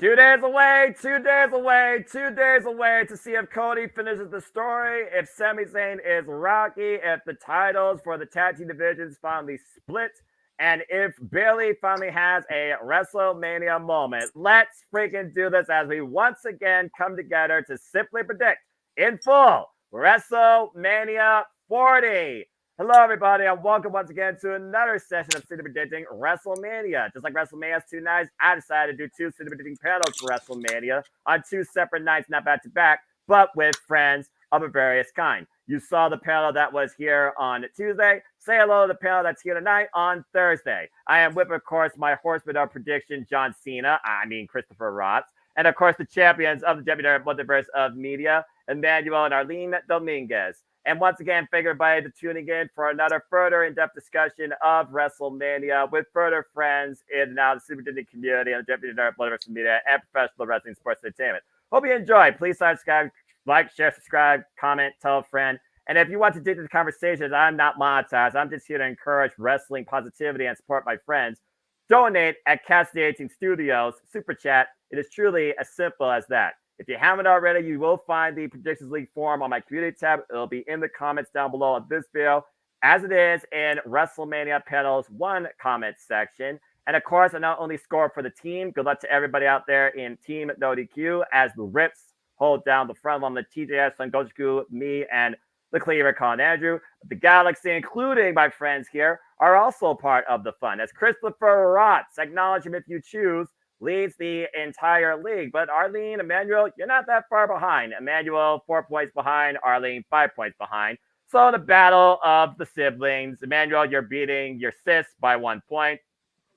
2 days away, 2 days away, 2 days away to see if Cody finishes the story, if Sami Zayn is Rocky, if the titles for the tag team divisions finally split, and if Bayley finally has a WrestleMania moment. Let's freaking do this as we once again come together to simply predict in full WrestleMania 40. Hello, everybody, and welcome once again to another session of City Predicting WrestleMania. Just like WrestleMania's 2 nights, I decided to do 2 City Predicting panels for WrestleMania on 2 separate nights, not back to back, but with friends of a various kind. You saw the panel that was here on Tuesday. Say hello to the panel that's here tonight on Thursday. I am with, of course, my horseman of prediction, John Cena, Christopher Rotz, and, of course, the champions of the WWE Multiverse of Media, Emmanuel and Arlene Dominguez. And once again, thank everybody for tuning in for another further in-depth discussion of WrestleMania with further friends in and out of the Super Disney community and the WWE Multiverse Media and professional wrestling sports entertainment. Hope you enjoy. Please subscribe, like, share, subscribe, comment, tell a friend. And if you want to dig into the conversations, I'm not monetized. I'm just here to encourage wrestling positivity and support my friends. Donate at Cassidy 18 Studios, Super Chat. It is truly as simple as that. If you haven't already, you will find the Predictions League forum on my community tab. It'll be in the comments down below of this video, as it is in WrestleMania Panels 1 comment section. And of course, I not only score for the team, good luck to everybody out there in Team No DQ as the Rips hold down the front on the TJS, Son Goku, me, and the Cleaver, Colin Andrew. The Galaxy, including my friends here, are also part of the fun. As Christopher Rotz, acknowledge him if you choose, leads the entire league. But Arlene, Emmanuel, you're not that far behind. Emmanuel, 4 points behind. Arlene, 5 points behind. So the battle of the siblings. Emmanuel, you're beating your sis by 1 point.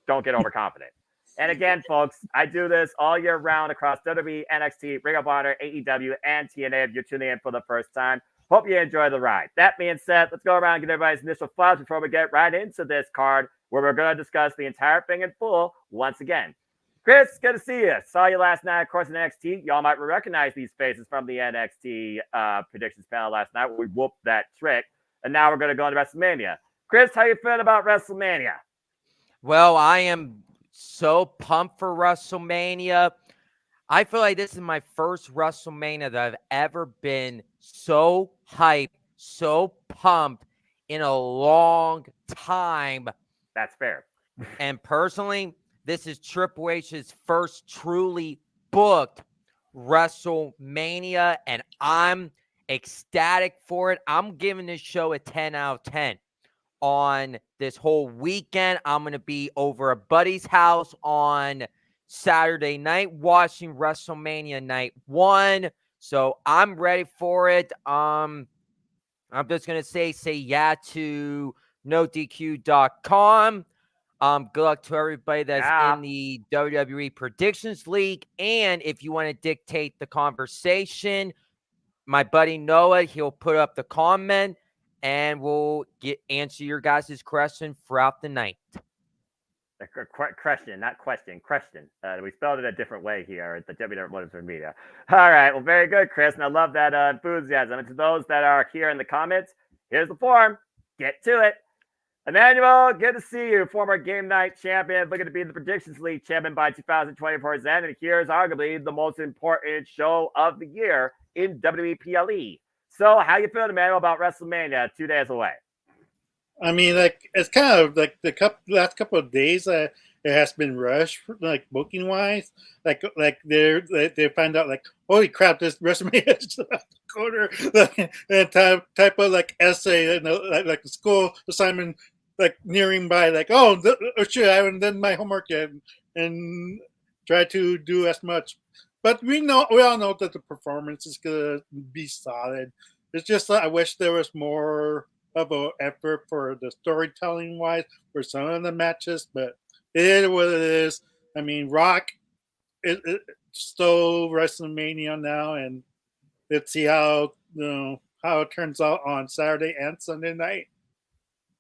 Don't get overconfident. And again, folks, I do this all year round across WWE, NXT, Ring of Honor, AEW, and TNA if you're tuning in for the first time. Hope you enjoy the ride. That being said, let's go around and get everybody's initial thoughts before we get right into this card where we're going to discuss the entire thing in full once again. Chris, good to see you. Saw you last night, of course, in NXT. Y'all might recognize these faces from the NXT predictions panel last night. We whooped that trick. And now we're going to go into WrestleMania. Chris, how you feeling about WrestleMania? Well, I am so pumped for WrestleMania. I feel like this is my first WrestleMania that I've ever been so hyped, so pumped in a long time. That's fair. And personally, this is Triple H's first truly booked WrestleMania, and I'm ecstatic for it. I'm giving this show a 10 out of 10. On this whole weekend, I'm going to be over a buddy's house on Saturday night watching WrestleMania Night 1. So I'm ready for it. I'm just going to say yeah to NoDQ.com. Good luck to everybody that's in the WWE Predictions League. And if you want to dictate the conversation, my buddy Noah, he'll put up the comment and we'll answer your guys' question throughout the night. Question, not question. Question. We spelled it a different way here at the WWE Multiverse Media. All right. Well, very good, Chris. And I love that enthusiasm. And to those that are here in the comments, here's the form. Get to it. Emmanuel, good to see you. Former Game Night champion, looking to be the Predictions League champion by 2024's end. And here's arguably the most important show of the year in WWEPLE. So, how you feeling, Emmanuel, about WrestleMania 2 days away? I mean, like, it's kind of like the last couple of days, it has been rushed, like booking wise. Like they find out, like, holy crap, this WrestleMania is around the corner. And type of like essay, you know, like a school assignment, like nearing by, like, oh shit, I haven't done my homework yet, and try to do as much. But we all know that the performance is gonna be solid. It's just that I wish there was more of an effort for the storytelling wise for some of the matches, but it is what it is. I mean, Rock it stole WrestleMania now, and let's see how it turns out on Saturday and Sunday night.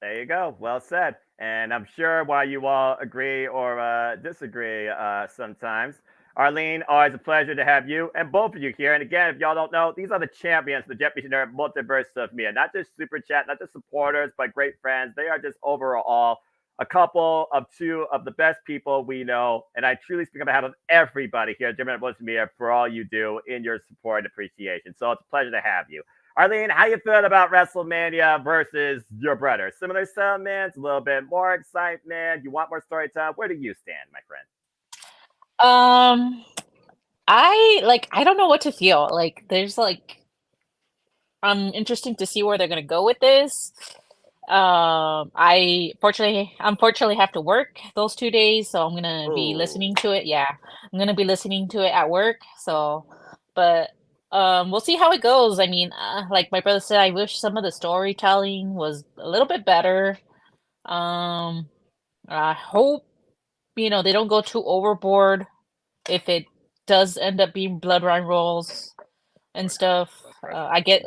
There you go. Well said. And I'm sure while you all agree or disagree sometimes, Arlene, always a pleasure to have you and both of you here. And again, if y'all don't know, these are the champions of the Jeopardy Multiverse of Media. Not just Super Chat, not just supporters, but great friends. They are just overall a couple of two of the best people we know. And I truly speak on behalf of everybody here at Different Evolution Media for all you do in your support and appreciation. So it's a pleasure to have you. Arlene, how you feeling about WrestleMania versus your brother? Similar sentiments, a little bit more excitement. You want more story time? Where do you stand, my friend? I don't know what to feel. Like there's like interesting to see where they're gonna go with this. I unfortunately have to work those 2 days, so I'm gonna be listening to it. Yeah, I'm gonna be listening to it at work. So, but we'll see how it goes. I mean, like my brother said, I wish some of the storytelling was a little bit better. I hope they don't go too overboard if it does end up being bloodline roles and stuff. I get.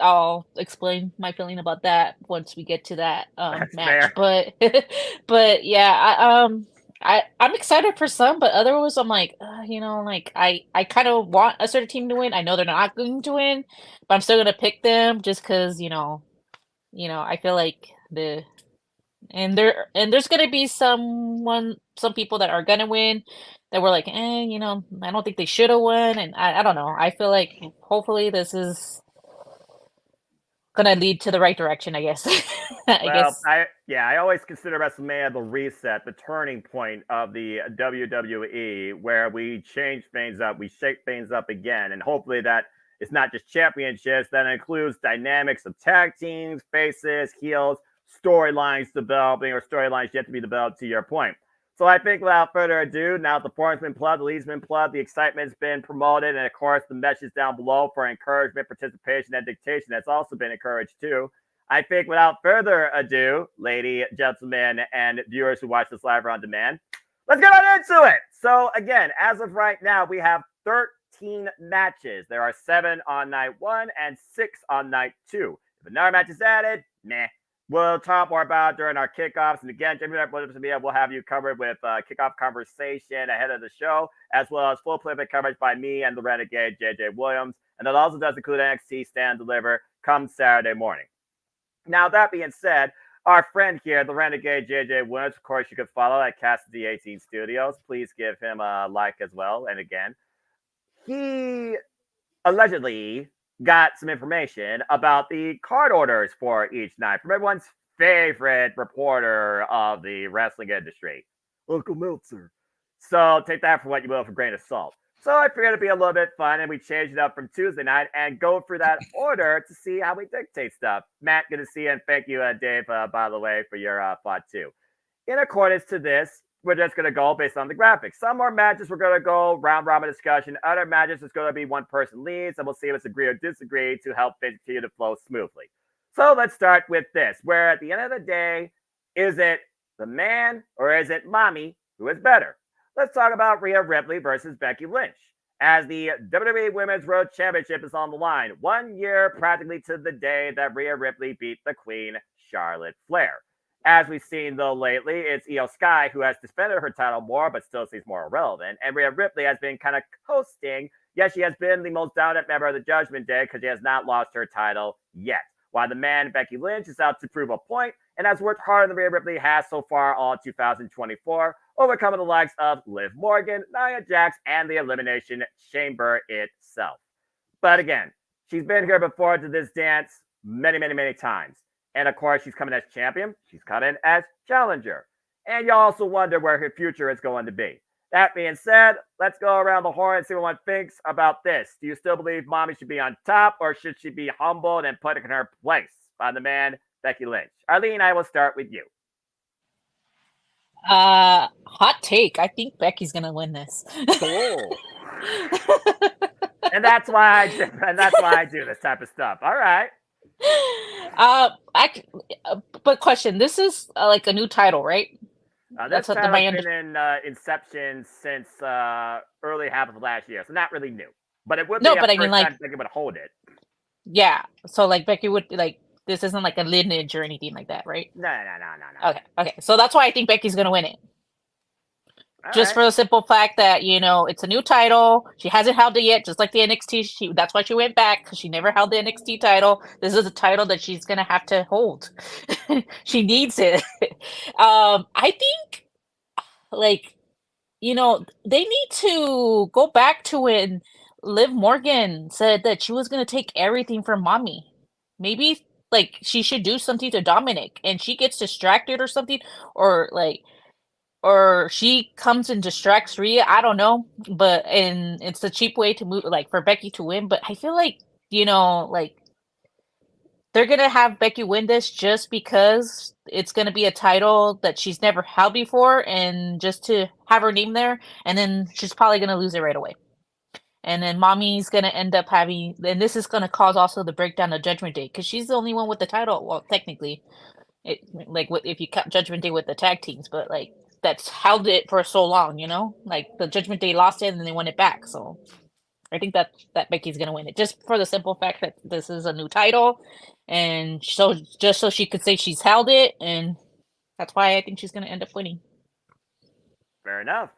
I'll explain my feeling about that once we get to that match. Fair. But yeah, I'm excited for some, but otherwise I'm like, like I kind of want a certain team to win. I know they're not going to win, but I'm still gonna pick them just because I feel like there's gonna be some people that are gonna win that were like, I don't think they should have won, and I don't know. I feel like hopefully this is gonna lead to the right direction, I guess. I always consider WrestleMania the reset, the turning point of the WWE, where we change things up, we shake things up again, and hopefully that it's not just championships, that includes dynamics of tag teams, faces, heels, storylines developing, or storylines yet to be developed, to your point. So I think without further ado, now that the form's been plugged, the lead's been plugged, the excitement's been promoted, and of course the message down below for encouragement, participation, and dictation that's also been encouraged too. I think without further ado, ladies, gentlemen, and viewers who watch this live or on demand, let's get on into it. So again, as of right now, we have 13 matches. There are 7 on night 1 and 6 on night 2. If another match is added, we'll talk more about during our kickoffs. And again, we'll have you covered with kickoff conversation ahead of the show, as well as full playback coverage by me and the Renegade JJ Williams. And that also does include NXT Stand Deliver come Saturday morning. Now, that being said, our friend here, the Renegade JJ Williams, of course, you can follow at Cassidy 18 Studios. Please give him a like as well. And again, he allegedly got some information about the card orders for each night from everyone's favorite reporter of the wrestling industry, Uncle Meltzer. So take that for what you will, for a grain of salt. So I figured it'd be a little bit fun, and we changed it up from Tuesday night and go through that order to see how we dictate stuff. Matt, good to see you, and thank you, Dave, by the way, for your thought too. In accordance to this, we're just going to go based on the graphics. Some more matches, we're going to go round robin discussion. Other matches, it's going to be one person leads, and we'll see if it's agree or disagree to help things continue to flow smoothly. So let's start with this, where at the end of the day, is it the man or is it mommy who is better? Let's talk about Rhea Ripley versus Becky Lynch, as the WWE Women's World Championship is on the line. 1 year practically to the day that Rhea Ripley beat the Queen, Charlotte Flair. As we've seen, though, lately, it's Io Sky who has defended her title more, but still seems more irrelevant. And Rhea Ripley has been kind of coasting. Yes, she has been the most dominant member of the Judgment Day because she has not lost her title yet. While the man, Becky Lynch, is out to prove a point and has worked harder than Rhea Ripley has so far all 2024, overcoming the likes of Liv Morgan, Nia Jax, and the Elimination Chamber itself. But again, she's been here before to this dance many, many, many times. And of course, she's coming as champion. She's coming as challenger. And you also wonder where her future is going to be. That being said, let's go around the horn and see what one thinks about this. Do you still believe Mommy should be on top, or should she be humbled and put in her place by the man, Becky Lynch? Arlene, I will start with you. Hot take. I think Becky's gonna win this. Cool. and that's why I do this type of stuff. All right. But question: this is like a new title, right? This title has been in inception since early half of last year, so not really new. But it would be but I mean, like, Becky would hold it. Yeah, so like Becky would like. This isn't like a lineage or anything like that, right? No. Okay. So that's why I think Becky's gonna win it. Just for the simple fact that, you know, it's a new title. She hasn't held it yet, just like the NXT. That's why she went back, because she never held the NXT title. This is a title that she's going to have to hold. She needs it. I think, like, you know, they need to go back to when Liv Morgan said that she was going to take everything from Mommy. Maybe, like, she should do something to Dominic, and she gets distracted or something, or, like, or she comes and distracts Rhea. I don't know, and it's a cheap way to move, like, for Becky to win. But I feel like, you know, like, they're gonna have Becky win this just because it's gonna be a title that she's never held before, and just to have her name there, and then she's probably gonna lose it right away. And then Mommy's gonna end up having, and this is gonna cause also the breakdown of Judgment Day, because she's the only one with the title. Well, technically, like, if you count Judgment Day with the tag teams, but like, that's held it for so long, you know, like the Judgment Day lost it and then they won it back. So I think that Becky's gonna win it, just for the simple fact that this is a new title, and so just so she could say she's held it, and that's why I think she's gonna end up winning. Fair enough.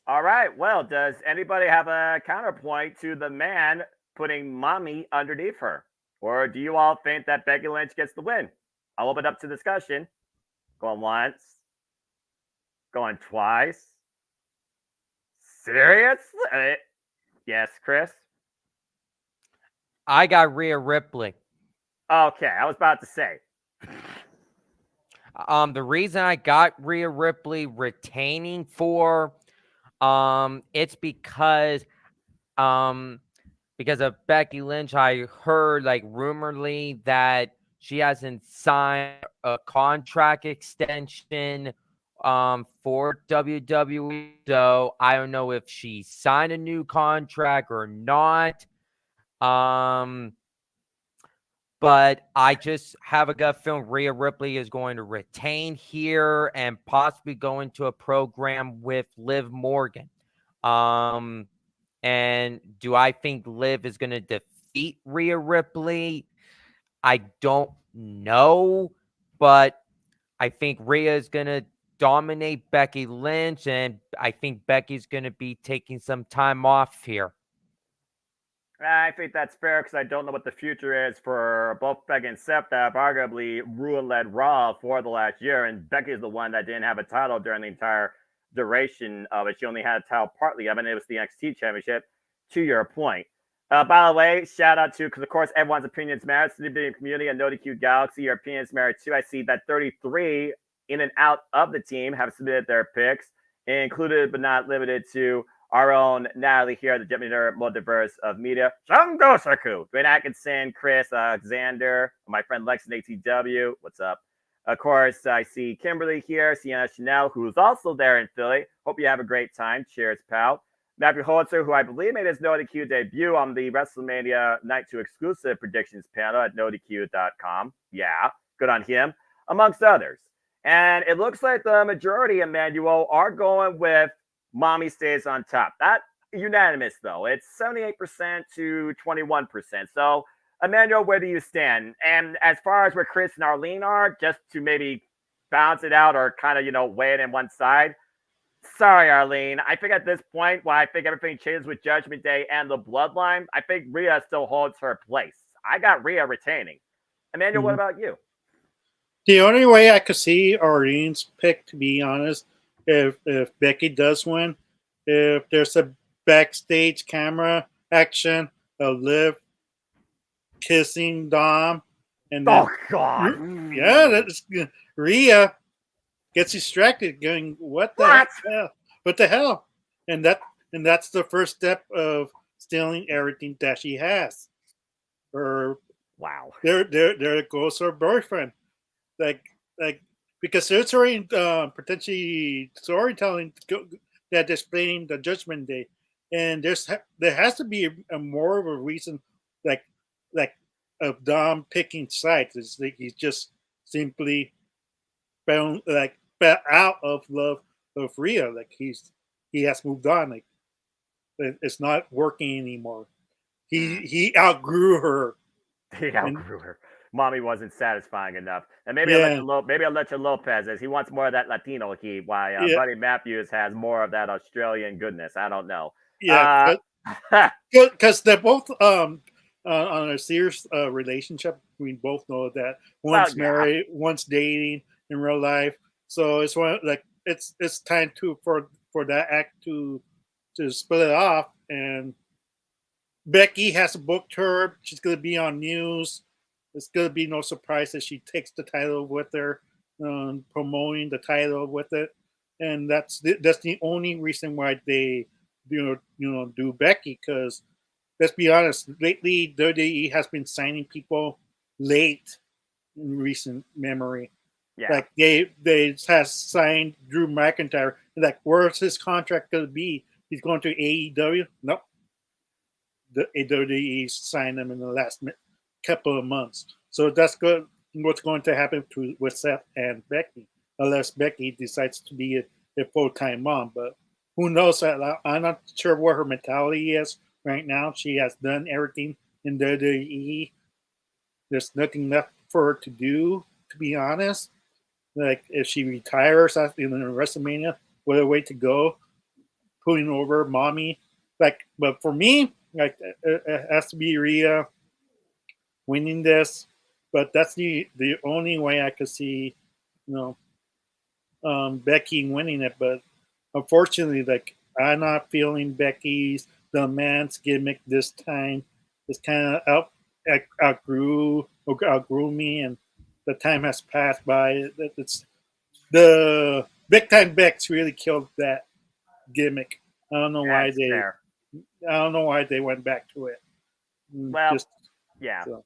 All right. Well, does anybody have a counterpoint to the man putting Mommy underneath her, or do you all think that Becky Lynch gets the win? I'll open up to discussion. Going once. Going twice. Serious? Yes, Chris? I got Rhea Ripley. Okay, I was about to say. The reason I got Rhea Ripley retaining for, it's because of Becky Lynch. I heard, like, rumorly that she hasn't signed a contract extension for WWE. So I don't know if she signed a new contract or not. But I just have a gut feeling Rhea Ripley is going to retain here and possibly go into a program with Liv Morgan. And do I think Liv is going to defeat Rhea Ripley? I don't know, but I think Rhea is going to dominate Becky Lynch, and I think Becky's going to be taking some time off here. I think that's fair, because I don't know what the future is for both Becky and Seth that have arguably ruin-led Raw for the last year, and Becky's the one that didn't have a title during the entire duration of it. She only had a title partly of it, and it was the NXT Championship, to your point. By the way, shout out to, because of course everyone's opinions matter, to the community and NoDQ Galaxy, your opinions matter too. I see that 33 in and out of the team have submitted their picks, included but not limited to our own Natalie here, the Gentleman Multiverse of Media, Shangosaku, Dwayne Atkinson, Chris, Xander, my friend Lex in ATW, what's up? Of course, I see Kimberly here, Sienna Chanel, who's also there in Philly. Hope you have a great time. Cheers, pal. Matthew Holzer, who I believe made his NoDQ debut on the WrestleMania Night 2 exclusive predictions panel at NoDQ.com. Yeah, good on him, amongst others. And it looks like the majority, Emmanuel, are going with Mommy stays on top. That unanimous, though. It's 78% to 21%. So, Emmanuel, where do you stand? And as far as where Chris and Arlene are, just to maybe balance it out or kind of, weigh it in one side. Sorry, Arlene. I think at this point, while I think everything changes with Judgment Day and the Bloodline, I think Rhea still holds her place. I got Rhea retaining. Emmanuel, what about you? The only way I could see Arlene's pick, to be honest, if Becky does win, if there's a backstage camera action of Liv kissing Dom, and then, oh God, that's Rhea gets distracted, going, "What the hell? What the hell?" And that's the first step of stealing everything that she has. Or wow, there goes her boyfriend, like. Because there's already potentially storytelling that explaining the Judgment Day, and there has to be a more of a reason, like of Dom picking sides. It's like he's just simply found out of love of Rhea. Like he has moved on. Like it's not working anymore. He outgrew her. He outgrew her. Mommy wasn't satisfying enough. And maybe Yeah. Alexa Lopez is he wants more of that Latino heat, while Yeah. Buddy Matthews has more of that Australian goodness. I don't know. Yeah, because they're both on a serious relationship. We both know that one's married, one's dating in real life. So it's it's time for that act to split it off. And Becky has booked her. She's going to be on news. It's going to be no surprise that she takes the title with her, promoting the title with it. And that's the only reason why they do Becky, because let's be honest, lately WWE has been signing people late in recent memory. Yeah. Like they has signed Drew McIntyre. Like, where's his contract going to be? He's going to AEW? Nope. The WWE signed him in the last couple of months. So that's good. What's going to happen with Seth and Becky, unless Becky decides to be a full-time mom. But who knows? I'm not sure what her mentality is right now. She has done everything in WWE. There's nothing left for her to do, to be honest. Like, if she retires after WrestleMania, what a way to go, putting over Mommy. Like, but for me, like, it has to be Rhea winning this. But that's the only way I could see, Becky winning it. But unfortunately, like, I'm not feeling Becky's the man's gimmick this time. It's kind of outgrew me, and the time has passed by. It's the Big Time Bex really killed that gimmick. I don't know why they went back to it. Well, So.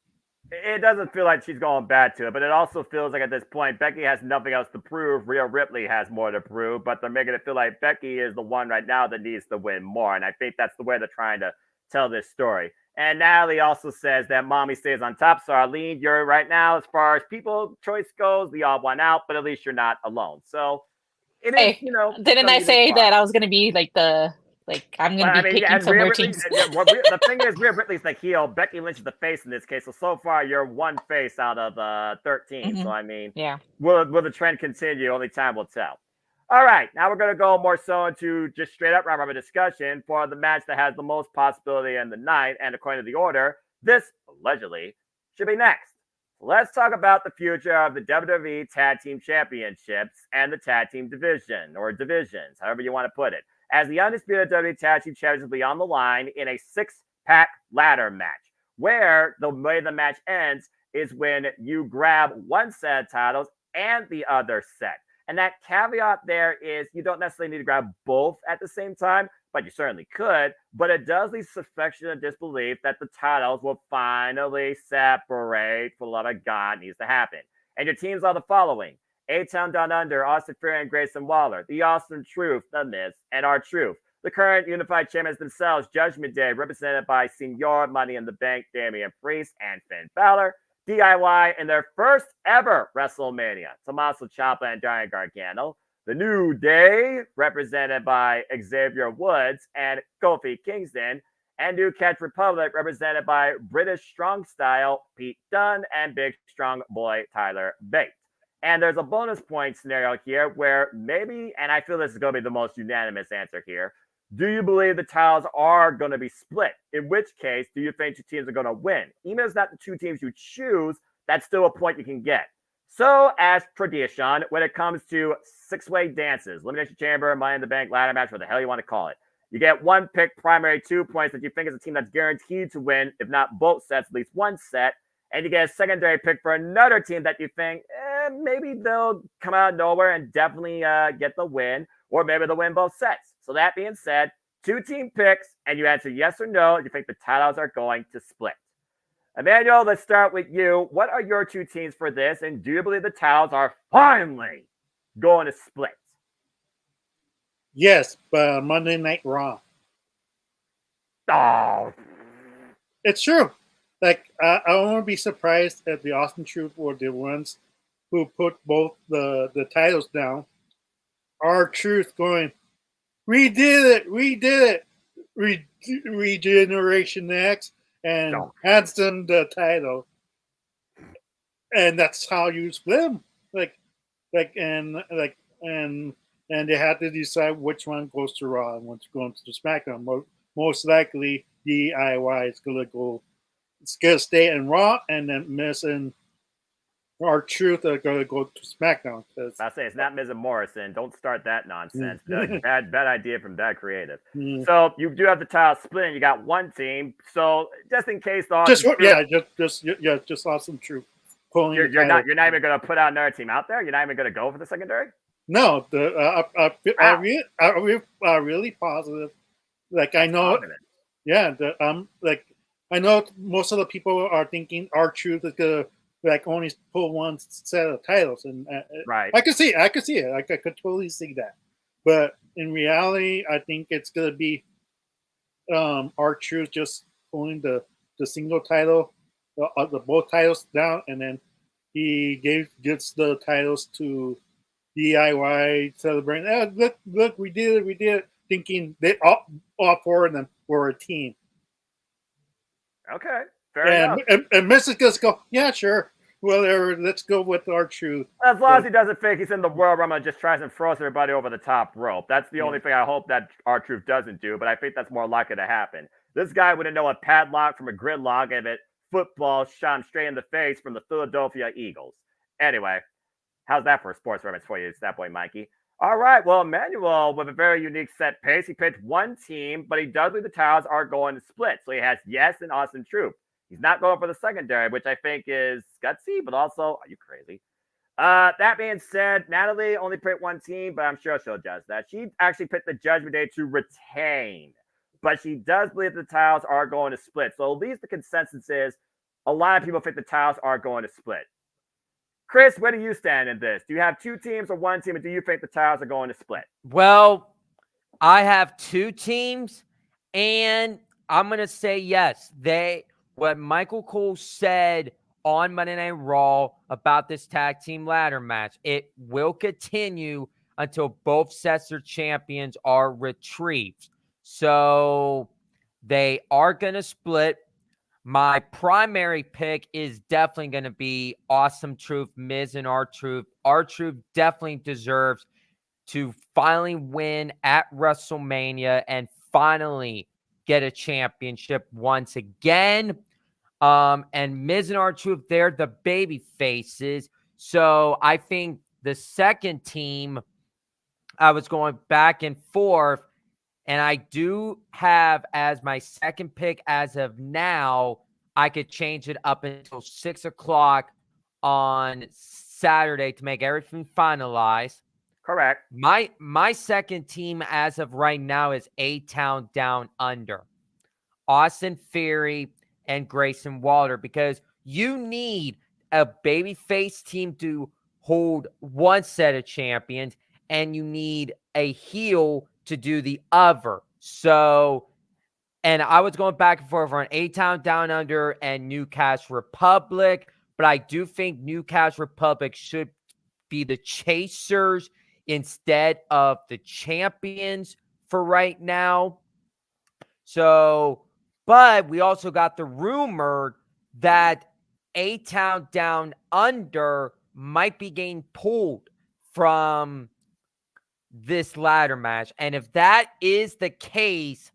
It doesn't feel like she's going back to it, but it also feels like at this point, Becky has nothing else to prove. Rhea Ripley has more to prove, but they're making it feel like Becky is the one right now that needs to win more. And I think that's the way they're trying to tell this story. And Natalie also says that Mommy stays on top. So Arlene, you're right now, as far as people choice goes, the odd one out, but at least you're not alone. So it is, Didn't I say that I was going to be I'm going to be picking some more teams? The thing is, Rhea Ripley's the heel. Becky Lynch is the face in this case. So far, you're one face out of 13. Mm-hmm. So, I mean, yeah. Will the trend continue? Only time will tell. All right. Now we're going to go more so into just straight up round robin discussion for the match that has the most possibility in the night. And according to the order, this allegedly should be next. Let's talk about the future of the WWE Tag Team Championships and the Tag Team Division, or divisions, however you want to put it, as the undisputed WWE Tag Team Champions will be on the line in a 6-pack ladder match, where the way the match ends is when you grab one set of titles and the other set. And that caveat there is you don't necessarily need to grab both at the same time, but you certainly could. But it does leave suspicion and disbelief that the titles will finally separate for the love of God needs to happen. And your teams are the following: A-Town Down Under, Austin Theory and Grayson Waller, The Austin Truth, The Miz, and R-Truth. The current unified champions themselves, Judgment Day, represented by Senor Money in the Bank, Damian Priest, and Finn Balor. DIY in their first ever WrestleMania, Tommaso Ciampa and Daniel Gargano. The New Day, represented by Xavier Woods and Kofi Kingston. And New Catch Republic, represented by British Strong Style, Pete Dunne, and Big Strong Boy, Tyler Bate. And there's a bonus point scenario here where maybe, and I feel this is going to be the most unanimous answer here, do you believe the titles are going to be split? In which case, do you think two teams are going to win? Even if it's not the two teams you choose, that's still a point you can get. So, as tradition, when it comes to six-way dances, Elimination Chamber, Money in the Bank, ladder match, what the hell you want to call it, you get one pick, primary 2 points that you think is a team that's guaranteed to win, if not both sets, at least one set. And you get a secondary pick for another team that you think, maybe they'll come out of nowhere and definitely get the win, or maybe they'll win both sets. So that being said, 2 team picks, and you answer yes or no, you think the titles are going to split. Emmanuel, let's start with you. What are your 2 teams for this, and do you believe the titles are finally going to split? Yes, but Monday Night Raw. Oh. It's true. Like, I won't be surprised if the Austin Truth were the ones who put both the titles down. R-Truth going, we did it, Regeneration X, and hands them the title. and that's how you split them. And they had to decide which one goes to Raw and which goes to SmackDown. Most likely, DIY is gonna go. It's gonna stay in Raw, and then Miz and R-Truth are gonna go to SmackDown. I say it's not Miz and Morrison. Don't start that nonsense. Bad idea from Bad Creative. Mm. So you do have the title split, and you got one team. So just in case, just Awesome Truth. You're not even gonna put out another team out there. You're not even gonna go for the secondary. No, I'm really positive. Like I know, yeah. I know most of the people are thinking R-Truth is gonna only pull one set of titles, and right. I could see it. I could totally see that. But in reality, I think it's gonna be R-Truth just pulling the single title, the both titles down, and then he gets the titles to DIY, celebrating. Oh, look, we did it. Thinking they all four of them were a team. Okay, fair enough. And Mrs. just go, yeah, sure. Well, let's go with R-Truth. As long as he doesn't think he's in the Royal Rumble and just tries and throws everybody over the top rope. That's the only thing I hope that R-Truth doesn't do, but I think that's more likely to happen. This guy wouldn't know a padlock from a gridlock if it football shot him straight in the face from the Philadelphia Eagles. Anyway, how's that for a sports reference for you, that boy Mikey? All right, well, Emmanuel, with a very unique set pace, he picked one team, but he does believe the titles are going to split. So he has Yes and Austin Truth. He's not going for the secondary, which I think is gutsy, but also, are you crazy? That being said, Natalie only picked one team, but I'm sure she'll adjust that. She actually picked the Judgment Day to retain, but she does believe the titles are going to split. So at least the consensus is a lot of people think the titles are going to split. Chris, where do you stand in this? Do you have two teams or one team, and do you think the titles are going to split? Well, I have two teams, and I'm going to say yes. What Michael Cole said on Monday Night Raw about this tag team ladder match, it will continue until both sets of champions are retrieved. So they are going to split. My primary pick is definitely going to be Awesome Truth, Miz and R-Truth. R-Truth definitely deserves to finally win at WrestleMania and finally get a championship once again. And Miz and R-Truth, they're the baby faces. So I think the second team, I was going back and forth, and I do have as my second pick as of now, I could change it up until 6 o'clock on Saturday to make everything finalized. Correct. My second team as of right now is A-Town Down Under. Austin Theory and Grayson Waller, because you need a babyface team to hold one set of champions, and you need a heel to do the other. So, and I was going back and forth on A-Town Down Under and Newcastle Republic, but I do think Newcastle Republic should be the chasers instead of the champions for right now. So, but we also got the rumor that A-Town Down Under might be getting pulled from this ladder match. And if that is the case,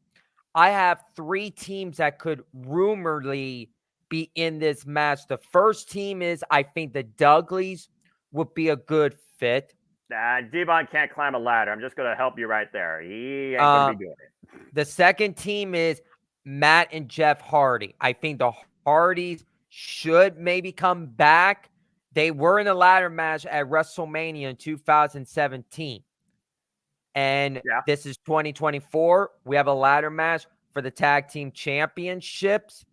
I have three teams that could rumoredly be in this match. The first team is, I think the Dudleys would be a good fit. Devon can't climb a ladder. I'm just going to help you right there. He ain't going to be doing it. The second team is Matt and Jeff Hardy. I think the Hardys should maybe come back. They were in a ladder match at WrestleMania in 2017. And this is 2024. We have a ladder match for the tag team championships.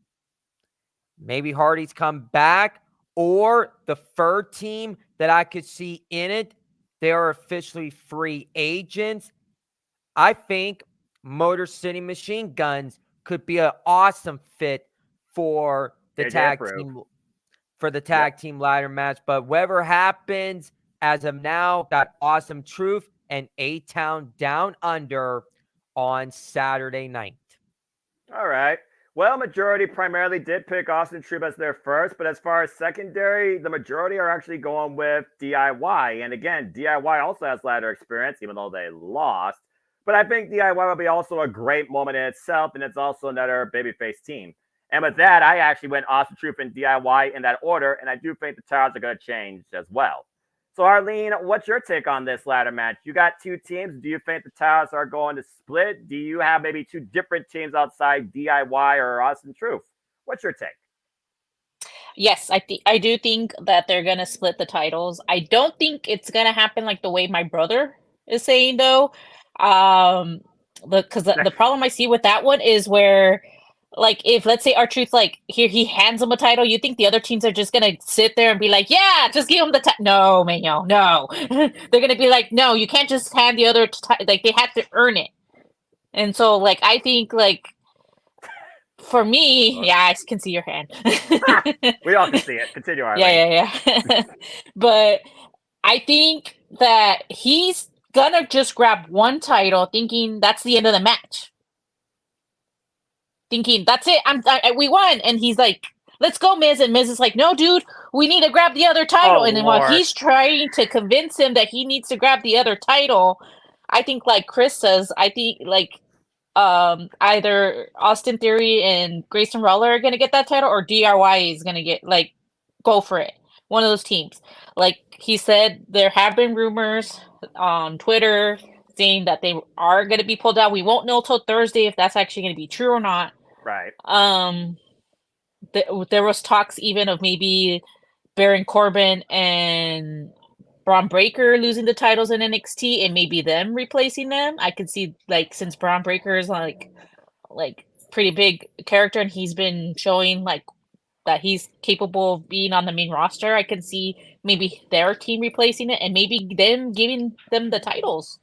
Maybe Hardy's come back. Or the third team that I could see in it, they are officially free agents. I think Motor City Machine Guns could be an awesome fit for the tag team ladder match. But whatever happens, as of now, got Awesome Truth and A-Town Down Under on Saturday night. All right. Well, majority primarily did pick Austin Troop as their first, but as far as secondary, the majority are actually going with DIY. And again, DIY also has ladder experience, even though they lost. But I think DIY will be also a great moment in itself, and it's also another babyface team. And with that, I actually went Austin Troop and DIY in that order, and I do think the titles are going to change as well. So, Arlene, what's your take on this ladder match? You got two teams. Do you think the titles are going to split? Do you have maybe two different teams outside DIY or Austin Truth? What's your take? Yes, I do think that they're gonna split the titles. I don't think it's gonna happen like the way my brother is saying though. Because the problem I see with that one is where, like, if let's say R-Truth, like, here he hands him a title, you think the other teams are just gonna sit there and be like, yeah, just give him the title. No, man, no. They're gonna be like, no, you can't just hand the other like, they have to earn it. And so, like, I think, like, for me, yeah, I can see your hand. We all can see it. Continue, Arlene. Yeah. But I think that he's gonna just grab one title, thinking that's the end of the match. Thinking that's it. We won, and he's like, "Let's go, Miz." And Miz is like, "No, dude, we need to grab the other title." And then while he's trying to convince him that he needs to grab the other title, I think, like Chris says, I think like either Austin Theory and Grayson Waller are gonna get that title, or DRY is gonna get like go for it. One of those teams. Like he said, there have been rumors on Twitter saying that they are gonna be pulled out. We won't know till Thursday if that's actually gonna be true or not. Right. There was talks even of maybe Baron Corbin and Braun Breaker losing the titles in NXT and maybe them replacing them. I could see, like, since Braun Breaker is like pretty big character and he's been showing like that he's capable of being on the main roster, I can see maybe their team replacing it and maybe them giving them the titles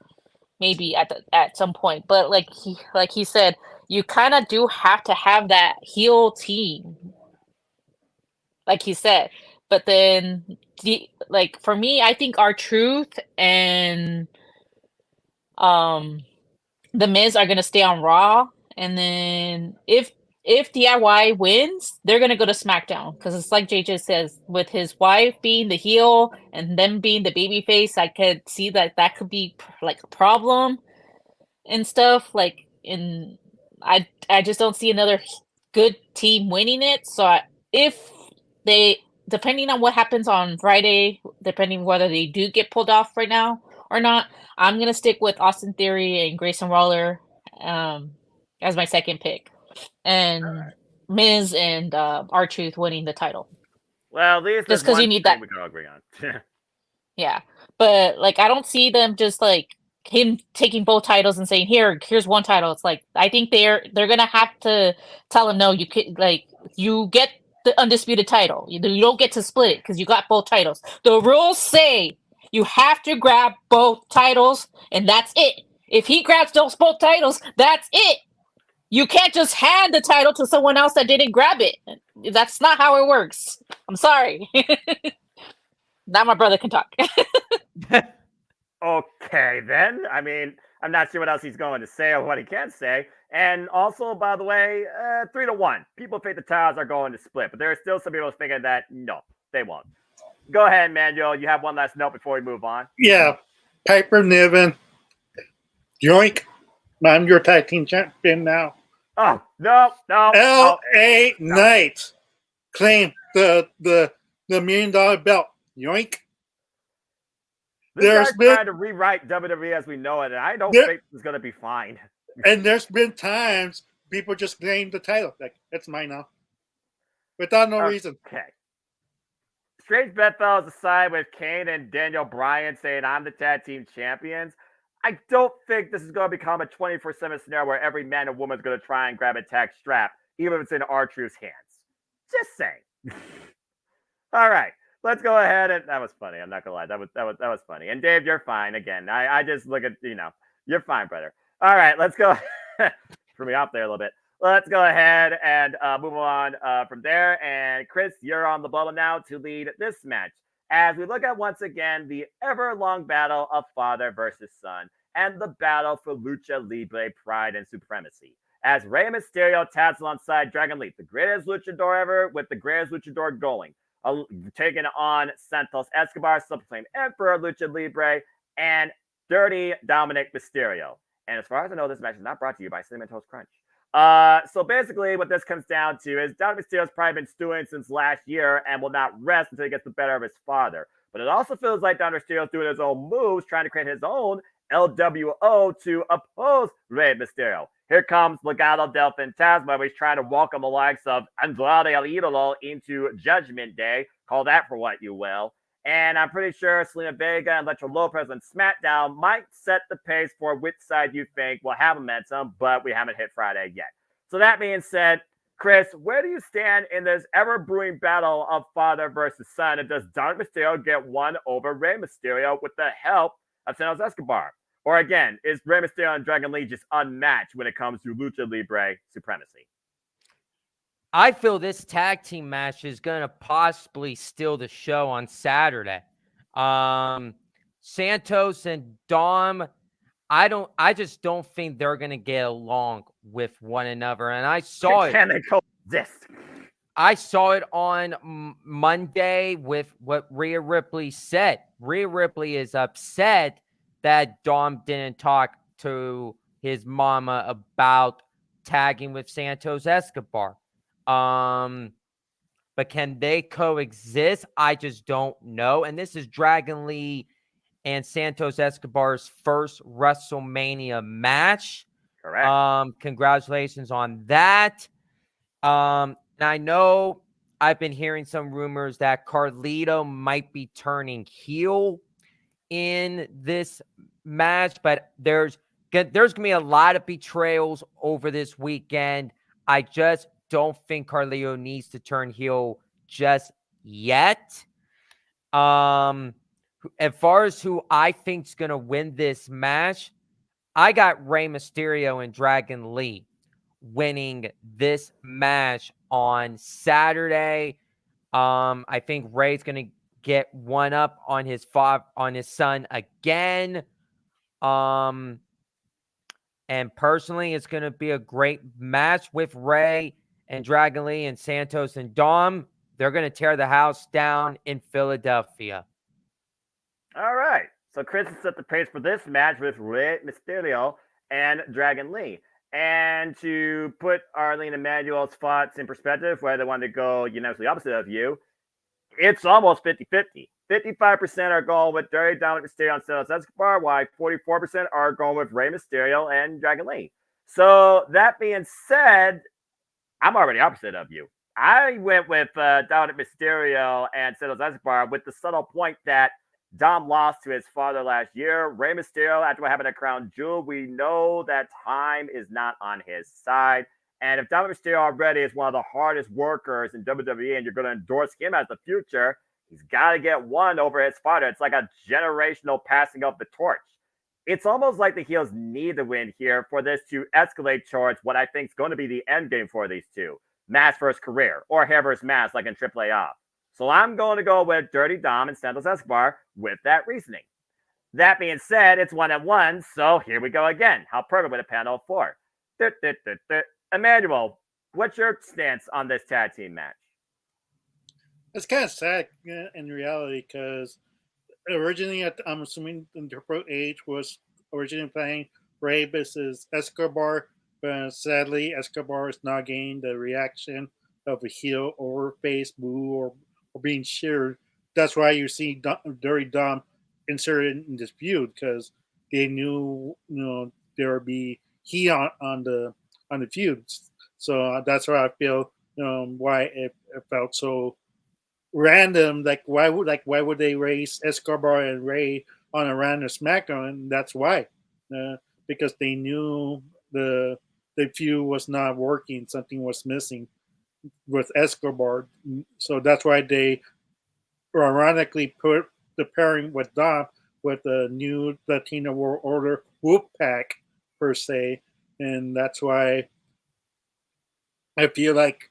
maybe at some point. But like he said, you kind of do have to have that heel team, like he said. But then, like, for me, I think R-Truth and The Miz are gonna stay on Raw, and then if DIY wins, they're gonna go to SmackDown because it's like JJ says, with his wife being the heel and them being the baby face, I could see that could be like a problem and stuff. Like, I just don't see another good team winning it. So if they, depending on what happens on Friday, depending whether they do get pulled off right now or not, I'm gonna stick with Austin Theory and Grayson Waller as my second pick, and Miz and R-Truth winning the title. Well, at least just because you need that, we can all agree on. Yeah, but like I don't see them just like him taking both titles and saying here's one title. It's like I think they're gonna have to tell him, no, you can, like, you get the undisputed title. You don't get to split it because you got both titles. The rules say you have to grab both titles, and that's it. If he grabs those both titles, that's it. You can't just hand the title to someone else that didn't grab it. That's not how it works. I'm sorry. Now my brother can talk. Okay, then. I mean, I'm not sure what else he's going to say or what he can say. And also, by the way, 3-1. People think the titles are going to split, but there are still some people thinking that no, they won't. Go ahead, Manuel. You have one last note before we move on. Yeah, Piper Niven. Yoink. I'm your tag team champion now. Oh, no. LA Knight claim the $1 million belt. Yoink. This guy's trying to rewrite WWE as we know it, and I don't think it's going to be fine. And there's been times people just claim the title. Like, it's mine now. Without no reason. Okay. Strange Bedfellows aside with Kane and Daniel Bryan saying I'm the tag team champions. I don't think this is going to become a 24/7 scenario where every man and woman is going to try and grab a tag strap, even if it's in R-Truth's hands. Just saying. All right, let's go ahead and that was funny. I'm not gonna lie, that was funny. And Dave, you're fine again. I just look at you're fine, brother. All right, let's go. Threw me off there a little bit. Let's go ahead and move on from there. And Chris, you're on the bubble now to lead this match as we look at once again the ever-long battle of father versus son and the battle for Lucha Libre pride and supremacy. as Rey Mysterio tags alongside Dragon Lee, the greatest luchador ever with the greatest luchador going, taking on Santos Escobar, self-proclaimed Emperor Lucha Libre, and Dirty Dominic Mysterio. And as far as I know, this match is not brought to you by Cinnamon Toast Crunch. So basically, what this comes down to is Dominic Mysterio's probably been stewing since last year and will not rest until he gets the better of his father. But it also feels like Dominic Mysterio's doing his own moves, trying to create his own LWO to oppose Rey Mysterio. Here comes Legado del Fantasma, where he's trying to welcome the likes of Andrade El Idolo into Judgment Day. Call that for what you will. And I'm pretty sure Selena Vega and Electra Lopez on SmackDown might set the pace for which side you think will have momentum, but we haven't hit Friday yet. So that being said, Chris, where do you stand in this ever-brewing battle of father versus son? And does Dominic Mysterio get one over Rey Mysterio with the help of Santos Escobar? Or again, is Rey Mysterio and Dragon Lee just unmatched when it comes to Lucha Libre supremacy? I feel this tag team match is going to possibly steal the show on Saturday. Santos and Dom, I just don't think they're going to get along with one another. And I saw it. Can they coexist? I saw it on Monday with what Rhea Ripley said. Rhea Ripley is upset that Dom didn't talk to his mama about tagging with Santos Escobar. But can they coexist? I just don't know. And this is Dragon Lee and Santos Escobar's first WrestleMania match. Correct. Congratulations on that. And I know I've been hearing some rumors that Carlito might be turning heel in this match, but there's going to be a lot of betrayals over this weekend. I just don't think Carlito needs to turn heel just yet. As far as who I think is going to win this match, I got Rey Mysterio and Dragon Lee winning this match on Saturday. I think Rey's going to get one up on his son again. And personally, it's going to be a great match with Rey and Dragon Lee and Santos and Dom. They're going to tear the house down in Philadelphia. All right. So Chris has set the pace for this match with Rey Mysterio and Dragon Lee. And to put Arlene Emanuel's thoughts in perspective, where they want to go unanimously opposite of you, it's almost 50-50. 55% are going with Dirty Dominic Mysterio and Santos Escobar, while 44% are going with Rey Mysterio and Dragon Lee. So that being said, I'm already opposite of you. I went with Dominic Mysterio and Santos Escobar with the subtle point that Dom lost to his father last year. Rey Mysterio, after what happened at Crown Jewel, we know that time is not on his side. And if Dominic Mysterio already is one of the hardest workers in WWE and you're going to endorse him as the future, he's got to get one over his father. It's like a generational passing of the torch. It's almost like the heels need to win here for this to escalate towards what I think is going to be the end game for these two. Mask versus career, or hair versus mask like in AAA off. So I'm going to go with Dirty Dom and Santos Escobar with that reasoning. That being said, it's 1-1, so here we go again. How perfect with a panel of 4. Emmanuel, what's your stance on this tag team match? It's kind of sad in reality because originally, I'm assuming the Triple H was originally playing Rey versus Escobar, but sadly, Escobar is not getting the reaction of a heel or face boo or being cheered. That's why you see Dirty Dom inserted in this feud because they knew there would be heat on the feuds. So that's why I feel why it felt so random. Like why would they raise Escobar and Rey on a random SmackDown? And that's why, because they knew the feud was not working. Something was missing with Escobar. So that's why they ironically put the pairing with Dom with the new Latino World Order Whoop Pack per se, and that's why I feel like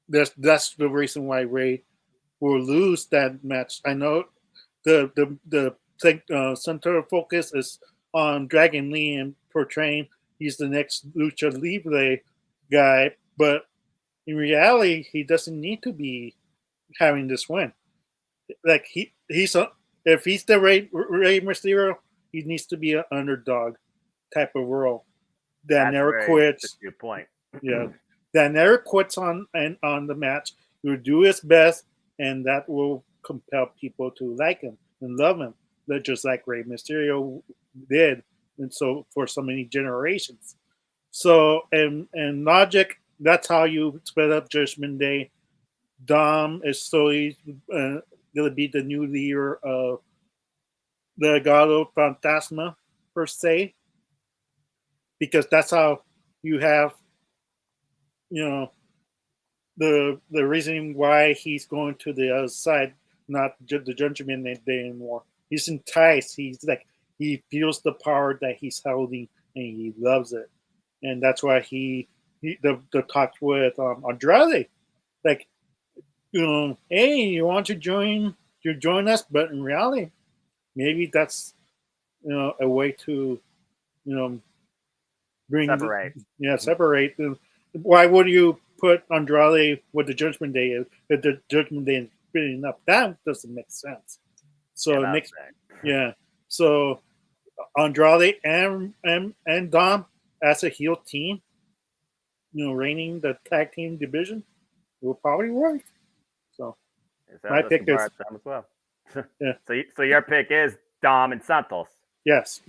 that's the reason why Rey will lose that match. I know the central focus is on Dragon Lee and portraying he's the next lucha libre guy, but in reality, he doesn't need to be having this win. Like if he's the Rey Mysterio, he needs to be an underdog type of role that never quits. That's a good point. Yeah, that never quits on the match. He will do his best, and that will compel people to like him and love him, just like Rey Mysterio did, and so for so many generations. So and logic, that's how you split up Judgment Day. Dom is slowly going to be the new leader of the Legado Fantasma, per se, because that's how you have, the reason why he's going to the other side, not the Judgment Day anymore. He's enticed. He's like, he feels the power that he's holding, and he loves it, and that's why the talk with Andrade, like, hey, you want to join us, but in reality, maybe that's a way to bring separate. Why would you put Andrade with the Judgment Day if the Judgment Day is splitting up? That doesn't make sense. So it makes so Andrade and Dom as a heel team, reigning the tag team division, will probably work. So my pick is Dom as well. Yeah. So your pick is Dom and Santos. Yes.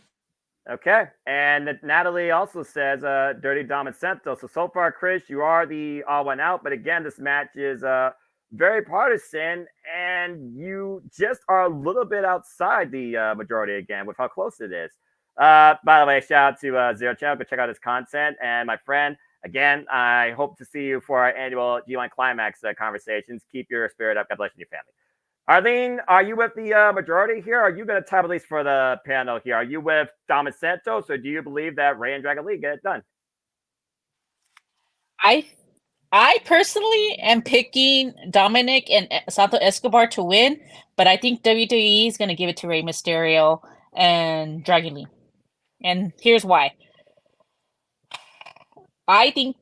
Okay. And Natalie also says Dirty Dom and Santos. So far, Chris, you are the all one out. But again, this match is very partisan, and you just are a little bit outside the majority again with how close it is. By the way, shout out to Zero Channel. Go check out his content. And my friend, again, I hope to see you for our annual G1 Climax conversations. Keep your spirit up. God bless you and your family. Arlene, are you with the majority here? Are you going to tab at least for the panel here? Are you with Dom and Santos, or do you believe that Rey and Dragon Lee get it done? I personally am picking Dominic and Santos Escobar to win, but I think WWE is going to give it to Rey Mysterio and Dragon Lee. And here's why. I think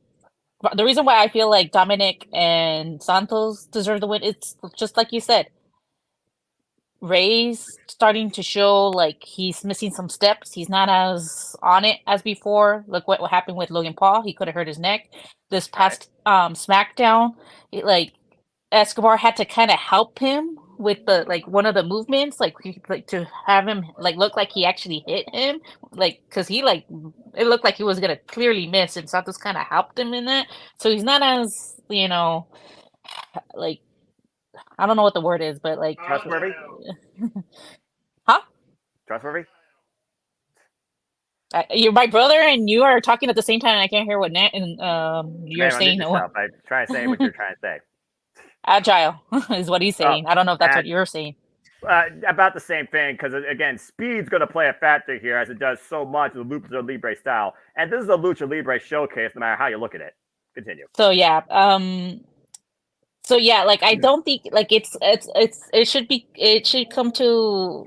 the reason why I feel like Dominic and Santos deserve the win, it's just like you said. Rey's starting to show like he's missing some steps. He's not as on it as before. Look what happened with Logan Paul. He could have hurt his neck. This past SmackDown, Escobar had to kind of help him with the one of the movements, to have him look like he actually hit him, because he it looked like he was gonna clearly miss, and Santos kind of helped him in that. So he's not as I don't know what the word is, but trustworthy. Huh? Trustworthy. You're my brother, and you are talking at the same time. And I can't hear what Nat and you're saying. I'm trying to say what you're trying to say. Agile is what he's saying. I don't know if that's what you're saying. About the same thing, because again, speed's going to play a factor here, as it does so much with the Lucha Libre style, and this is a Lucha Libre showcase, no matter how you look at it. Continue. So yeah, I don't think it should come to.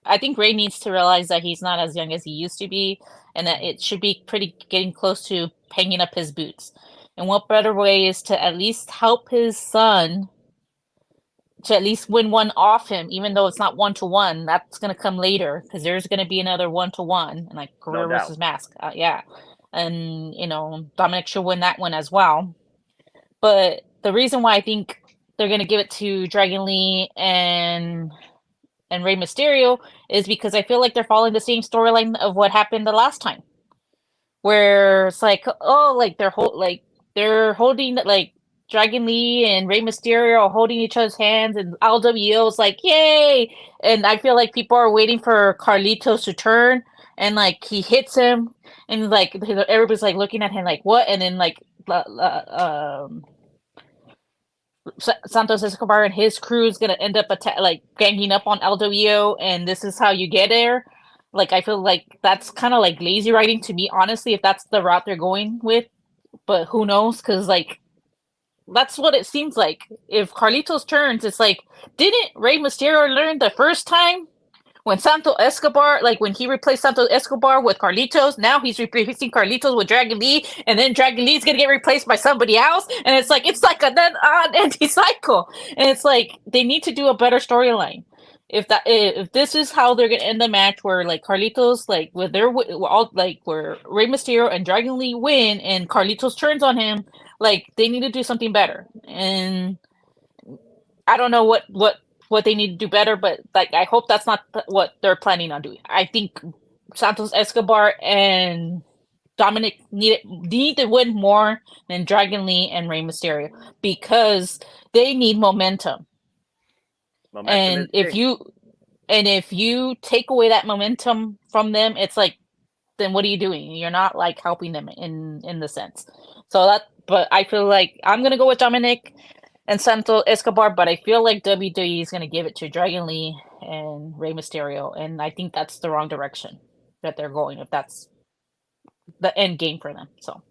I think Rey needs to realize that he's not as young as he used to be, and that it should be getting close to hanging up his boots. And what better way is to at least help his son to at least win one off him, even though it's not 1-to-1. That's going to come later, because there's going to be another 1-to-1, and career versus mask. And Dominic should win that one as well. But the reason why I think they're going to give it to Dragon Lee and Rey Mysterio is because I feel like they're following the same storyline of what happened the last time, where it's they're holding Dragon Lee and Rey Mysterio are holding each other's hands, and LWO is yay! And I feel like people are waiting for Carlitos to turn, and he hits him, and everybody's looking at him what? And then Santos Escobar and his crew is gonna end up ganging up on LWO, and this is how you get there. I feel like that's kind of lazy writing to me, honestly, if that's the route they're going with. But who knows? Because that's what it seems like. If Carlitos turns, it's didn't Rey Mysterio learn the first time when Santo Escobar, like when he replaced Santo Escobar with Carlitos, now he's replacing Carlitos with Dragon Lee, and then Dragon Lee's gonna get replaced by somebody else, and it's like an anti-cycle, and it's like they need to do a better storyline. If this is how they're gonna end the match, where like Carlitos, like with their all like where Rey Mysterio and Dragon Lee win, and Carlitos turns on him, like they need to do something better, and I don't know what they need to do better, but like I hope that's not what they're planning on doing. I think Santos Escobar and Dominic need to win more than Dragon Lee and Rey Mysterio because they need momentum. And if you take away that momentum from them, it's like, then what are you doing? You're not like helping them in the sense. But I feel like I'm gonna go with Dominic and Santo Escobar, but I feel like WWE is going to give it to Dragon Lee and Rey Mysterio, and I think that's the wrong direction that they're going, if that's the end game for them. So,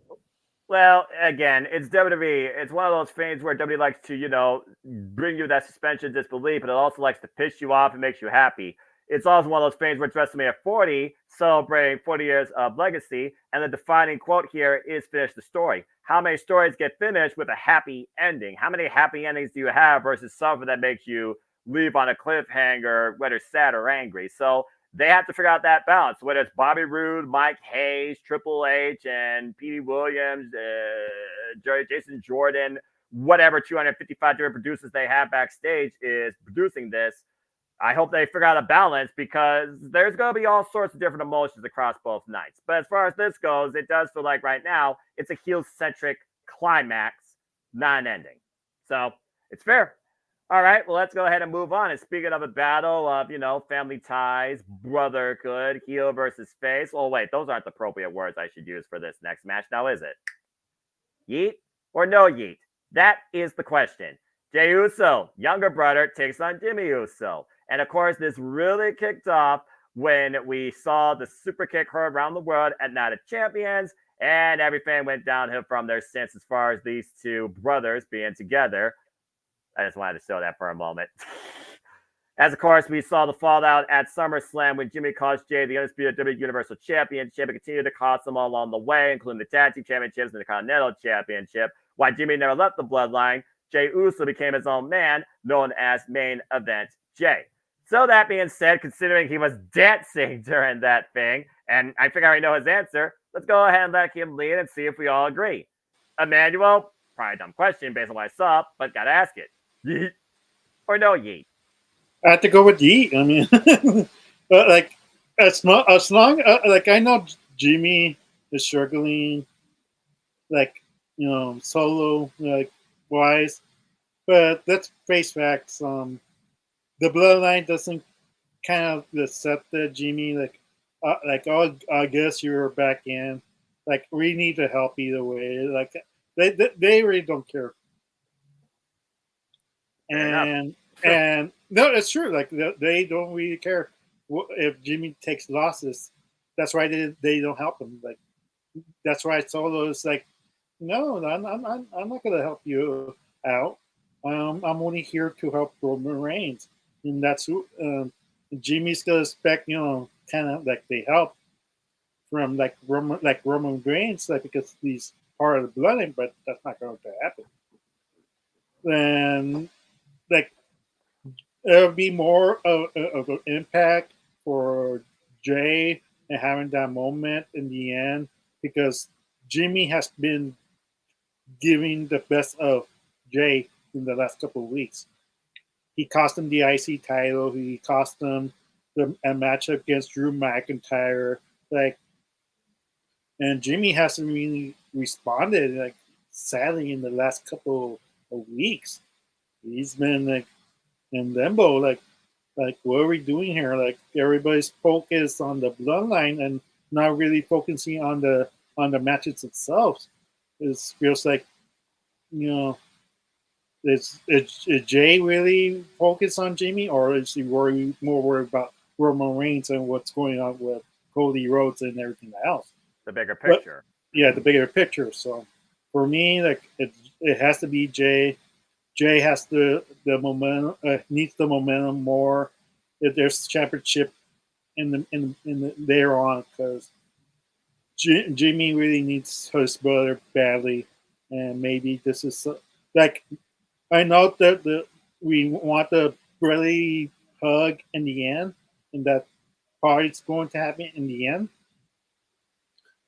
well, again, it's WWE. It's one of those things where WWE likes to, bring you that suspension of disbelief, but it also likes to piss you off and makes you happy. It's also one of those things where it's WrestleMania 40, celebrating 40 years of legacy, and the defining quote here is finish the story. How many stories get finished with a happy ending? How many happy endings do you have versus something that makes you leave on a cliffhanger, whether sad or angry? So they have to figure out that balance, whether it's Bobby Roode, Mike Hayes, Triple H, and Petey Williams, Jason Jordan, whatever 255 different producers they have backstage is producing this. I hope they figure out a balance because there's going to be all sorts of different emotions across both nights. But as far as this goes, it does feel like right now it's a heel-centric climax, not an ending. So it's fair. All right, well, let's go ahead and move on. And speaking of a battle of, family ties, brotherhood, heel versus face. Well, wait, those aren't the appropriate words I should use for this next match now, is it? Yeet or no yeet? That is the question. Jey Uso, younger brother, takes on Jimmy Uso. And of course, this really kicked off when we saw the super kick heard around the world at Night of Champions, and everything went downhill from there since as far as these two brothers being together. I just wanted to show that for a moment. As, of course, we saw the fallout at SummerSlam when Jimmy cost Jey the undisputed WWE Universal Championship and continued to cost them all along the way, including the Tag Team Championships and the Continental Championship. While Jimmy never left the bloodline, Jey Uso became his own man, known as Main Event Jey. So that being said, considering he was dancing during that thing, and I think I already know his answer, let's go ahead and let him lead and see if we all agree. Emmanuel, probably a dumb question based on what I saw, but gotta ask it. Yeet or no yeet? I have to go with yeet. I mean, but like as long like I know Jimmy is struggling, like solo like wise, but let's face facts. The bloodline doesn't kind of accept that Jimmy oh, I guess you're back in. Like we need to help either way. Like they really don't care. And no, it's true. Like they don't really care if Jimmy takes losses. That's why they don't help him. Like that's why Solo is like, no, I'm not going to help you out. I'm only here to help Roman Reigns, and that's who Jimmy's going to expect. Kind of like they help from like Roman Reigns, like because he's part of the bloodline, but that's not going to happen. Then like there'll be more of an impact for Jey and having that moment in the end because Jimmy has been giving the best of Jey in the last couple of weeks. He cost him the IC title. He cost him a match against Drew McIntyre. And Jimmy hasn't really responded. Sadly, in the last couple of weeks, he's been in limbo. Like what are we doing here? Like everybody's focused on the bloodline and not really focusing on the matches itself. It feels like is Jey really focused on Jimmy, or is he more worried about Roman Reigns and what's going on with Cody Rhodes and everything else? The bigger picture. But, the bigger picture. So for me, it has to be Jey. Jey has the momentum, needs the momentum more. If there's championship later on, because Jimmy really needs his brother badly, and maybe this is like, I know that we want the brotherly hug in the end, and that party's going to happen in the end,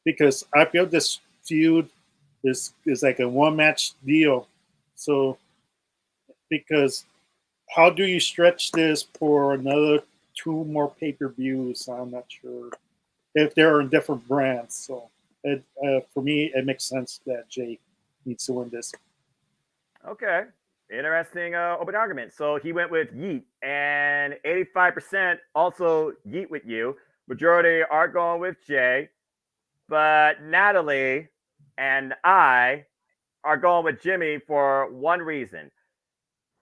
because I feel this feud is like a one match deal. So because how do you stretch this for another 2 more pay-per-views? I'm not sure if there are different brands. So for me, it makes sense that Jay needs to win this. Okay. Interesting open argument. So he went with Yeet, and 85% also Yeet with you. Majority are going with Jay, but Natalie and I are going with Jimmy for one reason.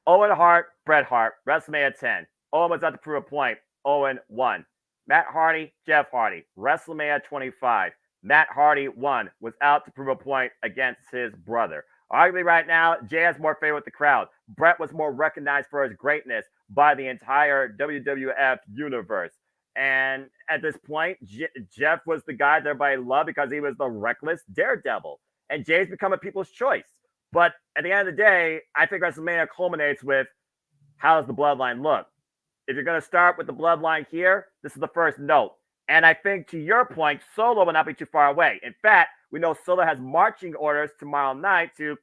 Owen Hart, Bret Hart, WrestleMania 10. Owen was out to prove a point. Owen won. Matt Hardy, Jeff Hardy, WrestleMania 25. Matt Hardy won, was out to prove a point against his brother. Arguably right now, Jay has more favor with the crowd. Bret was more recognized for his greatness by the entire WWF universe. And at this point, Jeff was the guy that everybody loved because he was the reckless daredevil. And Jay's become a people's choice. But at the end of the day, I think WrestleMania culminates with, how does the bloodline look? If you're going to start with the bloodline here, this is the first note. And I think, to your point, Solo will not be too far away. In fact, we know Solo has marching orders tomorrow night to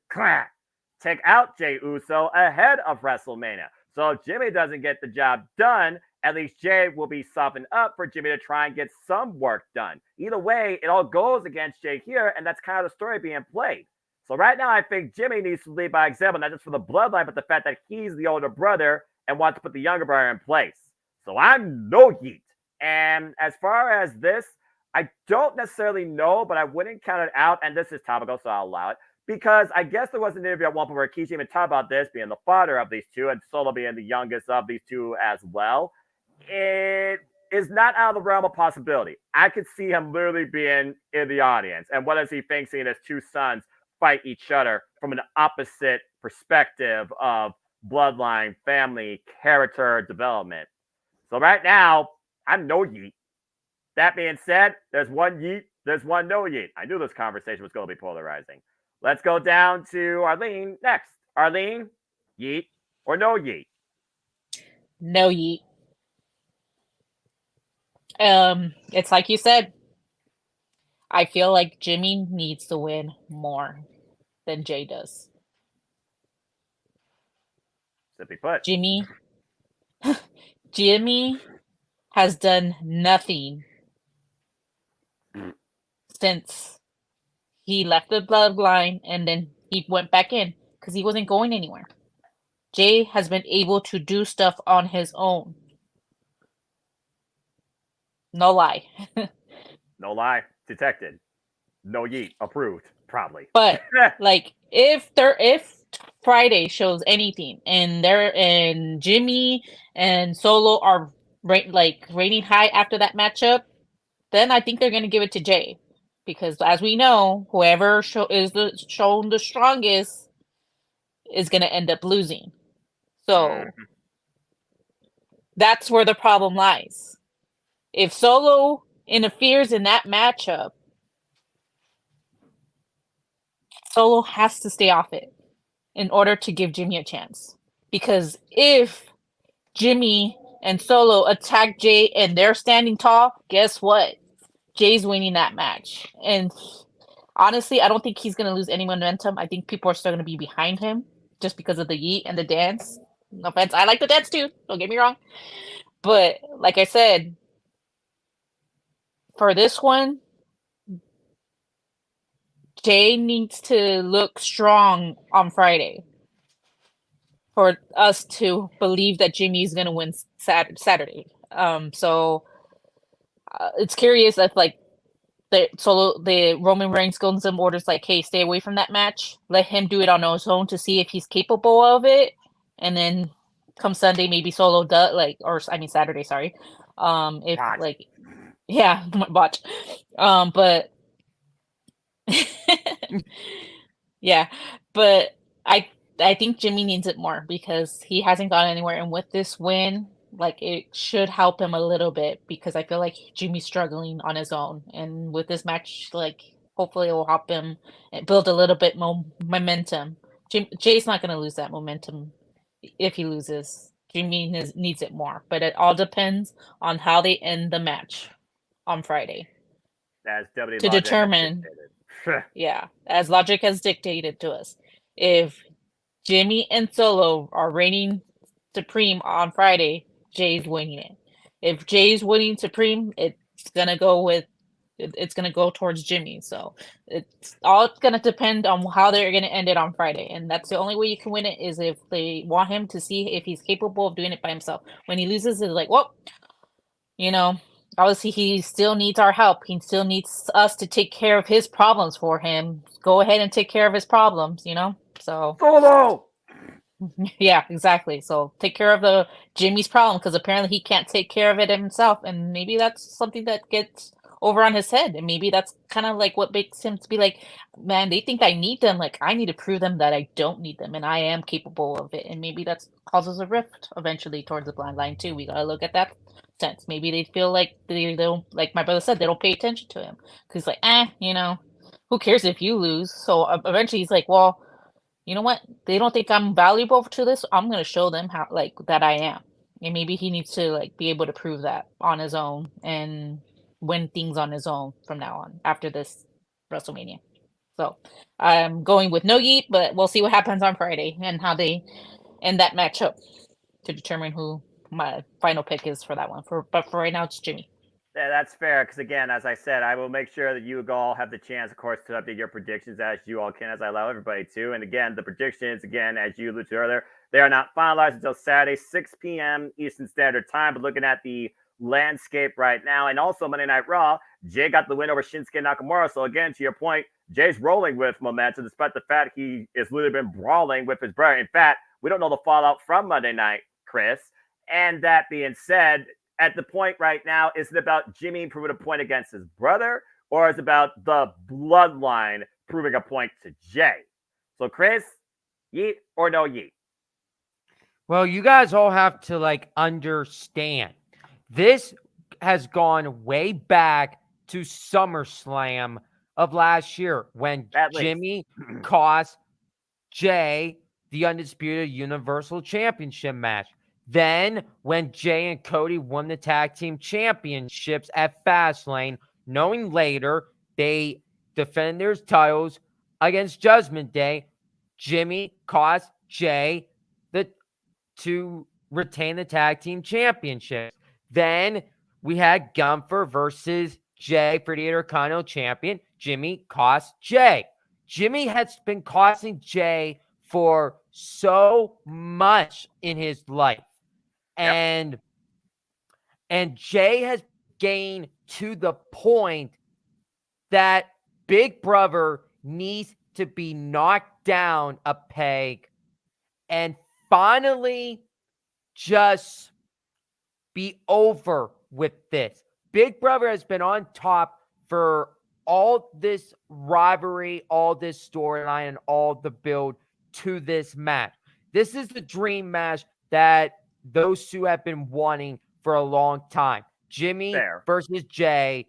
take out Jey Uso ahead of WrestleMania. So if Jimmy doesn't get the job done, at least Jay will be softened up for Jimmy to try and get some work done. Either way, it all goes against Jay here, and that's kind of the story being played. So right now, I think Jimmy needs to lead by example, not just for the bloodline, but the fact that he's the older brother and wants to put the younger brother in place. So I'm no Yeet. And as far as this, I don't necessarily know, but I wouldn't count it out. And this is topical, so I'll allow it. Because I guess there was an interview at one point where Keith even talked about this being the father of these two and Solo being the youngest of these two as well. It is not out of the realm of possibility. I could see him literally being in the audience. And what does he think seeing his two sons fight each other from an opposite perspective of bloodline, family, character development? So right now, I'm no Yeet. That being said, there's one Yeet, there's one no Yeet. I knew this conversation was going to be polarizing. Let's go down to Arlene next. Arlene, Yeet or no Yeet? No Yeet. It's like you said. I feel like Jimmy needs to win more than Jay does. Simply put. Jimmy has done nothing since he left the bloodline and then he went back in because he wasn't going anywhere. Jay has been able to do stuff on his own. No lie. No lie. Detected. No Yeet. Approved. Probably. But like if Friday shows anything and Jimmy and Solo are rating high after that matchup, then I think they're going to give it to Jay, because as we know, whoever is shown the strongest is going to end up losing. So that's where the problem lies. If Solo interferes in that matchup, Solo has to stay off it in order to give Jimmy a chance. Because if Jimmy and Solo attack Jay and they're standing tall, guess what? Jay's winning that match. And honestly, I don't think he's going to lose any momentum. I think people are still going to be behind him just because of the Yeet and the dance. No offense, I like the dance too. Don't get me wrong. But like I said, for this one, Jay needs to look strong on Friday for us to believe that Jimmy is going to win Saturday. So it's curious if the Roman Reigns goes and orders like, hey, stay away from that match. Let him do it on his own to see if he's capable of it. And then come Sunday, maybe Solo does Saturday, sorry. If Botch. botch. But yeah, but I think Jimmy needs it more because he hasn't gone anywhere. And with this win, like it should help him a little bit because I feel like Jimmy's struggling on his own, and with this match, like hopefully it will help him build a little bit more momentum. Jay's not gonna lose that momentum if he loses. Jimmy needs it more, but it all depends on how they end the match on Friday As WWE to Logic has determine. dictated. Yeah, as logic has dictated to us. If Jimmy and Solo are reigning supreme on Friday, Jay's winning it. If Jay's winning supreme, it's gonna go towards Jimmy. So it's all gonna depend on how they're gonna end it on Friday, and that's the only way you can win it is if they want him to see if he's capable of doing it by himself. When he loses, it's like, well, you know, obviously he still needs our help. He still needs us to take care of his problems for him. Go ahead and take care of his problems, So Solo! yeah, exactly. So take care of the Jimmy's problem because apparently he can't take care of it himself, and maybe that's something that gets over on his head, and maybe that's kind of like what makes him to be like, man, they think I need them, like I need to prove them that I don't need them, and I am capable of it, and maybe that causes a rift eventually towards the blind line too. We gotta look at that sense. Maybe they feel like they don't, like my brother said, they don't pay attention to him because like, who cares if you lose? So eventually he's like, well, you know what? They don't think I'm valuable to this. I'm gonna show them how like that I am. And maybe he needs to like be able to prove that on his own and win things on his own from now on after this WrestleMania. So I'm going with no yeet, but we'll see what happens on Friday and how they end that matchup to determine who my final pick is for that one. But for right now, it's Jimmy. Yeah, that's fair. Because again, as I said, I will make sure that you all have the chance, of course, to update your predictions as you all can, as I allow everybody to. And again, the predictions, again, as you alluded to earlier, they are not finalized until Saturday, 6 p.m. Eastern Standard Time. But looking at the landscape right now, and also Monday Night Raw, Jay got the win over Shinsuke Nakamura. So again, to your point, Jay's rolling with momentum, despite the fact he has literally been brawling with his brother. In fact, we don't know the fallout from Monday night, Chris. And that being said, at the point right now, is it about Jimmy proving a point against his brother, or is it about the bloodline proving a point to Jay? So, Chris, yeet or no yeet? Well, you guys all have to understand. This has gone way back to SummerSlam of last year when Jimmy cost Jay the Undisputed Universal Championship match. Then, when Jay and Cody won the tag team championships at Fastlane, knowing later they defended their titles against Judgment Day, Jimmy cost Jay to retain the tag team championships. Then we had Gunther versus Jay for the Intercontinental Champion. Jimmy cost Jay. Jimmy has been costing Jay for so much in his life. And Jay has gained to the point that Big Brother needs to be knocked down a peg and finally just be over with this. Big Brother has been on top for all this rivalry, all this storyline, and all the build to this match. This is the dream match that those two have been wanting for a long time. Jimmy versus Jay,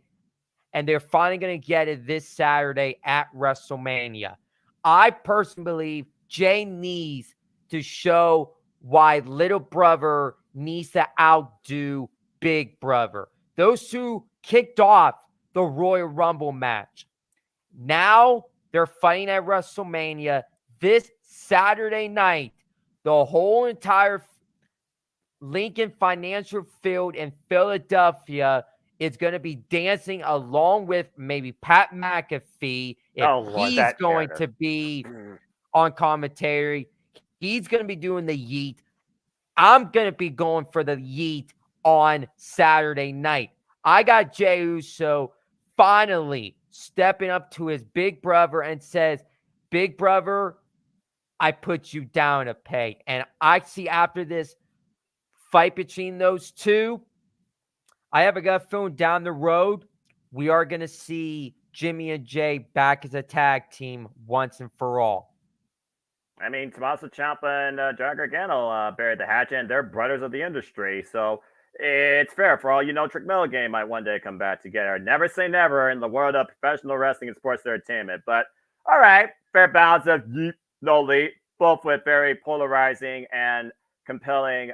and they're finally going to get it this Saturday at WrestleMania. I personally believe Jay needs to show why little brother needs to outdo Big Brother. Those two kicked off the Royal Rumble match. Now they're fighting at WrestleMania this Saturday night. The whole entire Lincoln Financial Field in Philadelphia is going to be dancing along with maybe Pat McAfee if he's going to be on commentary. He's going to be doing the yeet. I'm going to be going for the yeet on Saturday night. I got Jey Uso finally stepping up to his big brother and says, Big Brother, I put you down a peg. And I see after this fight between those two, I have a gut feeling down the road, we are going to see Jimmy and Jay back as a tag team once and for all. I mean, Tommaso Ciampa and John Gargano buried the hatchet, and they're brothers of the industry. So it's fair. For all you know, Trick Milligan might one day come back together. Never say never in the world of professional wrestling and sports entertainment. But all right, fair balance of yeet, no leap, both with very polarizing and compelling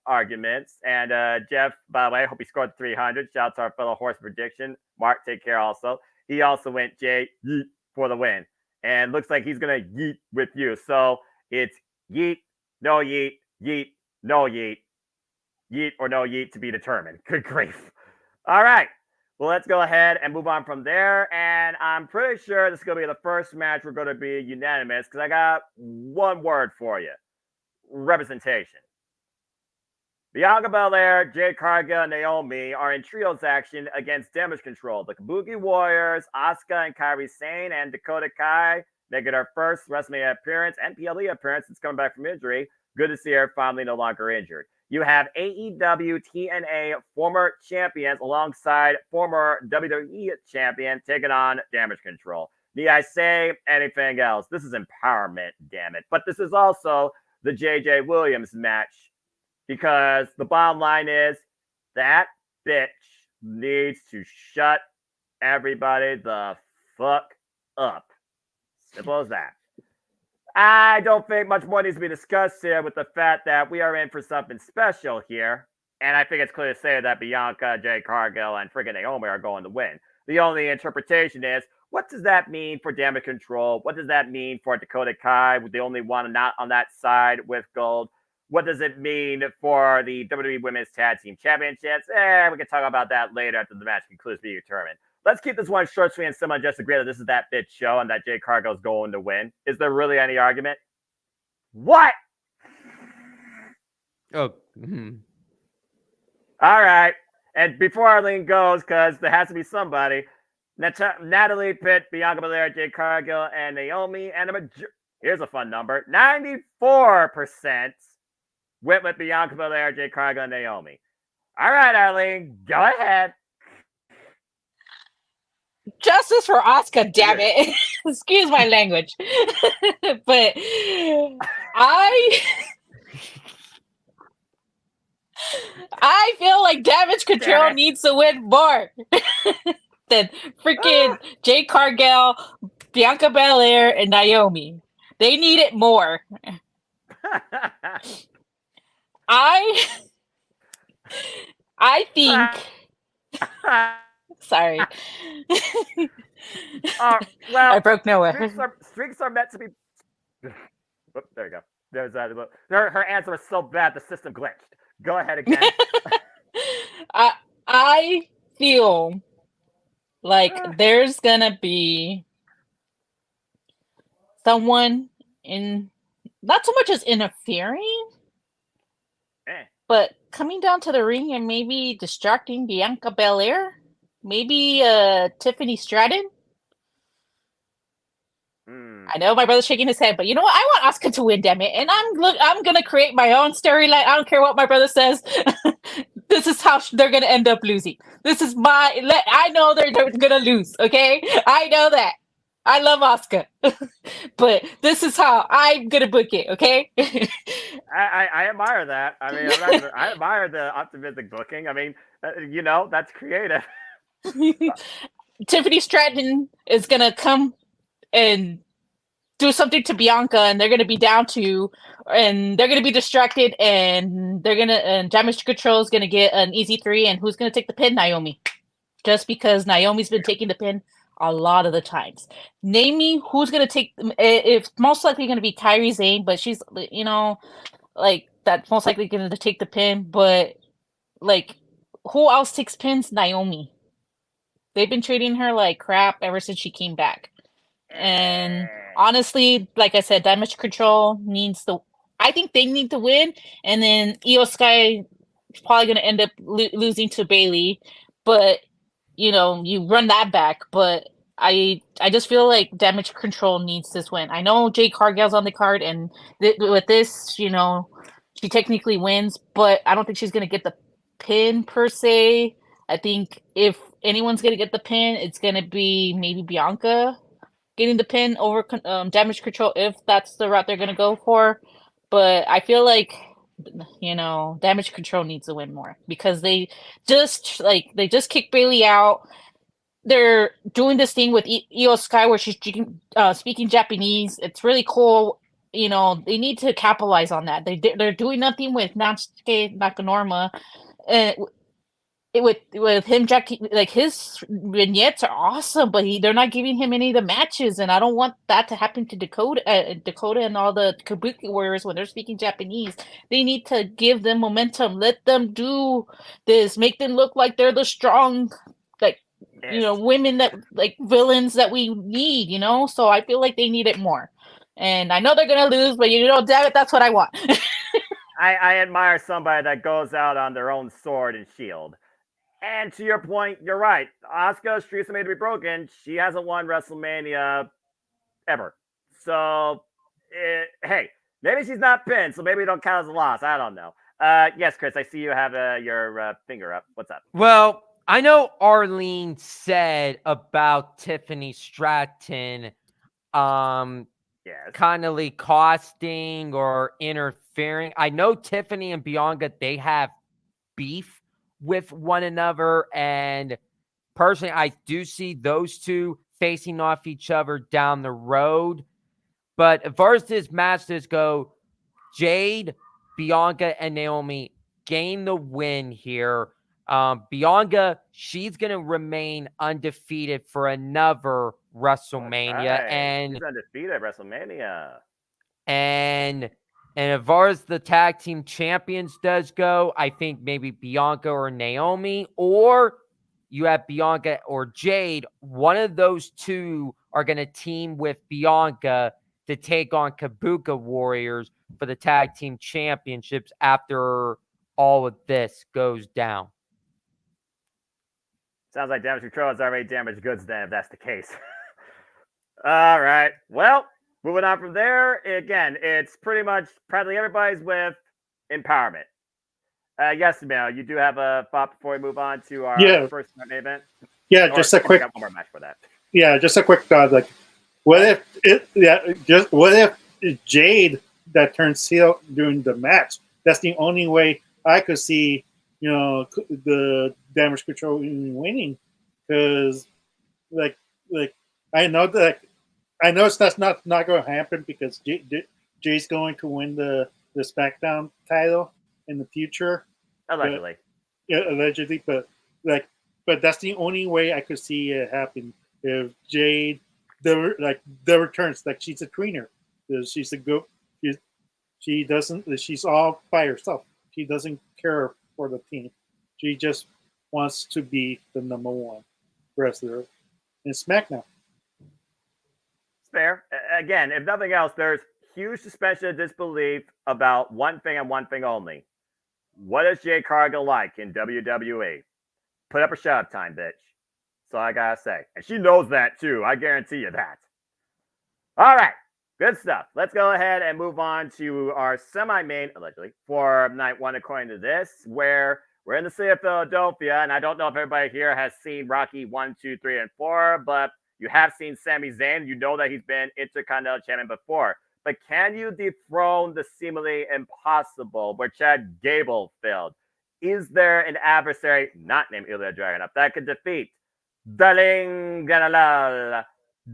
arguments. And Jeff, by the way, I hope he scored 300. Shout out to our fellow horse prediction. Mark, take care also. He also went Jay yeet for the win. And looks like he's going to yeet with you. So it's yeet, no yeet, yeet, no yeet, yeet or no yeet to be determined. Good grief. All right. Well, let's go ahead and move on from there. And I'm pretty sure this is going to be the first match we're going to be unanimous because I got one word for you. Representation. Bianca Belair, Jade Cargill, and Naomi are in trios action against Damage Control. The Kabuki Warriors, Asuka and Kairi Sane, and Dakota Kai making her first WrestleMania appearance and PLE appearance since coming back from injury. Good to see her finally no longer injured. You have AEW TNA former champions alongside former WWE champion taking on Damage Control. Need I say anything else? This is empowerment, damn it. But this is also the JJ Williams match. Because the bottom line is that bitch needs to shut everybody the fuck up. Simple as that. I don't think much more needs to be discussed here with the fact that we are in for something special here. And I think it's clear to say that Bianca, Jade Cargill, and friggin' Naomi are going to win. The only interpretation is, what does that mean for Damage Control? What does that mean for Dakota Kai, the only one not on that side with gold? What does it mean for the WWE Women's Tag Team Championships? We can talk about that later after the match concludes being determined. Let's keep this one short, sweet, and simple and just agree that this is that bitch show and that Jade Cargill is going to win. Is there really any argument? What? Oh. All right. And before Arlene goes, because there has to be somebody, Natalie Pitt, Bianca Belair, Jade Cargill, and Naomi. And here's a fun number. 94% went with Bianca Belair, Jade Cargill, and Naomi. All right, Arlene, go ahead. Justice for Asuka, damn it. Excuse my language. But I feel like Damage Control needs to win more than freaking Jade Cargill, Bianca Belair, and Naomi. They need it more. I think. Sorry. Well, I broke nowhere. Streaks are meant to be. Oh, there you go. There's that. Her answer was so bad the system glitched. Go ahead again. I feel like there's gonna be someone in, not so much as interfering, but coming down to the ring and maybe distracting Bianca Belair. Maybe Tiffany Stratton. I know my brother's shaking his head, but you know what? I want Asuka to win, damn it. And I'm gonna create my own storyline. I don't care what my brother says. This is how they're gonna end up losing. This is I know they're gonna lose. Okay, I know that. I love Asuka, but this is how I'm gonna book it. Okay. I admire that. I mean, I admire the optimistic booking. I mean, that's creative. Tiffany Stratton is gonna come and do something to Bianca, and they're gonna be down to, and they're gonna be distracted, and Damage Control is gonna get an easy 3, and who's gonna take the pin? Naomi, just because Naomi's been taking the pin a lot of the times. Name me who's gonna take. It's most likely gonna be Kairi Sane, but she's like that's most likely gonna take the pin. But like, who else takes pins? Naomi. They've been treating her like crap ever since she came back. And honestly, like I said, Damage Control I think they need to win. And then Io Sky is probably going to end up losing to Bayley. But, you run that back. But I just feel like Damage Control needs this win. I know Jade Cargill's on the card. And with this, she technically wins. But I don't think she's going to get the pin per se. I think if anyone's going to get the pin, it's going to be maybe Bianca. getting the pin over Damage Control if that's the route they're gonna go for. But I feel like, Damage Control needs to win more because they just kicked Bailey out. They're doing this thing with Io Sky where she's speaking Japanese. It's really cool. They need to capitalize on that. They're doing nothing with Natsuki Nakanorma, with him, Jackie. Like his vignettes are awesome, but they're not giving him any of the matches, and I don't want that to happen to Dakota and all the Kabuki warriors when they're speaking Japanese. They need to give them momentum. Let them do this. Make them look like they're the strong, like women that like villains that we need. So I feel like they need it more. And I know they're gonna lose, but damn it, that's what I want. I admire somebody that goes out on their own sword and shield. And to your point, you're right. Asuka, streets are made to be broken. She hasn't won WrestleMania ever. So, hey, maybe she's not pinned, so maybe it don't count as a loss. I don't know. Yes, Chris, I see you have your finger up. What's up? Well, I know Arlene said about Tiffany Stratton Yes. kind of like costing or interfering. I know Tiffany and Bianca, they have beef with one another, and personally I do see those two facing off each other down the road. But as far as this matches go, Jade, Bianca, and Naomi gain the win here. Bianca, she's gonna remain undefeated for another WrestleMania. Right. And she's undefeated at WrestleMania. And as far as the tag team champions does go, I think maybe Bianca or Naomi, or you have Bianca or Jade. One of those two are going to team with Bianca to take on Kabuki Warriors for the tag team championships after all of this goes down. Sounds like Damage Control has already damaged goods then, if that's the case. All right. Well, moving on from there, again, it's pretty much practically everybody's with Empowerment. Yes, Mel, you do have a thought before we move on to our first main event? Yeah, just a quick. Got one more match for that. Yeah, just a quick thought. Like, what if Jade that turns heel during the match? That's the only way I could see, the Damage Control winning, because, like I know that's not going to happen because Jay's going to win the SmackDown title in the future. Allegedly. Allegedly, but that's the only way I could see it happen. If Jade, the returns, like she's a tweener, she's a go. She doesn't. She's all by herself. She doesn't care for the team. She just wants to be the number one wrestler in SmackDown. Fair. Again, if nothing else, there's huge suspension of disbelief about one thing and one thing only. What is Jade Cargill like in WWE? Put up a shut-up time, bitch. That's all I gotta say. And she knows that too. I guarantee you that. All right. Good stuff. Let's go ahead and move on to our semi-main, allegedly, for night one, according to this, where we're in the city of Philadelphia. And I don't know if everybody here has seen Rocky 1, 2, 3, and 4, but you have seen Sami Zayn. You know that he's been Intercontinental Champion before. But can you dethrone the seemingly impossible where Chad Gable failed? Is there an adversary, not named Ilya Dragunov, that could defeat Darling General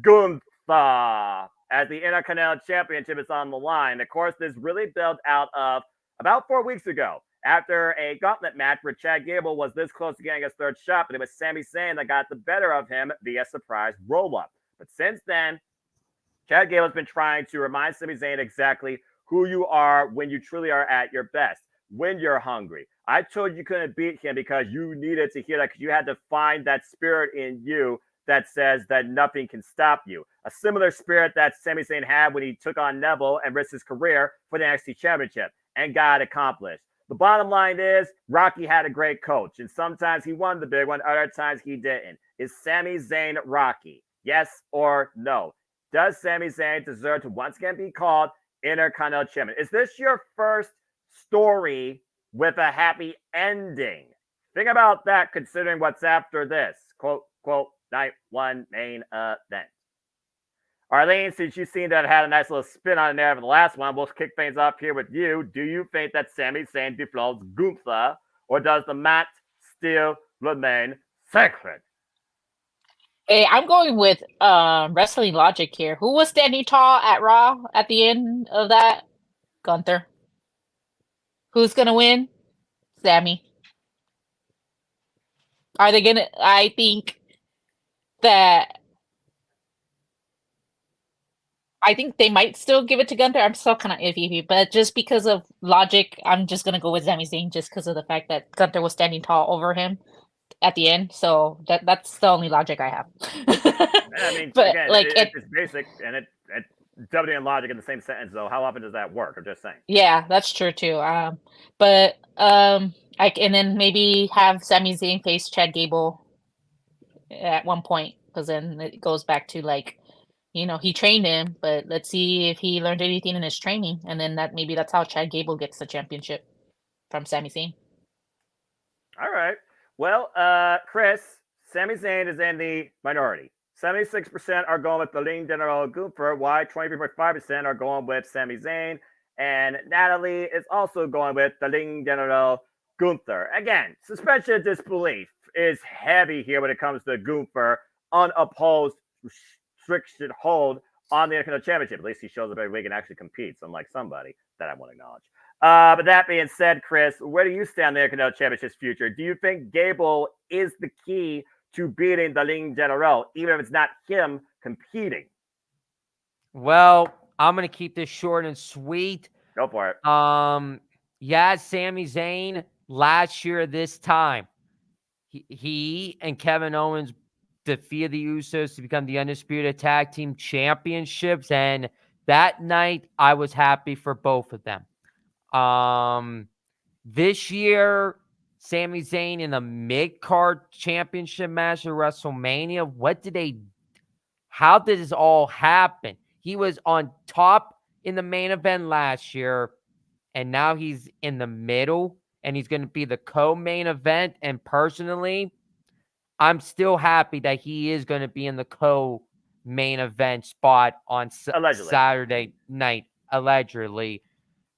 Gunther as the Intercontinental Championship is on the line? Of course, this really built out of about 4 weeks ago after a gauntlet match where Chad Gable was this close to getting his third shot, but it was Sami Zayn that got the better of him via surprise roll-up. But since then, Chad Gable has been trying to remind Sami Zayn exactly who you are when you truly are at your best, when you're hungry. I told you couldn't beat him because you needed to hear that, because you had to find that spirit in you that says that nothing can stop you. A similar spirit that Sami Zayn had when he took on Neville and risked his career for the NXT Championship and got it accomplished. The bottom line is Rocky had a great coach, and sometimes he won the big one, other times he didn't. Is Sami Zayn Rocky? Yes or no? Does Sami Zayn deserve to once again be called Intercontinental Champion? Is this your first story with a happy ending? Think about that, considering what's after this. Quote, quote, night one main event. Arlene, since you seem to have had a nice little spin on it there for the last one, we'll kick things off here with you. Do you think that Sami Zayn deflows Gunther, or does the match still remain sacred? Hey, I'm going with wrestling logic here. Who was standing tall at Raw at the end of that? Gunther. Who's gonna win? Sammy. Are they gonna? I think that. I think they might still give it to Gunther. I'm still kind of iffy, but just because of logic, I'm just gonna go with Sami Zayn just because of the fact that Gunther was standing tall over him at the end. So that's the only logic I have. I mean, but again, like it's basic, and it W and logic in the same sentence, though. How often does that work? I'm just saying. yeah, that's true too. But and then maybe have Sami Zayn face Chad Gable at one point, because then it goes back to like, he trained him, but let's see if he learned anything in his training, and then that's how Chad Gable gets the championship from Sami Zayn. All right. Well, Chris, Sami Zayn is in the minority. 76% are going with the Ling General Gunther, while 23.5% are going with Sami Zayn, and Natalie is also going with the Ling General Gunther. Again, suspension of disbelief is heavy here when it comes to Gunther, unopposed restricted hold on the Intercontinental Championship. At least he shows up every week and actually competes, unlike somebody that I want to acknowledge. But that being said, Chris, where do you stand on the Intercontinental Championship's future? Do you think Gable is the key to beating the Ling General, even if it's not him competing? Well, I'm going to keep this short and sweet. Go for it. Yeah, Sami Zayn, last year this time, he and Kevin Owens defeated the Usos to become the Undisputed Tag Team Championships, and that night I was happy for both of them. This year, Sami Zayn in the mid-card championship match at WrestleMania, how did this all happen? He was on top in the main event last year, and now he's in the middle, and he's going to be the co-main event, and personally, I'm still happy that he is going to be in the co-main event spot on Saturday night, allegedly.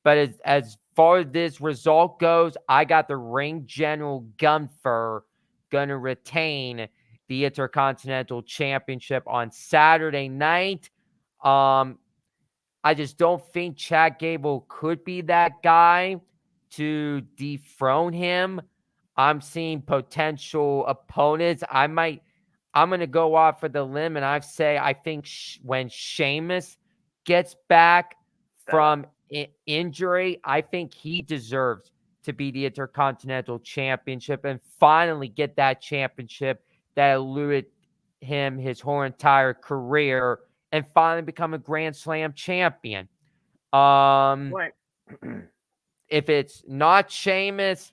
But as far as this result goes, I got the Ring General Gunther going to retain the Intercontinental Championship on Saturday night. I just don't think Chad Gable could be that guy to dethrone him. I'm seeing potential opponents. I'm going to go off for the limb, and I think when Sheamus gets back from injury, I think he deserves to be the Intercontinental Championship and finally get that championship that eluded him his whole entire career and finally become a Grand Slam champion. If it's not Sheamus,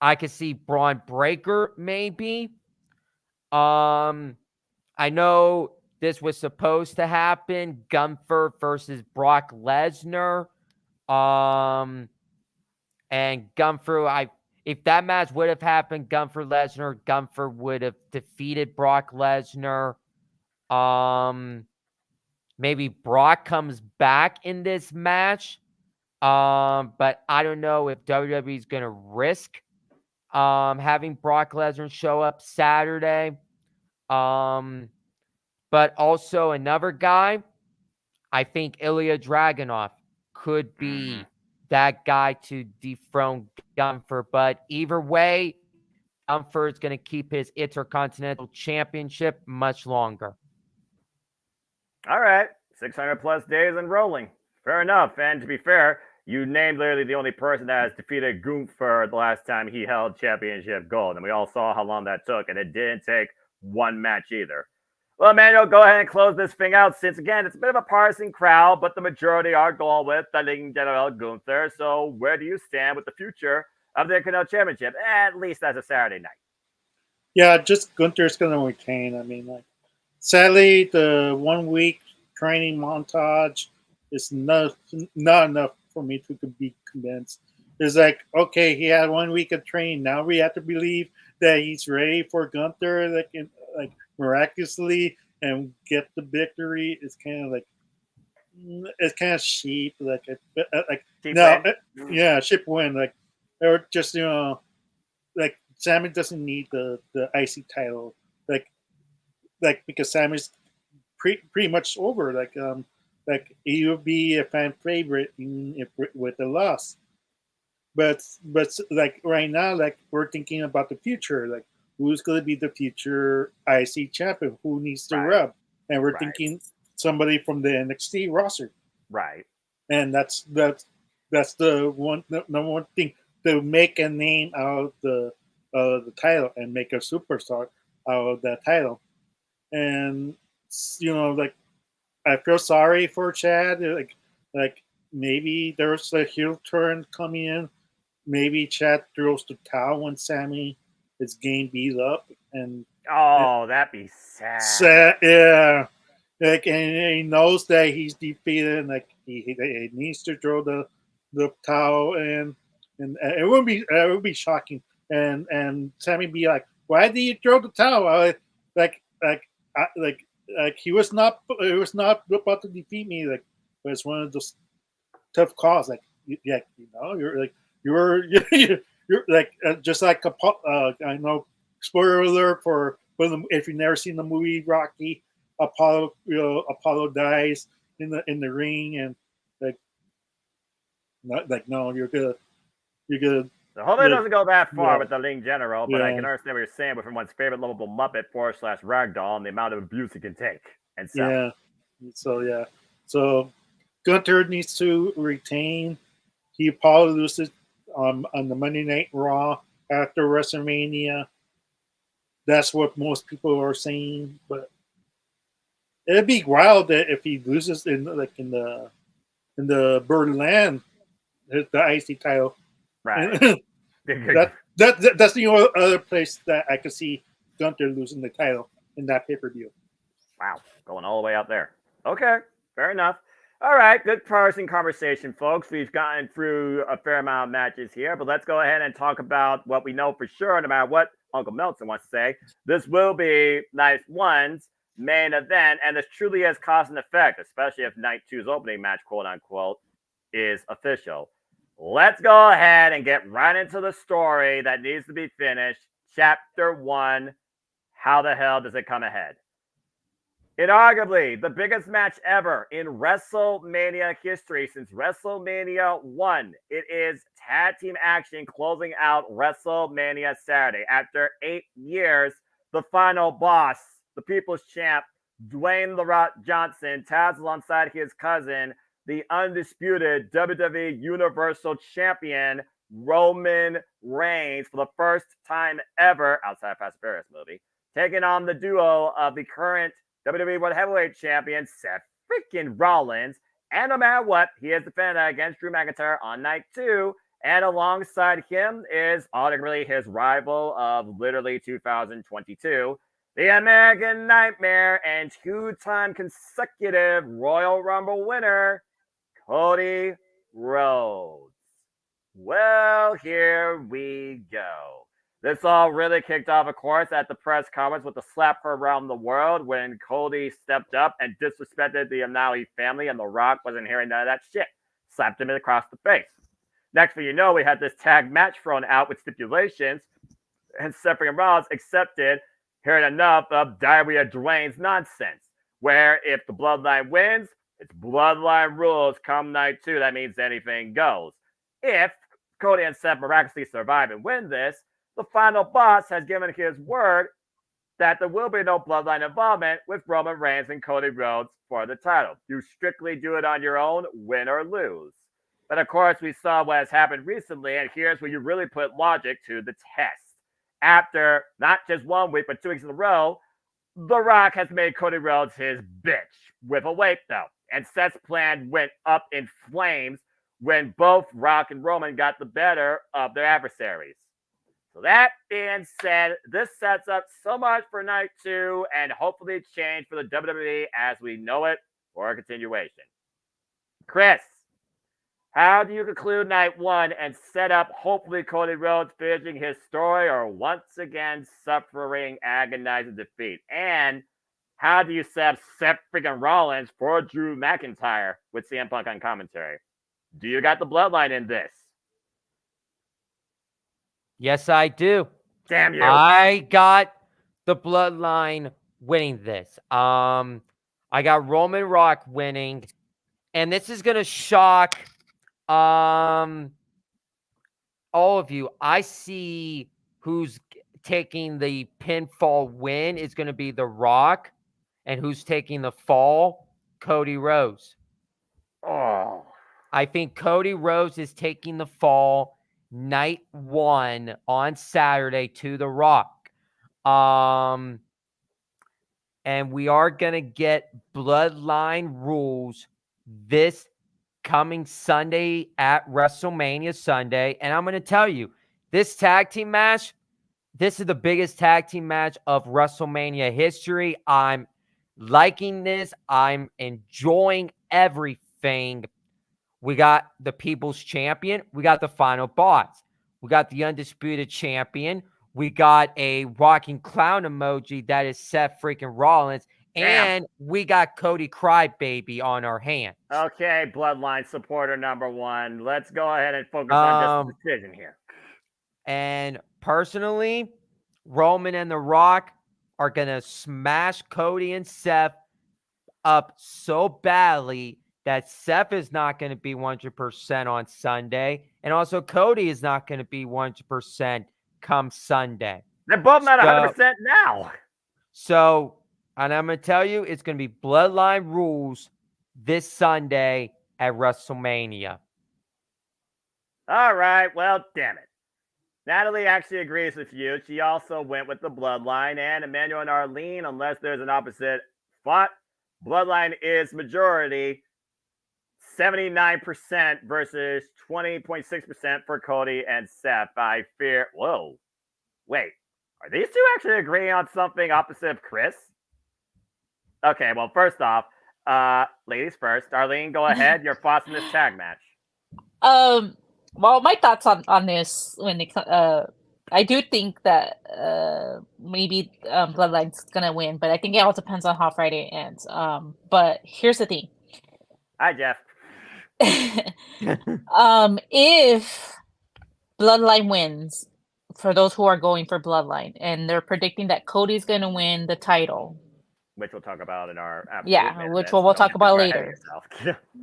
I could see Braun Breaker maybe. I know this was supposed to happen, Gunther versus Brock Lesnar. And Gunther, if that match would have happened, Gunther would have defeated Brock Lesnar. Maybe Brock comes back in this match. But I don't know if WWE is going to risk having Brock Lesnar show up Saturday. But also another guy, I think Ilya Dragunov could be that guy to dethrone Gunther. But either way, Gunther is going to keep his Intercontinental Championship much longer. All right. 600 plus days and rolling. Fair enough. And to be fair, you named literally the only person that has defeated Gunther the last time he held championship gold. And we all saw how long that took. And it didn't take one match either. Well, Emmanuel, go ahead and close this thing out since, again, it's a bit of a partisan crowd, but the majority are going with the Ling General Gunther. So where do you stand with the future of the Intercontinental Championship, at least as a Saturday night? Yeah, just Gunther's going to retain. I mean, sadly, the 1 week training montage is not enough for me to be convinced. It's like, okay, he had 1 week of training. Now we have to believe that he's ready for Gunther, miraculously and get the victory is kind of like it's kind of cheap. Like Cheap no, win? yeah, cheap win. Like or just like Sammy doesn't need the IC title. Like because Sammy's pretty much over. Like he would be a fan favorite with the loss. But like right now, like we're thinking about the future. Like who's going to be the future IC champion? Who needs to Right. rub? And we're Right. thinking somebody from the NXT roster. Right. And that's the number one thing to make a name out of the title and make a superstar out of that title. And like I feel sorry for Chad. Like maybe there's a heel turn coming in. Maybe Chad throws the towel when Sammy is getting beat up, and that'd be sad. yeah, like and he knows that he's defeated, and like he needs to throw the towel in, and it would be shocking, and Sammy be like, why did you throw the towel? Like he was not about to defeat me, like, but it's one of those tough calls, like you're like you're like just like I know, spoiler alert for if you've never seen the movie Rocky. Apollo dies in the ring, and no, you're good. So hopefully it doesn't go that far with the Ling General, but I Yeah. can understand what you're saying with one's favorite lovable Muppet / Ragdoll and the amount of abuse he can take and sell. Yeah. So Gunter needs to retain. He probably loses on the Monday Night Raw after WrestleMania. That's what most people are saying, but it'd be wild that if he loses in the Berlin, the IC title. Right. That's the only other place that I could see Gunter losing the title in that pay-per-view. Wow, going all the way out there. Okay, fair enough. All right, good parsing conversation, folks. We've gotten through a fair amount of matches here, but let's go ahead and talk about what we know for sure, no matter what Uncle Melton wants to say. This will be Night 1's main event, and this truly is cause and effect, especially if Night 2's opening match, quote-unquote, is official. Let's go ahead and get right into the story that needs to be finished. Chapter 1, how the hell does it come ahead? Inarguably, the biggest match ever in WrestleMania history since WrestleMania 1. It is tag team action closing out WrestleMania Saturday. After 8 years, the final boss, the People's Champ, Dwayne "The Rock" Johnson, tags alongside his cousin, the undisputed WWE Universal Champion, Roman Reigns, for the first time ever, outside of Fast and Furious movie, taking on the duo of the current WWE World Heavyweight Champion, Seth freaking Rollins. And no matter what, he is defending against Drew McIntyre on Night 2. And alongside him is arguably his rival of literally 2022, the American Nightmare and 2-time consecutive Royal Rumble winner, Cody Rhodes. Well, here we go. This all really kicked off, of course, at the press conference with the slap around the world when Cody stepped up and disrespected the O'Malley family, and The Rock wasn't hearing none of that shit. Slapped him across the face. Next thing you know, we had this tag match thrown out with stipulations, and Seth and Rollins accepted, hearing enough of Diarrhea Dwayne's nonsense, where if the Bloodline wins, it's Bloodline rules come Night 2. That means anything goes. If Cody and Seth miraculously survive and win this, the final boss has given his word that there will be no Bloodline involvement with Roman Reigns and Cody Rhodes for the title. You strictly do it on your own, win or lose. But of course, we saw what has happened recently, and here's where you really put logic to the test. After not just 1 week, but 2 weeks in a row, The Rock has made Cody Rhodes his bitch with a weight belt. And Seth's plan went up in flames when both Rock and Roman got the better of their adversaries. So that being said, this sets up so much for Night 2 and hopefully change for the WWE as we know it for a continuation. Chris, how do you conclude Night 1 and set up hopefully Cody Rhodes finishing his story or once again suffering agonizing defeat? And how do you set up Seth freaking Rollins for Drew McIntyre with CM Punk on commentary? Do you got the bloodline in this? Yes, I do. Damn you. I got the bloodline winning this. I got Roman Rock winning. And this is going to shock all of you. I see who's taking the pinfall win is going to be The Rock. And who's taking the fall? Cody Rhodes. Oh. I think Cody Rhodes is taking the fall night 1 on Saturday to The Rock. And we are going to get bloodline rules this coming Sunday at WrestleMania Sunday. And I'm going to tell you, this tag team match, this is the biggest tag team match of WrestleMania history. I'm liking this. I'm enjoying everything. We got the People's Champion. We got the Final Boss. We got the Undisputed Champion. We got a rocking clown emoji that is Seth freaking Rollins. And we got Cody Crybaby on our hands. Okay, bloodline supporter number 1. Let's go ahead and focus on just the decision here. And personally, Roman and The Rock are going to smash Cody and Seth up so badly that Seth is not going to be 100% on Sunday. And also Cody is not going to be 100% come Sunday. They're both not 100% now. So, and I'm going to tell you, it's going to be bloodline rules this Sunday at WrestleMania. All right. Well, damn it. Natalie actually agrees with you. She also went with the bloodline. And Emmanuel and Arlene, unless there's an opposite spot, bloodline is majority. 79% versus 20.6% for Cody and Seth. I fear. Whoa. Wait. Are these two actually agreeing on something opposite of Chris? Okay, well, first off, ladies first. Arlene, go ahead. Your thoughts on this tag match. Well, my thoughts on this when it I do think that maybe Bloodline's gonna win, but I think it all depends on how Friday ends. But here's the thing. Hi, Jeff. If Bloodline wins, for those who are going for Bloodline, and they're predicting that Cody's gonna win the title, which we'll talk about in our which we'll talk about later.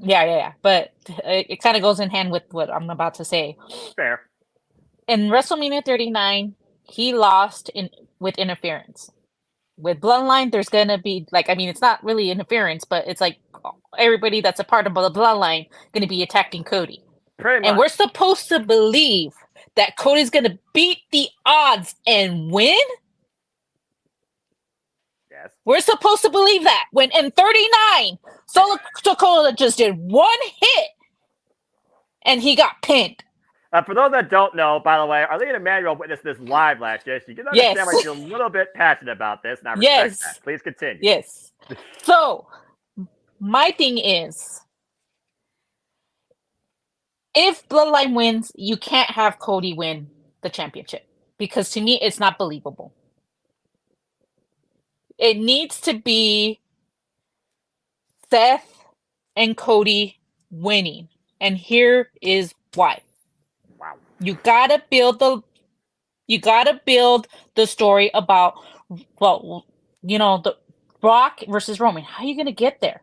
Yeah. But it kind of goes in hand with what I'm about to say. Fair. In WrestleMania 39, he lost with interference. With Bloodline, there's gonna be it's not really interference, but it's like everybody that's a part of the Bloodline gonna be attacking Cody. Pretty much. And we're supposed to believe that Cody's gonna beat the odds and win. Yes. We're supposed to believe that when in 39, Solo Sikoa just did one hit and he got pinned. For those that don't know, by the way, Arlene and Emmanuel witnessed this live last year. So you can understand why you're a little bit passionate about this, and I respect that. Please continue. Yes. So, my thing is, if Bloodline wins, you can't have Cody win the championship. Because to me, it's not believable. It needs to be Seth and Cody winning. And here is why. Wow. You gotta build the story about the Rock versus Roman. How are you gonna get there?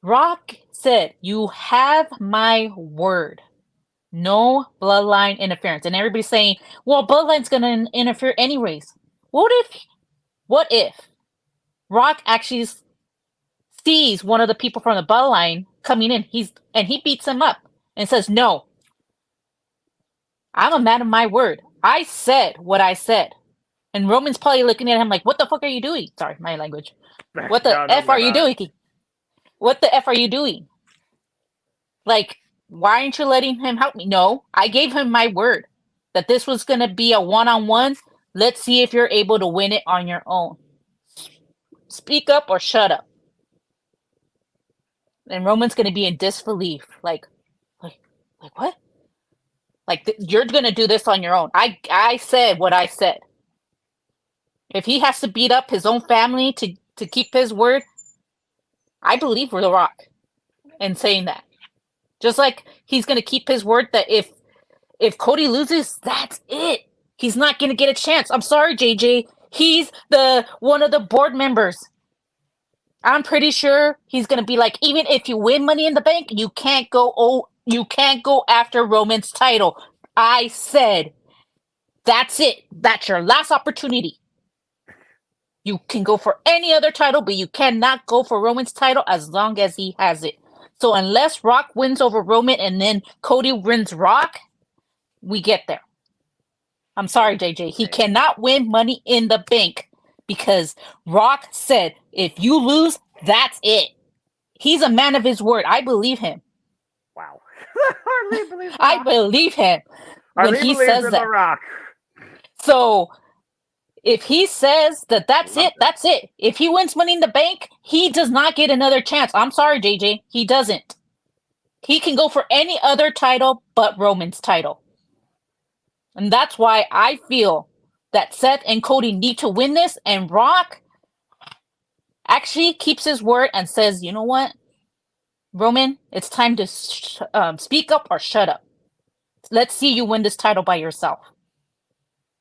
Rock said, "You have my word. No bloodline interference." And everybody's saying, "Well, bloodline's gonna interfere anyways." What if Rock actually sees one of the people from the bloodline coming in? He beats him up and says, "No. I'm a man of my word. I said what I said." And Roman's probably looking at him like, "What the fuck are you doing?" Sorry, my language. What the F are you doing? What the F are you doing? Like, why aren't you letting him help me? No, I gave him my word that this was going to be a one-on-one. Let's see if you're able to win it on your own. Speak up or shut up. And Roman's going to be in disbelief. Like what? You're going to do this on your own. I said what I said. If he has to beat up his own family to keep his word, I believe The Rock in saying that. Just like he's gonna keep his word that if Cody loses, that's it. He's not gonna get a chance. I'm sorry, JJ. He's the one of the board members. I'm pretty sure he's gonna be like, even if you win Money in the Bank, you can't go after Roman's title. I said, that's it. That's your last opportunity. You can go for any other title, but you cannot go for Roman's title as long as he has it. So unless Rock wins over Roman and then Cody wins Rock, we get there. I'm sorry, JJ. He cannot win Money in the Bank because Rock said, if you lose, that's it. He's a man of his word. I believe him. Wow. I believe him when he says that. The Rock. So if he says that that's it, that's it. If he wins Money in the Bank, he does not get another chance. I'm sorry, JJ. He doesn't. He can go for any other title but Roman's title. And that's why I feel that Seth and Cody need to win this, and Rock actually keeps his word and says, you know what, Roman, it's time to speak up or shut up. Let's see you win this title by yourself.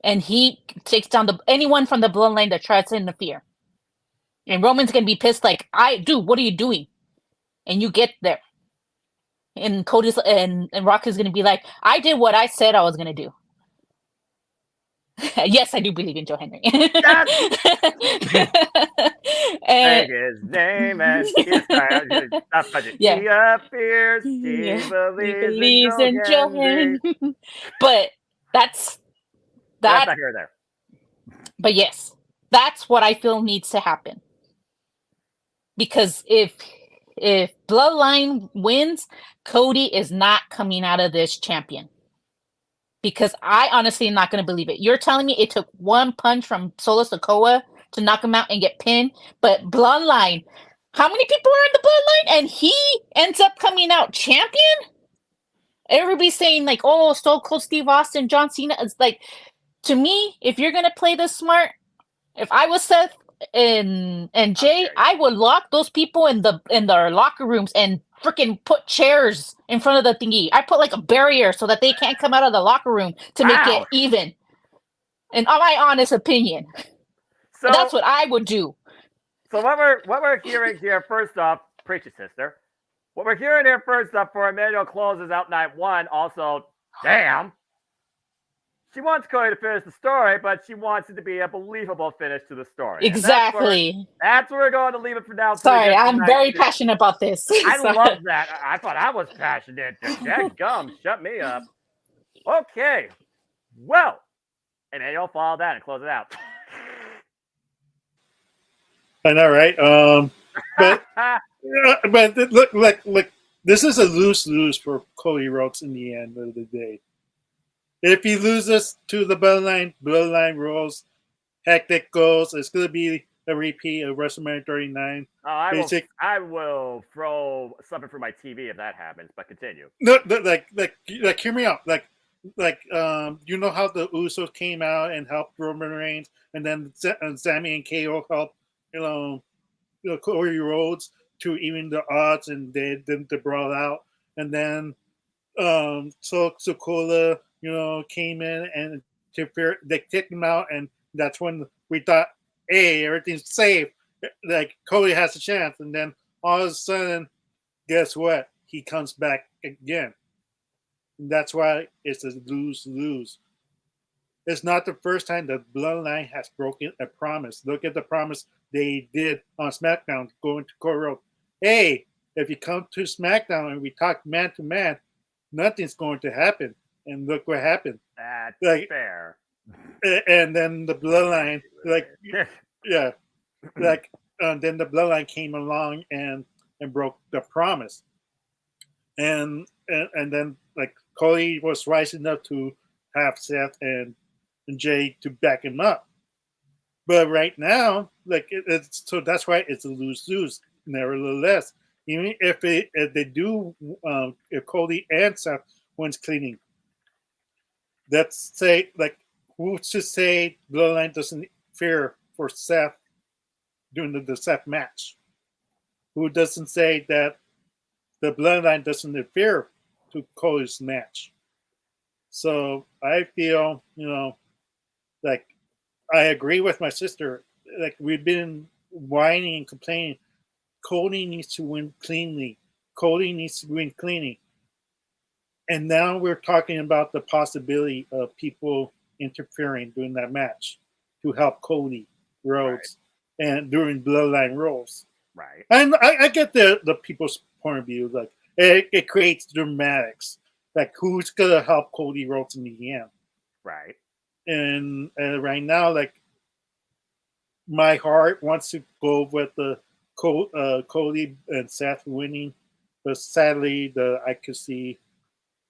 And he takes down anyone from the bloodline that tries to interfere. And Roman's going to be pissed like, dude, what are you doing? And you get there. And Cody's and Rock is going to be like, I did what I said I was going to do. Yes, I do believe in Joe Henry. Take his name and yeah. He appears. He believes in Joe Henry. But that's not here or there. But yes, that's what I feel needs to happen. Because if Bloodline wins, Cody is not coming out of this champion. Because I honestly am not going to believe it. You're telling me it took one punch from Solo Sikoa to knock him out and get pinned, but Bloodline, how many people are in the Bloodline? And he ends up coming out champion? Everybody's saying like, oh, Stone Cold Steve Austin, John Cena. It's like, to me, if you're going to play this smart, if I was Seth and Jay, I would lock those people in their locker rooms and freaking put chairs in front of the thingy. I put like a barrier so that they can't come out of the locker room to make it even. In my honest opinion. So that's what I would do. So what we're hearing here, first off, preach it, sister. What we're hearing here first off for Emmanuel closes out night one. Also, damn. She wants Cody to finish the story, but she wants it to be a believable finish to the story. Exactly. That's where we're going to leave it for now. Sorry, I'm very passionate about this. I love that. I thought I was passionate. Dadgum, shut me up. Okay. Well, and then you'll follow that and close it out. I know, right? But look, like this is a lose-lose for Cody Rhodes in the end of the day. If he loses to the Bloodline rolls, hectic goals, it's going to be a repeat of WrestleMania 39. I will throw something for my TV if that happens, but continue. No, like, hear me out. Like, you know how the Usos came out and helped Roman Reigns, and then Sami and KO helped, Cody Rhodes to even the odds, and they brawl out, and then Sokola, came in and they kicked him out, and that's when we thought, hey, everything's safe. Like, Cody has a chance, and then all of a sudden, guess what? He comes back again. And that's why it's a lose-lose. It's not the first time the Bloodline has broken a promise. Look at the promise they did on SmackDown going to Cody Rhodes. Hey, if you come to SmackDown and we talk man to man, nothing's going to happen. And look what happened. That's fair. And then the Bloodline, then the Bloodline came along and broke the promise. And then like Cody was rising up to have Seth and Jay to back him up. But right now, so that's why it's a lose-lose. Nevertheless, even if they do, if Cody and Seth wins cleaning, let's say, who's to say Bloodline doesn't fear for Seth during the Seth match? Who doesn't say that the bloodline doesn't interfere to Cody's match? So I feel, like I agree with my sister. Like we've been whining and complaining. Cody needs to win cleanly. Cody needs to win cleanly. And now we're talking about the possibility of people interfering during that match to help Cody Rhodes and during Bloodline Rules. Right. And I get the people's point of view. Like it creates dramatics. Like who's gonna help Cody Rhodes in the end? Right. And right now, like my heart wants to go with the Cody and Seth winning, but sadly, I could see,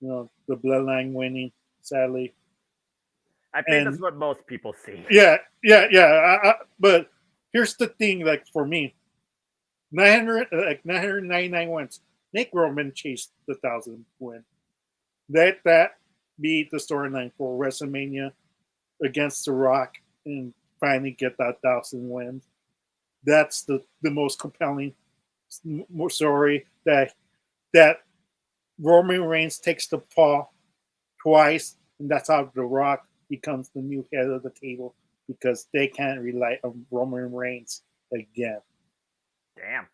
the Bloodline winning. Sadly, I think that's what most people see. Yeah. But here's the thing: like for me, 999 wins. Nick Roman chased the 1,000 win. That be the storyline for WrestleMania against The Rock and finally get that 1,000 wins. That's the most compelling story that Roman Reigns takes the fall twice, and that's how The Rock becomes the new head of the table because they can't rely on Roman Reigns again. Damn.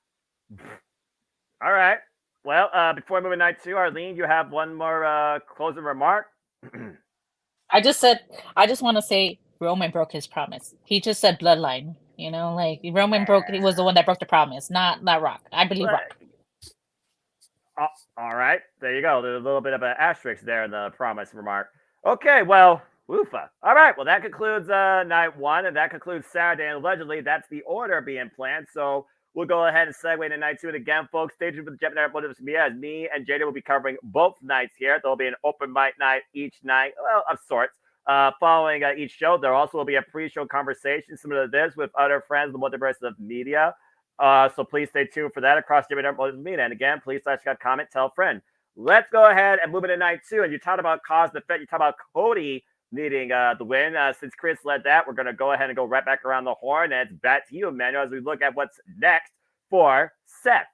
All right. Well, before we move to night 2, Arlene, you have one more closing remark. I just want to say Roman broke his promise. He just said bloodline. Like Roman was the one that broke the promise, not Rock. I believe Rock. All right. There you go. There's a little bit of an asterisk there in the promise remark. Okay, well, woofa. All right, well, that concludes night 1, and that concludes Saturday, and allegedly that's the order being planned, so we'll go ahead and segue into night 2. And again, folks, stay tuned for the Gemini Multiverse Media as me and Jada will be covering both nights here. There'll be an open mic night each night, well, of sorts. Following each show, there also will be a pre-show conversation similar to this with other friends in the Multiverse of Media. So please stay tuned for that across Gemini Multiverse Media. And again, please comment, tell a friend. Let's go ahead and move into night 2. And you talked about cause and effect. You talked about Cody needing the win. Since Chris led that, we're going to go ahead and go right back around the horn. And it's back to you, Emmanuel, as we look at what's next for Seth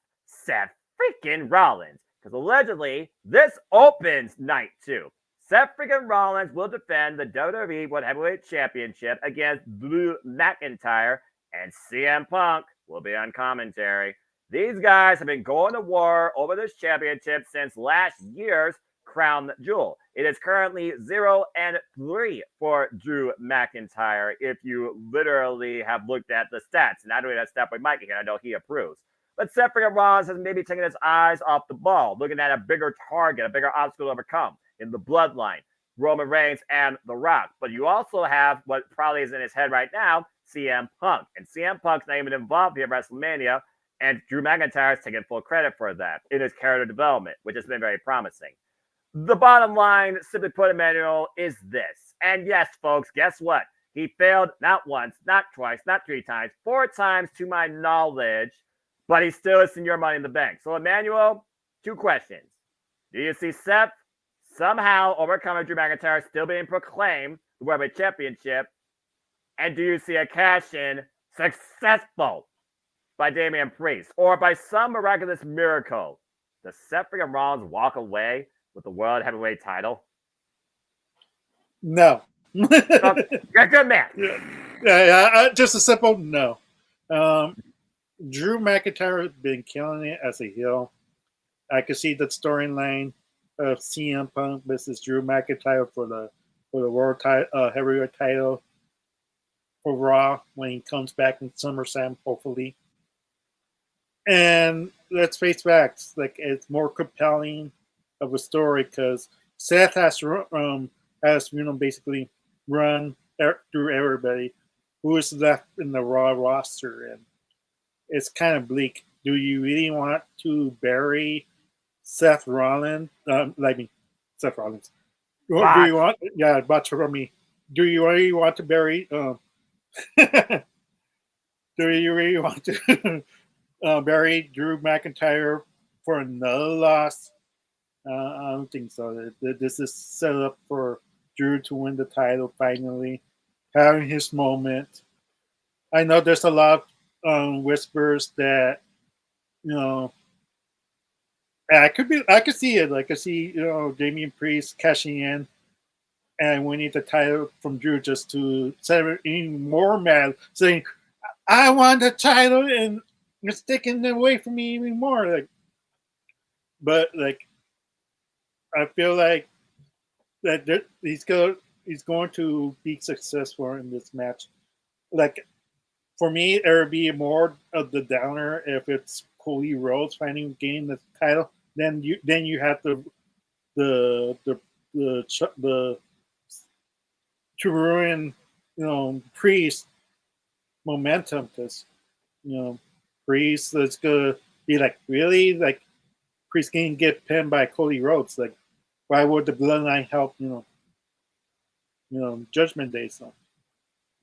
freaking Rollins. Because allegedly, this opens night 2. Seth freaking Rollins will defend the WWE World Heavyweight Championship against Drew McIntyre, and CM Punk will be on commentary. These guys have been going to war over this championship since last year's Crown Jewel. It is currently 0-3 for Drew McIntyre if you literally have looked at the stats. And I don't even have stat by Mike here. I know he approves. But Seth freaking Rollins has maybe taken his eyes off the ball, looking at a bigger target, a bigger obstacle to overcome in the bloodline, Roman Reigns and The Rock. But you also have what probably is in his head right now, CM Punk. And CM Punk's not even involved here at WrestleMania, and Drew McIntyre is taking full credit for that in his character development, which has been very promising. The bottom line, simply put, Emmanuel, is this. And yes, folks, guess what? He failed not once, not twice, not 3 times, 4 times to my knowledge, but he still is Senior Money in the Bank. So, Emmanuel, 2 questions. Do you see Seth somehow overcoming Drew McIntyre, still being proclaimed the World Heavyweight Championship? And do you see a cash-in successful by Damian Priest? Or by some miraculous miracle, does Seth freaking Rollins walk away with the World Heavyweight title? No. You're a good man. Yeah, just a simple no. Drew McIntyre has been killing it as a heel. I could see the storyline of CM Punk versus Drew McIntyre for the World Heavyweight title for Raw when he comes back in SummerSlam, hopefully. And let's face facts, like it's more compelling of a story because Seth has basically run through everybody who is left in the Raw roster, and it's kind of bleak. Do you really want to bury Seth Rollins? Seth Rollins. Botch. Do you want? Yeah, botch for me. Do you really want to bury? Do you really want to bury Drew McIntyre for another loss? I don't think so. This is set up for Drew to win the title finally, having his moment. I know there's a lot whispers that I could see it. Like I see Damian Priest cashing in and winning the title from Drew just to set him even more mad, saying, "I want the title and it's taking it away from me even more." But I feel like that he's going to be successful in this match. Like for me, it would be more of the downer if it's Cody Rhodes finally gaining the title. Then you have the to ruin Priest momentum, because Priest is gonna be like, really, like Priest can get pinned by Cody Rhodes. Like, why would the Bloodline help? Judgment Day. So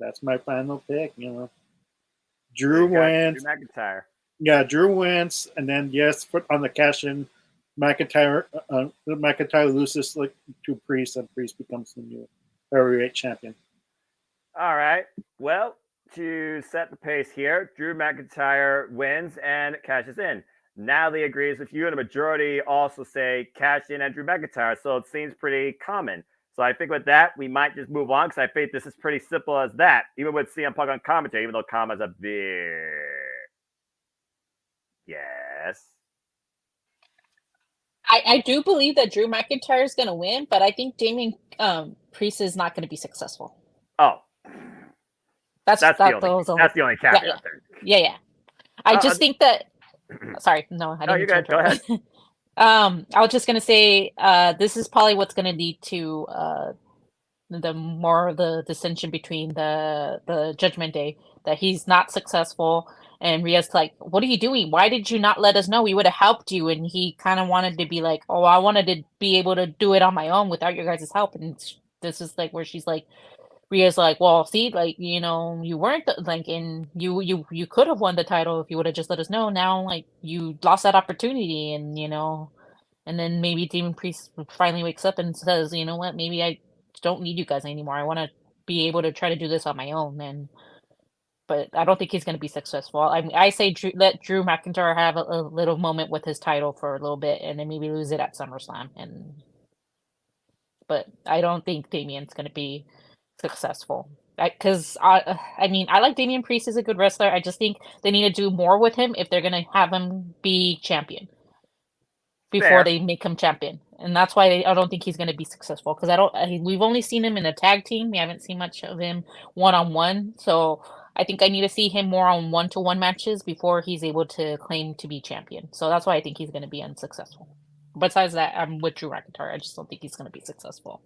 that's my final pick. Drew wins. Drew McIntyre. Yeah, Drew wins, and then on the cash in, McIntyre loses to Priest, and Priest becomes the new heavyweight champion. All right. Well, to set the pace here, Drew McIntyre wins and cashes in. Natalie agrees with you, and the majority also say cash in and Drew McIntyre. So it seems pretty common. So I think with that, we might just move on, because I think this is pretty simple as that. Even with CM Punk on commentary, even though comma's a bit. Yes. I do believe that Drew McIntyre is going to win, but I think Damian Priest is not going to be successful. Oh. That's the only caveat there. Yeah. I just think that. Sorry, no, I didn't. You're good. Go ahead. I was just going to say this is probably what's going to lead to the dissension between the Judgment Day, that he's not successful. And Rhea's like, "What are you doing? Why did you not let us know? We would have helped you." And he kind of wanted to be like, "Oh, I wanted to be able to do it on my own without your guys' help." And this is like where she's like, Rhea's like, "Well, see, like, you weren't and you could have won the title if you would have just let us know. Now, like, you lost that opportunity." And and then maybe Demon Priest finally wakes up and says, "You know what? Maybe I don't need you guys anymore. I want to be able to try to do this on my own." But I don't think he's going to be successful. I say let Drew McIntyre have a little moment with his title for a little bit, and then maybe lose it at SummerSlam. But I don't think Damien's going to be successful. Because I like Damian Priest as a good wrestler. I just think they need to do more with him if they're going to have him be champion before they make him champion. And that's why I don't think he's going to be successful, because we've only seen him in a tag team. We haven't seen much of him one-on-one. So I think I need to see him more on one-to-one matches before he's able to claim to be champion. So that's why I think he's going to be unsuccessful. Besides that, I'm with Drew McIntyre. I just don't think he's going to be successful.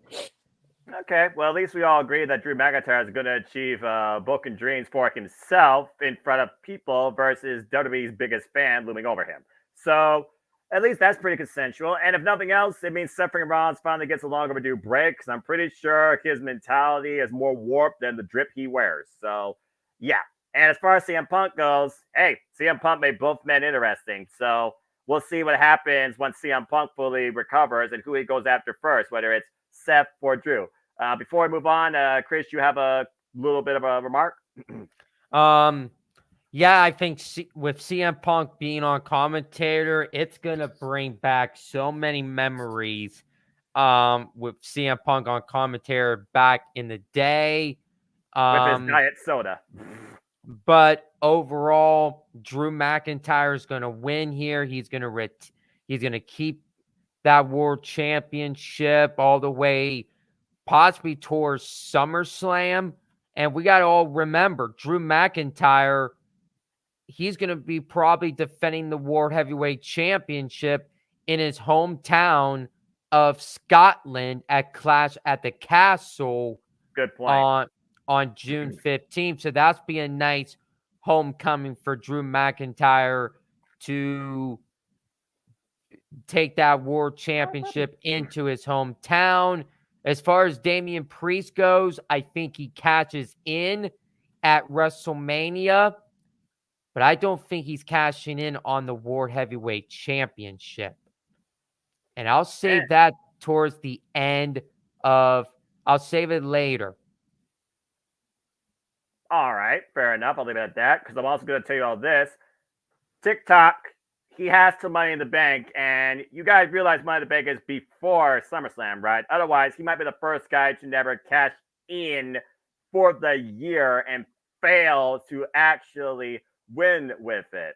Okay, well, at least we all agree that Drew McIntyre is going to achieve broken dreams for himself in front of people versus WWE's biggest fan looming over him. So at least that's pretty consensual. And if nothing else, it means Seth Rollins finally gets a long overdue break, because I'm pretty sure his mentality is more warped than the drip he wears. So, yeah. And as far as CM Punk goes, hey, CM Punk made both men interesting. So we'll see what happens once CM Punk fully recovers and who he goes after first, whether it's Seth or Drew. Before we move on, Chris, you have a little bit of a remark? Yeah, I think with CM Punk being on commentator, it's going to bring back so many memories with CM Punk on commentator back in the day. With his diet soda. But overall, Drew McIntyre is going to win here. He's going to keep that world championship all the way possibly towards SummerSlam. And we got to all remember, Drew McIntyre, he's going to be probably defending the World Heavyweight Championship in his hometown of Scotland at Clash at the Castle. Good point. On June 15th. So that's be a nice homecoming for Drew McIntyre to take that World Championship into his hometown. As far as Damian Priest goes, I think he catches in at WrestleMania, but I don't think he's cashing in on the World Heavyweight Championship. And I'll save that towards the end of, I'll save it later. All right, fair enough. I'll leave it at that because I'm also going to tell you all this. TikTok, he has to Money in the Bank, and you guys realize Money in the Bank is before SummerSlam, right? Otherwise, he might be the first guy to never cash in for the year and fail to actually win with it.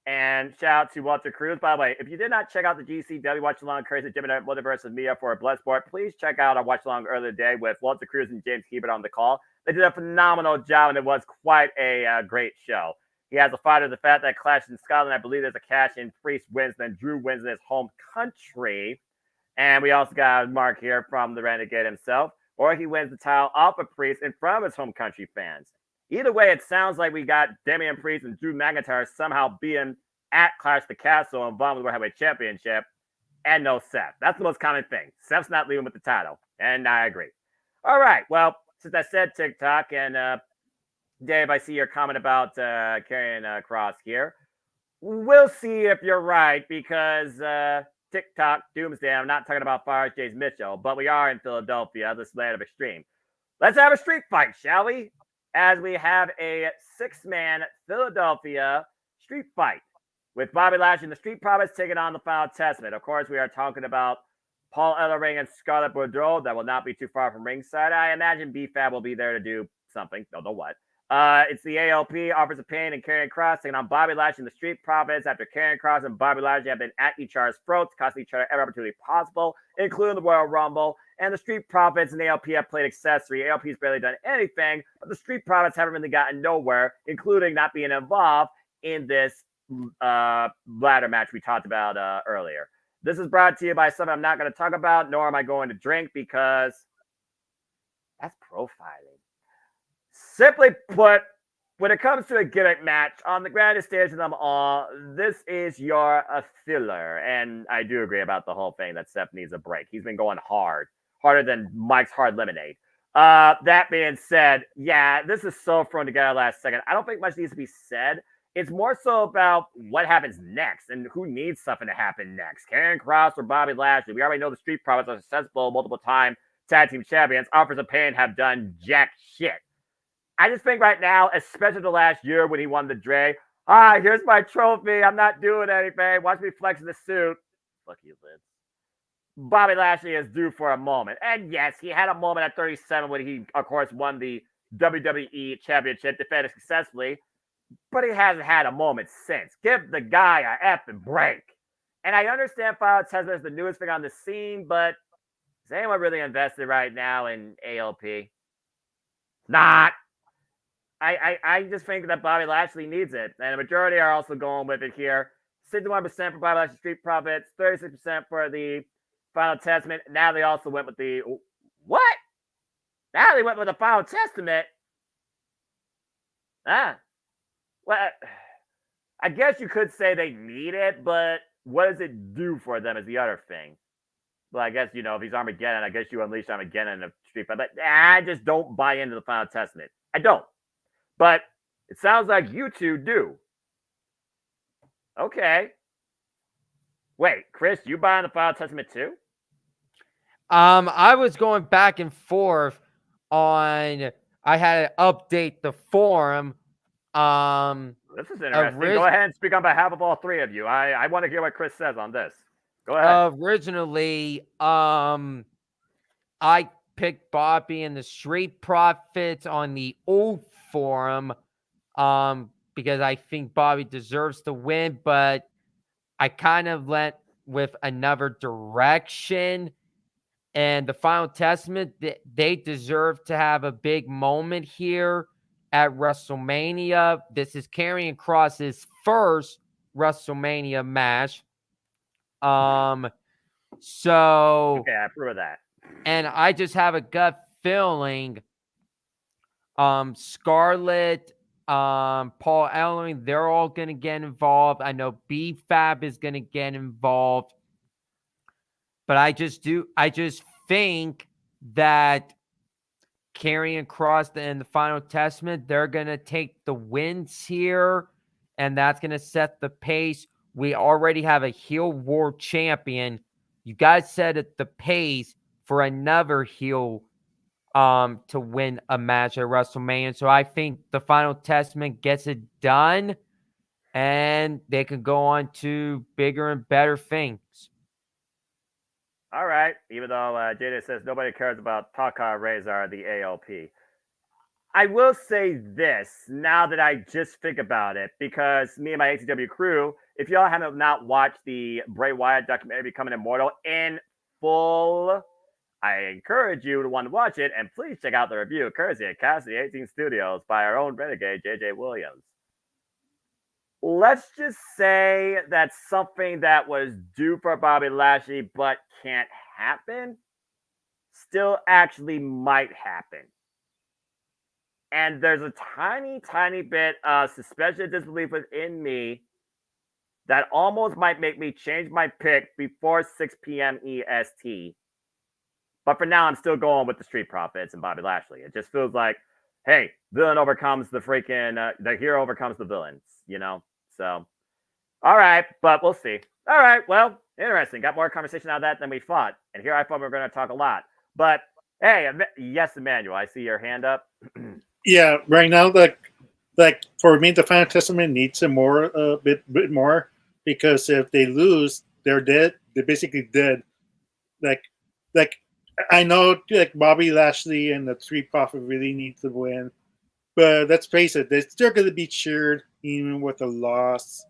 And shout out to Walter Cruz. By the way, if you did not check out the GCW Watch Along Crazy Jim and Multiverse and Mia for a Bloodsport, please check out our Watch Along earlier today with Walter Cruz and James Hebert on the call. They did a phenomenal job, and it was quite a great show. He has a fighter, the Fat that clashed in Scotland. I believe there's a cash in. Priest wins, then Drew wins in his home country. And we also got a mark here from the Renegade himself, or he wins the title off of Priest in front of his home country fans. Either way, it sounds like we got Damian Priest and Drew McIntyre somehow being at Clash the Castle involved with the World Heavyweight Championship, and no Seth. That's the most common thing. Seth's not leaving with the title, and I agree. All right, well, since I said TikTok, and Dave, I see your comment about carrying Cross here. We'll see if you're right, because TikTok, Doomsday, I'm not talking about Fire Jays Mitchell, but we are in Philadelphia, this land of extreme. Let's have a street fight, shall we? As we have a 6-man Philadelphia street fight with Bobby Lashley and the Street Profits taking on the Final Testament. Of course, we are talking about Paul Ellering and Scarlett Bordeaux. That will not be too far from ringside. I imagine B-Fab will be there to do something. Don't know what. It's the ALP, Offers of Pain, and Karrion Kross taking on Bobby Lashley and the Street Profits after Karrion Kross and Bobby Lashley have been at each other's throats, costing each other every opportunity possible, including the Royal Rumble. And the Street Profits and ALP have played accessory. ALP's barely done anything, but the Street Profits haven't really gotten nowhere, including not being involved in this ladder match we talked about earlier. This is brought to you by something I'm not going to talk about, nor am I going to drink, because that's profiling. Simply put, when it comes to a gimmick match on the grandest stage of them all, this is your filler. And I do agree about the whole thing that Seth needs a break. He's been going harder than Mike's Hard Lemonade. That being said, yeah, this is so thrown together last second. I don't think much needs to be said. It's more so about what happens next and who needs something to happen next. Karrion Kross or Bobby Lashley. We already know the Street Profits are successful multiple-time tag team champions. Offers of Pain have done jack shit. I just think right now, especially the last year when he won the Dre, here's my trophy. I'm not doing anything. Watch me flex in the suit. Fuck you, Liz. Bobby Lashley is due for a moment. And yes, he had a moment at 37 when he, of course, won the WWE Championship, defended successfully. But he hasn't had a moment since. Give the guy a effing break. And I understand Final Testament is the newest thing on the scene, but is anyone really invested right now in ALP? Not. I just think that Bobby Lashley needs it. And the majority are also going with it here. 61% for Bobby Lashley Street Profits, 36% for the Final Testament. Now they also went with the... What? Now they went with the Final Testament? Well, I guess you could say they need it, but what does it do for them is the other thing. Well, I guess, if he's Armageddon, I guess you unleash Armageddon in the Street Fight. But I just don't buy into the Final Testament. I don't. But it sounds like you two do. Okay. Wait, Chris, you buying the Final Testament too? I was going back and forth on... I had to update the forum. This is interesting. Go ahead and speak on behalf of all three of you. I want to hear what Chris says on this. Go ahead. Originally, I picked Bobby and the Street Profits on the old forum because I think Bobby deserves to win, but I kind of went with another direction. And the Final Testament, they deserve to have a big moment here at WrestleMania. This is Karrion Kross's first WrestleMania match. So okay, I approve of that. And I just have a gut feeling Scarlett, Paul Ellering, they're all gonna get involved. I know B-Fab is gonna get involved. But I just think that Karrion Kross and the Final Testament, they're going to take the wins here, and that's going to set the pace. We already have a heel world champion. You guys set at the pace for another heel to win a match at WrestleMania. So I think the Final Testament gets it done, and they can go on to bigger and better things. All right. Even though Jada says nobody cares about Taka, Razor, the ALP. I will say this now that I just think about it, because me and my ATW crew, if y'all haven't not watched the Bray Wyatt documentary Becoming Immortal in full, I encourage you to want to watch it, and please check out the review courtesy of Cassidy 18 Studios by our own renegade JJ Williams. Let's just say that something that was due for Bobby Lashley but can't happen still actually might happen. And there's a tiny, tiny bit of suspension of disbelief within me that almost might make me change my pick before 6 p.m. EST. But for now, I'm still going with the Street Profits and Bobby Lashley. It just feels like, hey, villain overcomes the freaking, the hero overcomes the villains, you know? So, all right, but we'll see. All right, well, interesting. Got more conversation out of that than we thought. And here I thought we were going to talk a lot. But, hey, yes, Emmanuel, I see your hand up. Yeah, right now, like for me, the Final Testament needs a bit more, because if they lose, they're dead. They're basically dead. Like I know, like Bobby Lashley and the Street Profit really need to win, but let's face it, they're still going to be cheered even with a loss.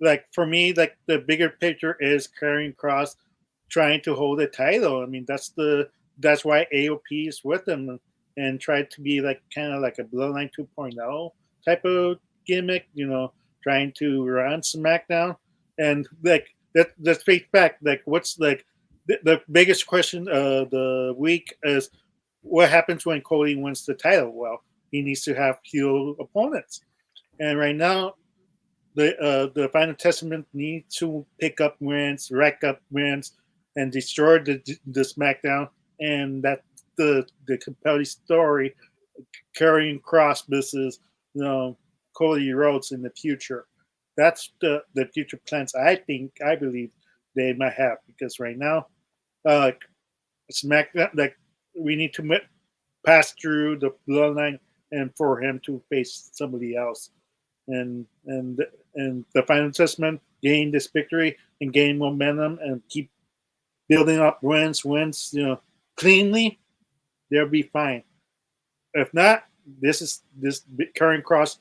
Like for me, like the bigger picture is Karrion Kross trying to hold the title. I mean, that's why AOP is with them, and try to be like kind of like a Bloodline 2.0 type of gimmick, you know, trying to run SmackDown. And like let's face back, like what's like the biggest question of the week is what happens when Cody wins the title? Well, he needs to have heel opponents, and right now the Final Testament needs to pick up wins, rack up wins, and destroy the SmackDown, and that the compelling story, Karrion Kross versus Cody Rhodes in the future. That's the future plans I believe they might have, because right now, SmackDown, like we need to pass through the Bloodline and for him to face somebody else, and the Final Testament gain this victory and gain momentum and keep building up wins, cleanly. They'll be fine. If not, this Karrion Kross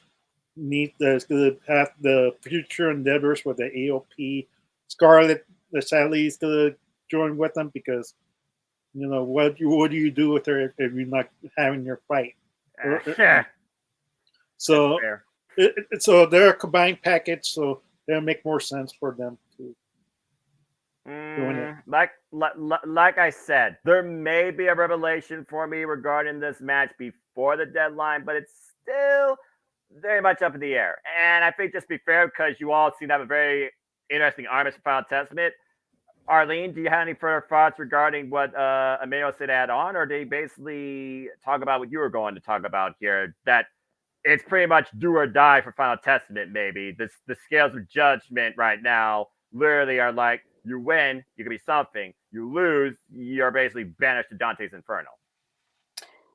needs to have the future endeavors with the AOP. Scarlett, sadly, is going to join with them, because what do you do with her if you're not having your fight? So so they're a combined package, so it'll make more sense for them to. Like I said, there may be a revelation for me regarding this match before the deadline, but it's still very much up in the air. And I think, just to be fair, because you all seem to have a very interesting argument for Final Testament, Arlene, do you have any further thoughts regarding what Emmanuel said add on, or did he basically talk about what you were going to talk about here, that it's pretty much do or die for Final Testament? Maybe the scales of judgment right now literally are like, you win, you can be something. You lose, you're basically banished to Dante's Inferno.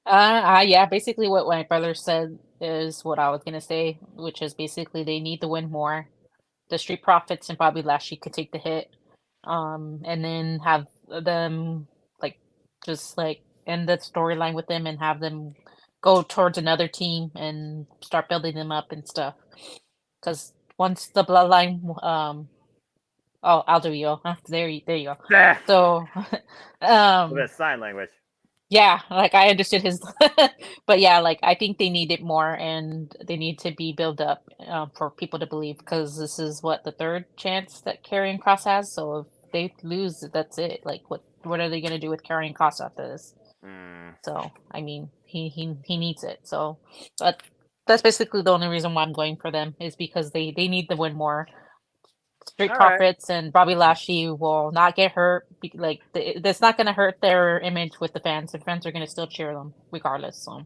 Yeah, basically what my brother said is what I was gonna say, which is basically they need to win more. The Street Profits and Bobby Lashley could take the hit, and then have them just end the storyline with them and have them go towards another team and start building them up and stuff. Because once the Bloodline, oh, I'll do you. There you go. So, With sign language. yeah, I understood his, but yeah, I think they need it more, and they need to be built up for people to believe, because this is the third chance that Karrion Kross has. So if they lose, that's it. What are they gonna do with Karrion Kross after this? So I mean, he needs it. So, but that's basically the only reason why I'm going for them, is because they need to win more. Street Profits and Bobby Lashley will not get hurt. That's not going to hurt their image with the fans. The fans are going to still cheer them regardless. So.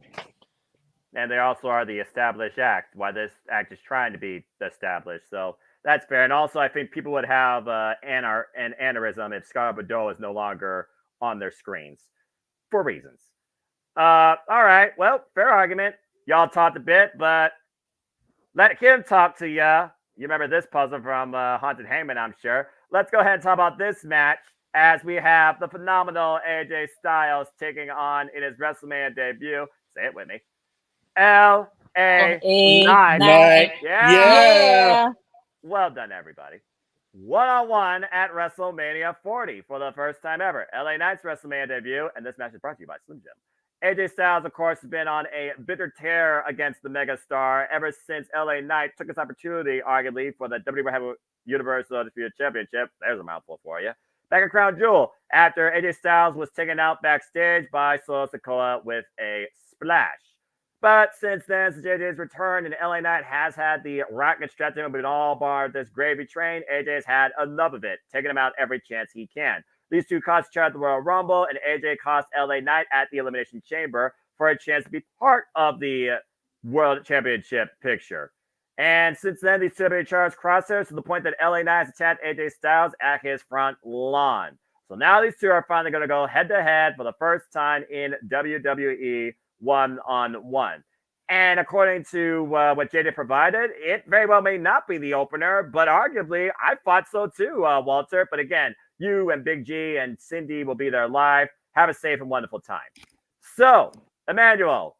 And they also are the established act, why this act is trying to be established. So that's fair. And also, I think people would have an aneurysm if Scarlett Bordeaux is no longer on their screens, for reasons. All right. Well, fair argument. Y'all talked a bit, but let him talk to ya. You remember this puzzle from Haunted Hangman, I'm sure. Let's go ahead and talk about this match as we have the phenomenal AJ Styles taking on in his WrestleMania debut. Say it with me. LA Knight. Night. Yeah. Yeah. Well done, everybody. 1-on-1 at WrestleMania 40 for the first time ever. LA Knight's WrestleMania debut, and this match is brought to you by Slim Jim. AJ Styles, of course, has been on a bitter tear against the megastar ever since LA Knight took his opportunity, arguably, for the WWE Universal Undisputed Championship. There's a mouthful for you. Back at Crown Jewel, after AJ Styles was taken out backstage by Solo Sikoa with a splash. But since then, since AJ's return, and LA Knight has had the rocket strapped to him, but all barred this gravy train, AJ's had enough of it, taking him out every chance he can. These two cost each other the Royal Rumble, and AJ cost LA Knight at the Elimination Chamber for a chance to be part of the World Championship picture. And since then, these two have been charged crosshairs to the point that LA Knight has attacked AJ Styles at his front lawn. So now these two are finally going to go head-to-head for the first time in WWE one-on-one. And according to what JJ provided, it very well may not be the opener, but arguably, I thought so too, Walter. But again, you and Big G and Cindy will be there live. Have a safe and wonderful time. So, Emmanuel,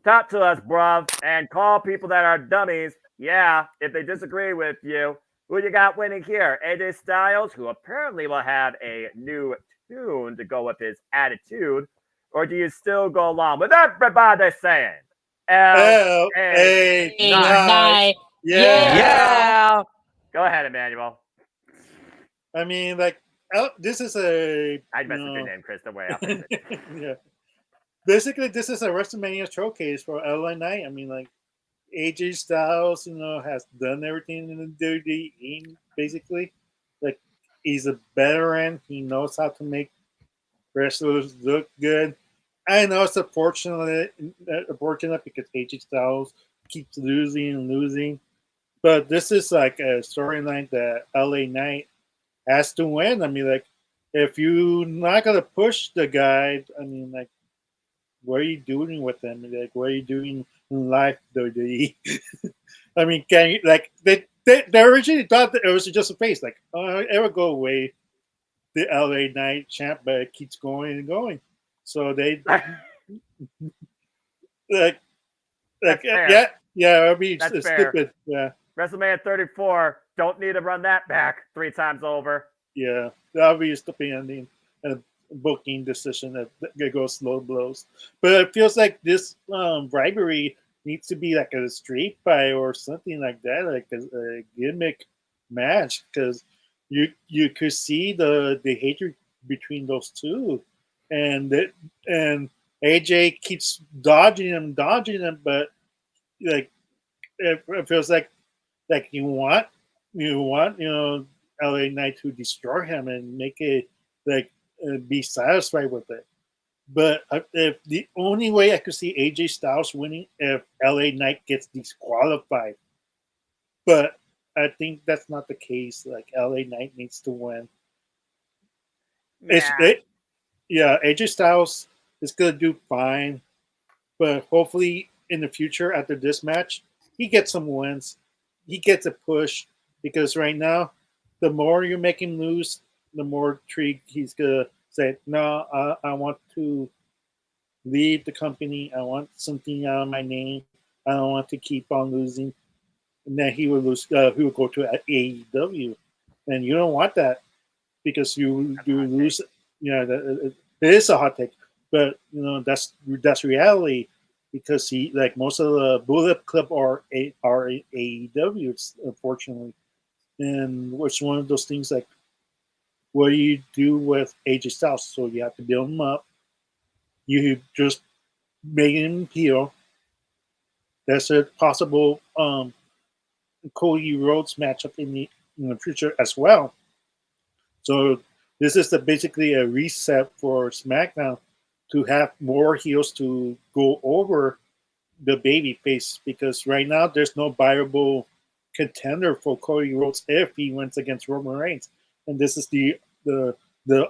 talk to us, bruv, and call people that are dummies. Yeah, if they disagree with you, who you got winning here? AJ Styles, who apparently will have a new tune to go with his attitude, or do you still go along with everybody saying LA Night. Yeah. Yeah. Go ahead, Emmanuel. I mean, like, this is a. I messed up your name, Chris. Don't worry, I'll fix it. Yeah. Basically, this is a WrestleMania showcase for LA Knight. I mean, like, AJ Styles, has done everything in the WWE, basically. Like, he's a veteran. He knows how to make wrestlers look good. I know it's unfortunate because AJ Styles keeps losing and losing. But this is like a storyline that LA Knight has to win. I mean, like, if you're not going to push the guy, I mean, like, what are you doing with them? Like, what are you doing in life, WWE? I mean, can you, like, they originally thought that it was just a face. Like, oh, it will go away, the LA Knight champ, but it keeps going and going. So they, like yeah, it'll be stupid. Yeah. WrestleMania 34, don't need to run that back 3 times over. Yeah, that'll be a stupid ending. Booking decision that goes slow blows, but it feels like this rivalry needs to be like a street fight or something like that, like a gimmick match, because you could see the hatred between those two, and AJ keeps dodging him, but like it feels like you want LA Knight to destroy him and make it like. Be satisfied with it, but if the only way I could see AJ Styles winning if LA Knight gets disqualified, but I think that's not the case. Like, LA Knight needs to win. AJ Styles is gonna do fine, but hopefully in the future after this match, he gets some wins. He gets a push, because right now, the more you make him lose, the more intrigued he's gonna say, no, I want to leave the company. I want something out of my name. I don't want to keep on losing. And then he will lose. He will go to AEW, and you don't want that, because you lose. It is a hot take, but that's reality, because most of the Bullet Club are AEW, unfortunately, and it's one of those things like, what do you do with AJ Styles? So you have to build him up. You just make him heel. There's a possible Cody Rhodes matchup in the future as well. So this is basically a reset for SmackDown to have more heels to go over the babyface, because right now there's no viable contender for Cody Rhodes if he wins against Roman Reigns. And this is the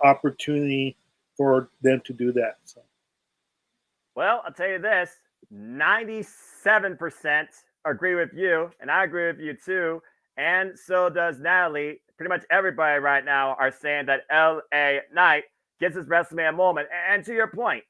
opportunity for them to do that. So. Well, I'll tell you this, 97% agree with you, and I agree with you too. And so does Natalie. Pretty much everybody right now are saying that LA Knight gets his WrestleMania moment. And to your point,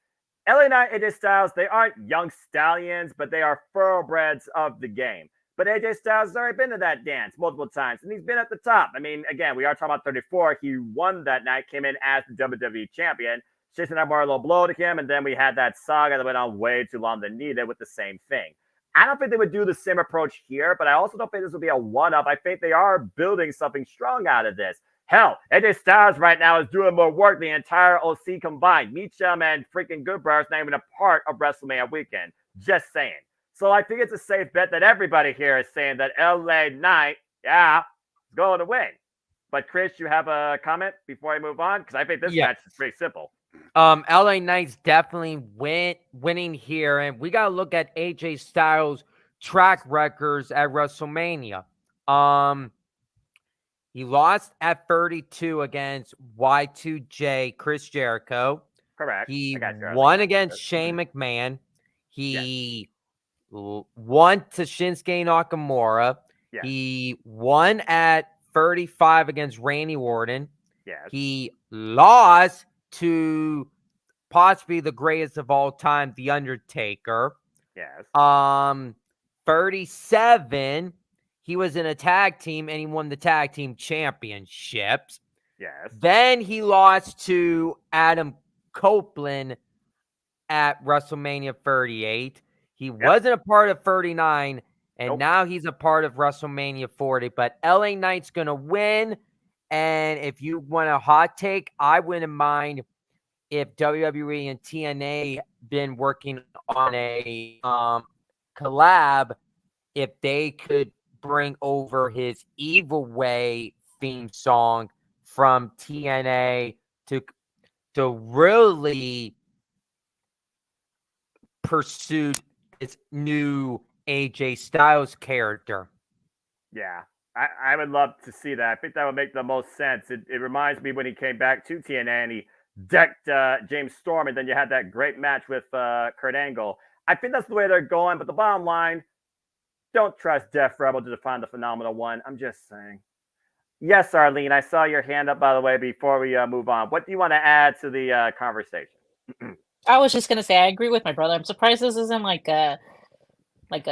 LA Knight and AJ Styles, they aren't young stallions, but they are thoroughbreds of the game. But AJ Styles has already been to that dance multiple times, and he's been at the top. I mean, again, we are talking about 34. He won that night, came in as the WWE champion. Jason and I brought a little blow to him, and then we had that saga that went on way too long than needed with the same thing. I don't think they would do the same approach here, but I also don't think this will be a one-up. I think they are building something strong out of this. Hell, AJ Styles right now is doing more work than the entire OC combined. Meacham and freaking Goodbar is not even a part of WrestleMania weekend. Just saying. So I think it's a safe bet that everybody here is saying that LA Knight, yeah, is going to win. But Chris, you have a comment before I move on? Because I think this match is pretty simple. LA Knight's definitely winning here, and we gotta look at AJ Styles' track records at WrestleMania. He lost at 32 against Y2J Chris Jericho. Correct. He won against Shane McMahon. He won to Shinsuke Nakamura. Yes. He won at 35 against Randy Orton. Yes. He lost to possibly the greatest of all time, The Undertaker. Yes. 37, he was in a tag team and he won the tag team championships. Yes. Then he lost to Adam Copeland at WrestleMania 38. He wasn't a part of 39, and now he's a part of WrestleMania 40. But LA Knight's going to win. And if you want a hot take, I wouldn't mind if WWE and TNA been working on a collab, if they could bring over his Evil Way theme song from TNA to really pursue this new AJ Styles character. Yeah. I would love to see that. I think that would make the most sense. It reminds me when he came back to TNA and he decked James Storm, and then you had that great match with Kurt Angle. I think that's the way they're going, but the bottom line, don't trust Def Rebel to define the Phenomenal One. I'm just saying. Yes, Arlene, I saw your hand up, by the way, before we move on. What do you want to add to the conversation? I was just going to say, I agree with my brother. I'm surprised this isn't like a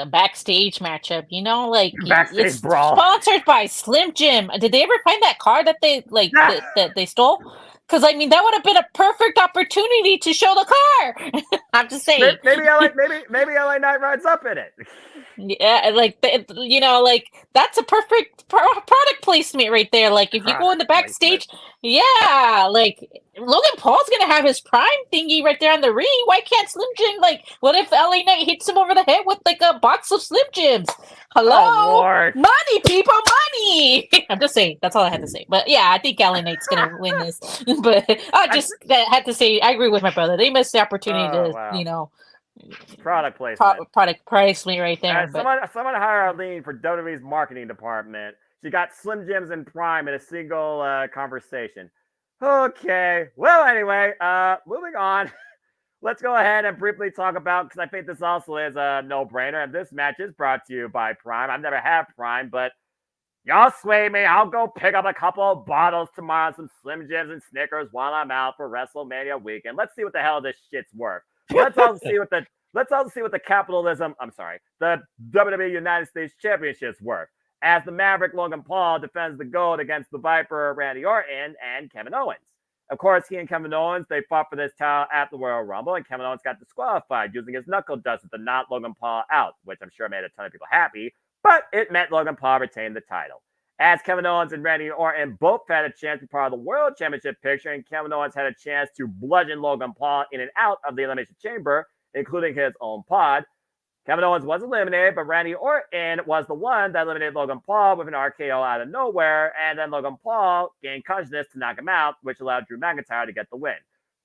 backstage matchup, you know, like backstage it's brawl sponsored by Slim Jim. Did they ever find that car that they that they stole? Because I mean, that would have been a perfect opportunity to show the car. I'm just saying. Maybe LA Knight rides up in it. Yeah, like you know, like that's a perfect product placement right there. Like if you go in the backstage, yeah, like Logan Paul's gonna have his prime thingy right there on the ring. Why can't Slim Jim? Like, what if LA Knight hits him over the head with like a box of Slim Jims? Hello, money, people, money. I'm just saying. That's all I had to say. But yeah, I think LA Knight's gonna win this. But I just had to say, I agree with my brother. They missed the opportunity to, you know. Product placement. Product placement right there. Someone hire Arlene for WWE's marketing department. She got Slim Jims and Prime in a single conversation. Okay. Well, anyway, moving on. Let's go ahead and briefly talk about, because I think this also is a no-brainer, and this match is brought to you by Prime. I've never had Prime, but y'all sway me. I'll go pick up a couple of bottles tomorrow, some Slim Jims and Snickers while I'm out for WrestleMania weekend. Let's see what the hell this shit's worth. Let's also see what the the WWE United States Championship's worth, as the Maverick Logan Paul defends the gold against the Viper Randy Orton and Kevin Owens. Of course, he and Kevin Owens, they fought for this title at the Royal Rumble, and Kevin Owens got disqualified using his knuckle duster to knock Logan Paul out, which I'm sure made a ton of people happy, but it meant Logan Paul retained the title. As Kevin Owens and Randy Orton both had a chance to be part of the World Championship picture, and Kevin Owens had a chance to bludgeon Logan Paul in and out of the Elimination Chamber, including his own pod. Kevin Owens was eliminated, but Randy Orton was the one that eliminated Logan Paul with an RKO out of nowhere, and then Logan Paul gained consciousness to knock him out, which allowed Drew McIntyre to get the win.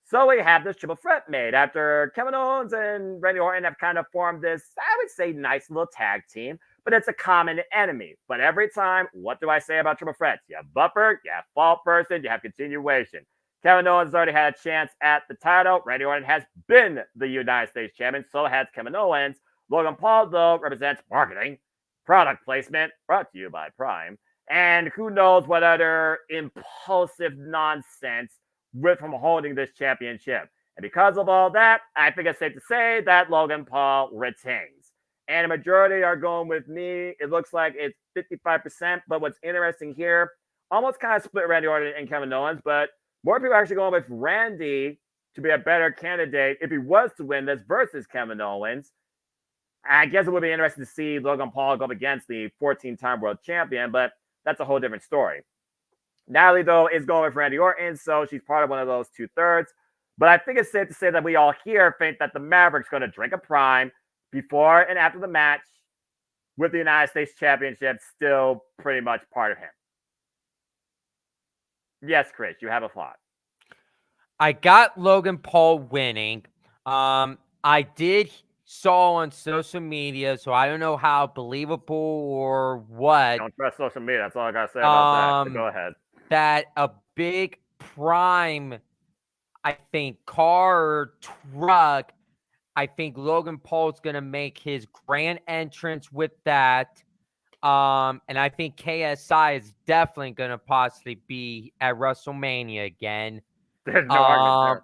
So we have this triple threat made after Kevin Owens and Randy Orton have kind of formed this, I would say, nice little tag team, but it's a common enemy. But every time, what do I say about triple threats? You have buffer, you have fault person, you have continuation. Kevin Owens already had a chance at the title. Randy Orton has been the United States champion, so has Kevin Owens. Logan Paul, though, represents marketing, product placement, brought to you by Prime, and who knows what other impulsive nonsense with from holding this championship. And because of all that, I think it's safe to say that Logan Paul retains. And a majority are going with me. It looks like it's 55%, but what's interesting here, almost kind of split Randy Orton and Kevin Owens, but more people are actually going with Randy to be a better candidate if he was to win this versus Kevin Owens. I guess it would be interesting to see Logan Paul go up against the 14-time world champion, but that's a whole different story. Natalie, though, is going with Randy Orton, so she's part of one of those 2/3. But I think it's safe to say that we all here think that the Maverick's going to drink a prime before and after the match with the United States Championship still pretty much part of him. Yes, Chris, you have a thought. I got Logan Paul winning. I did saw on social media, so I don't know how believable or what. Don't trust social media. That's all I gotta say about that. So go ahead. That a big prime, I think, car or truck. I think Logan Paul's gonna make his grand entrance with that. And I think KSI is definitely gonna possibly be at WrestleMania again. There's no argument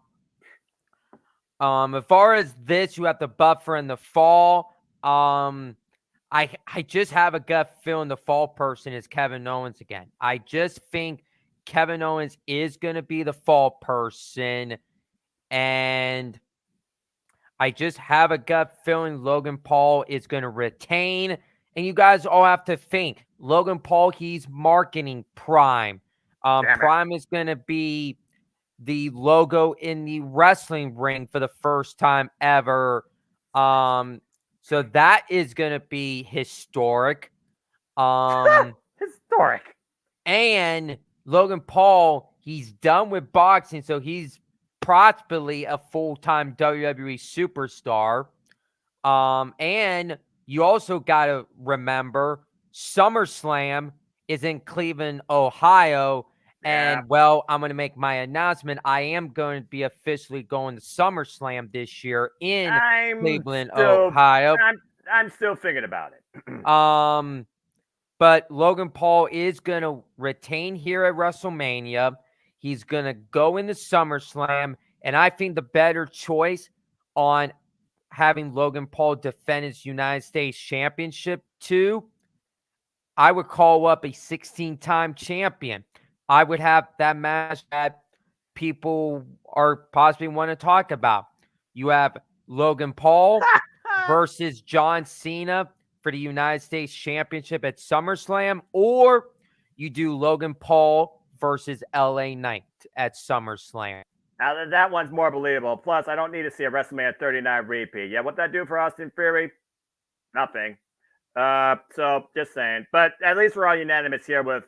there. As far as this, you have the buffer in the fall. I just have a gut feeling the fall person is Kevin Owens again. I just think Kevin Owens is going to be the fall person, and I just have a gut feeling Logan Paul is going to retain. And you guys all have to think, Logan Paul, he's marketing Prime. Prime is going to be the logo in the wrestling ring for the first time ever. So that is going to be historic. Historic. And Logan Paul, he's done with boxing, so he's possibly a full-time WWE superstar. And you also got to remember SummerSlam is in Cleveland, Ohio. And, well, I'm going to make my announcement. I am going to be officially going to SummerSlam this year in Cleveland, Ohio. I'm still thinking about it. But Logan Paul is going to retain here at WrestleMania. He's going to go into SummerSlam. And I think the better choice on having Logan Paul defend his United States Championship too, I would call up a 16-time champion. I would have that match that people are possibly want to talk about. You have Logan Paul versus John Cena for the United States Championship at SummerSlam, or you do Logan Paul versus LA Knight at SummerSlam. Now, that one's more believable. Plus, I don't need to see a WrestleMania 39 repeat. Yeah, what that do for Austin Theory? Nothing. So, just saying. But at least we're all unanimous here with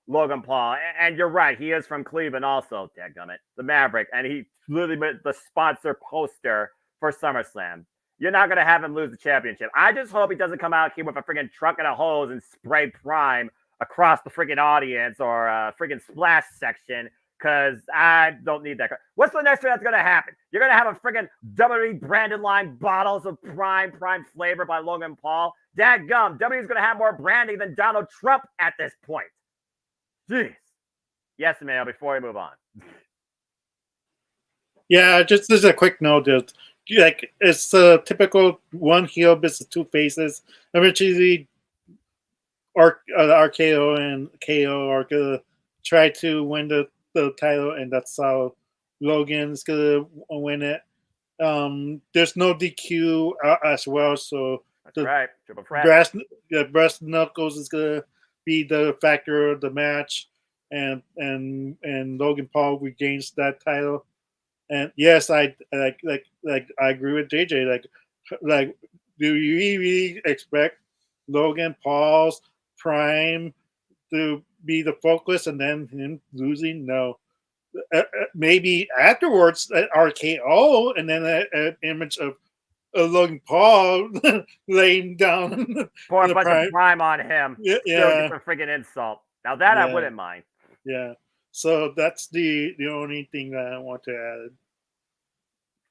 Logan Paul. And you're right. He is from Cleveland also, dadgummit. The Maverick. And he literally made the sponsor poster for SummerSlam. You're not going to have him lose the championship. I just hope he doesn't come out here with a freaking truck and a hose and spray Prime across the freaking audience or a freaking splash section, because I don't need that. What's the next thing that's going to happen? You're going to have a freaking WWE branded line bottles of Prime flavor by Logan Paul. Dadgum, WWE's going to have more branding than Donald Trump at this point. Jeez. Yes, Emil, before we move on. Yeah, just as a quick note, like it's a typical one heel versus two faces. Eventually, RKO and KO are gonna try to win the title, and that's how Logan's gonna win it. There's no DQ as well, so that's right. Triple threat. Brass knuckles is gonna be the factor of the match, and Logan Paul regains that title. And yes, I agree with JJ. Like, do you really expect Logan Paul's Prime to be the focus and then him losing? No. Maybe afterwards at RKO, and then an image of Logan Paul laying down pour a bunch of Prime on him. Yeah, Still gets a freaking insult. Now that I wouldn't mind. Yeah. So that's the only thing that I want to add.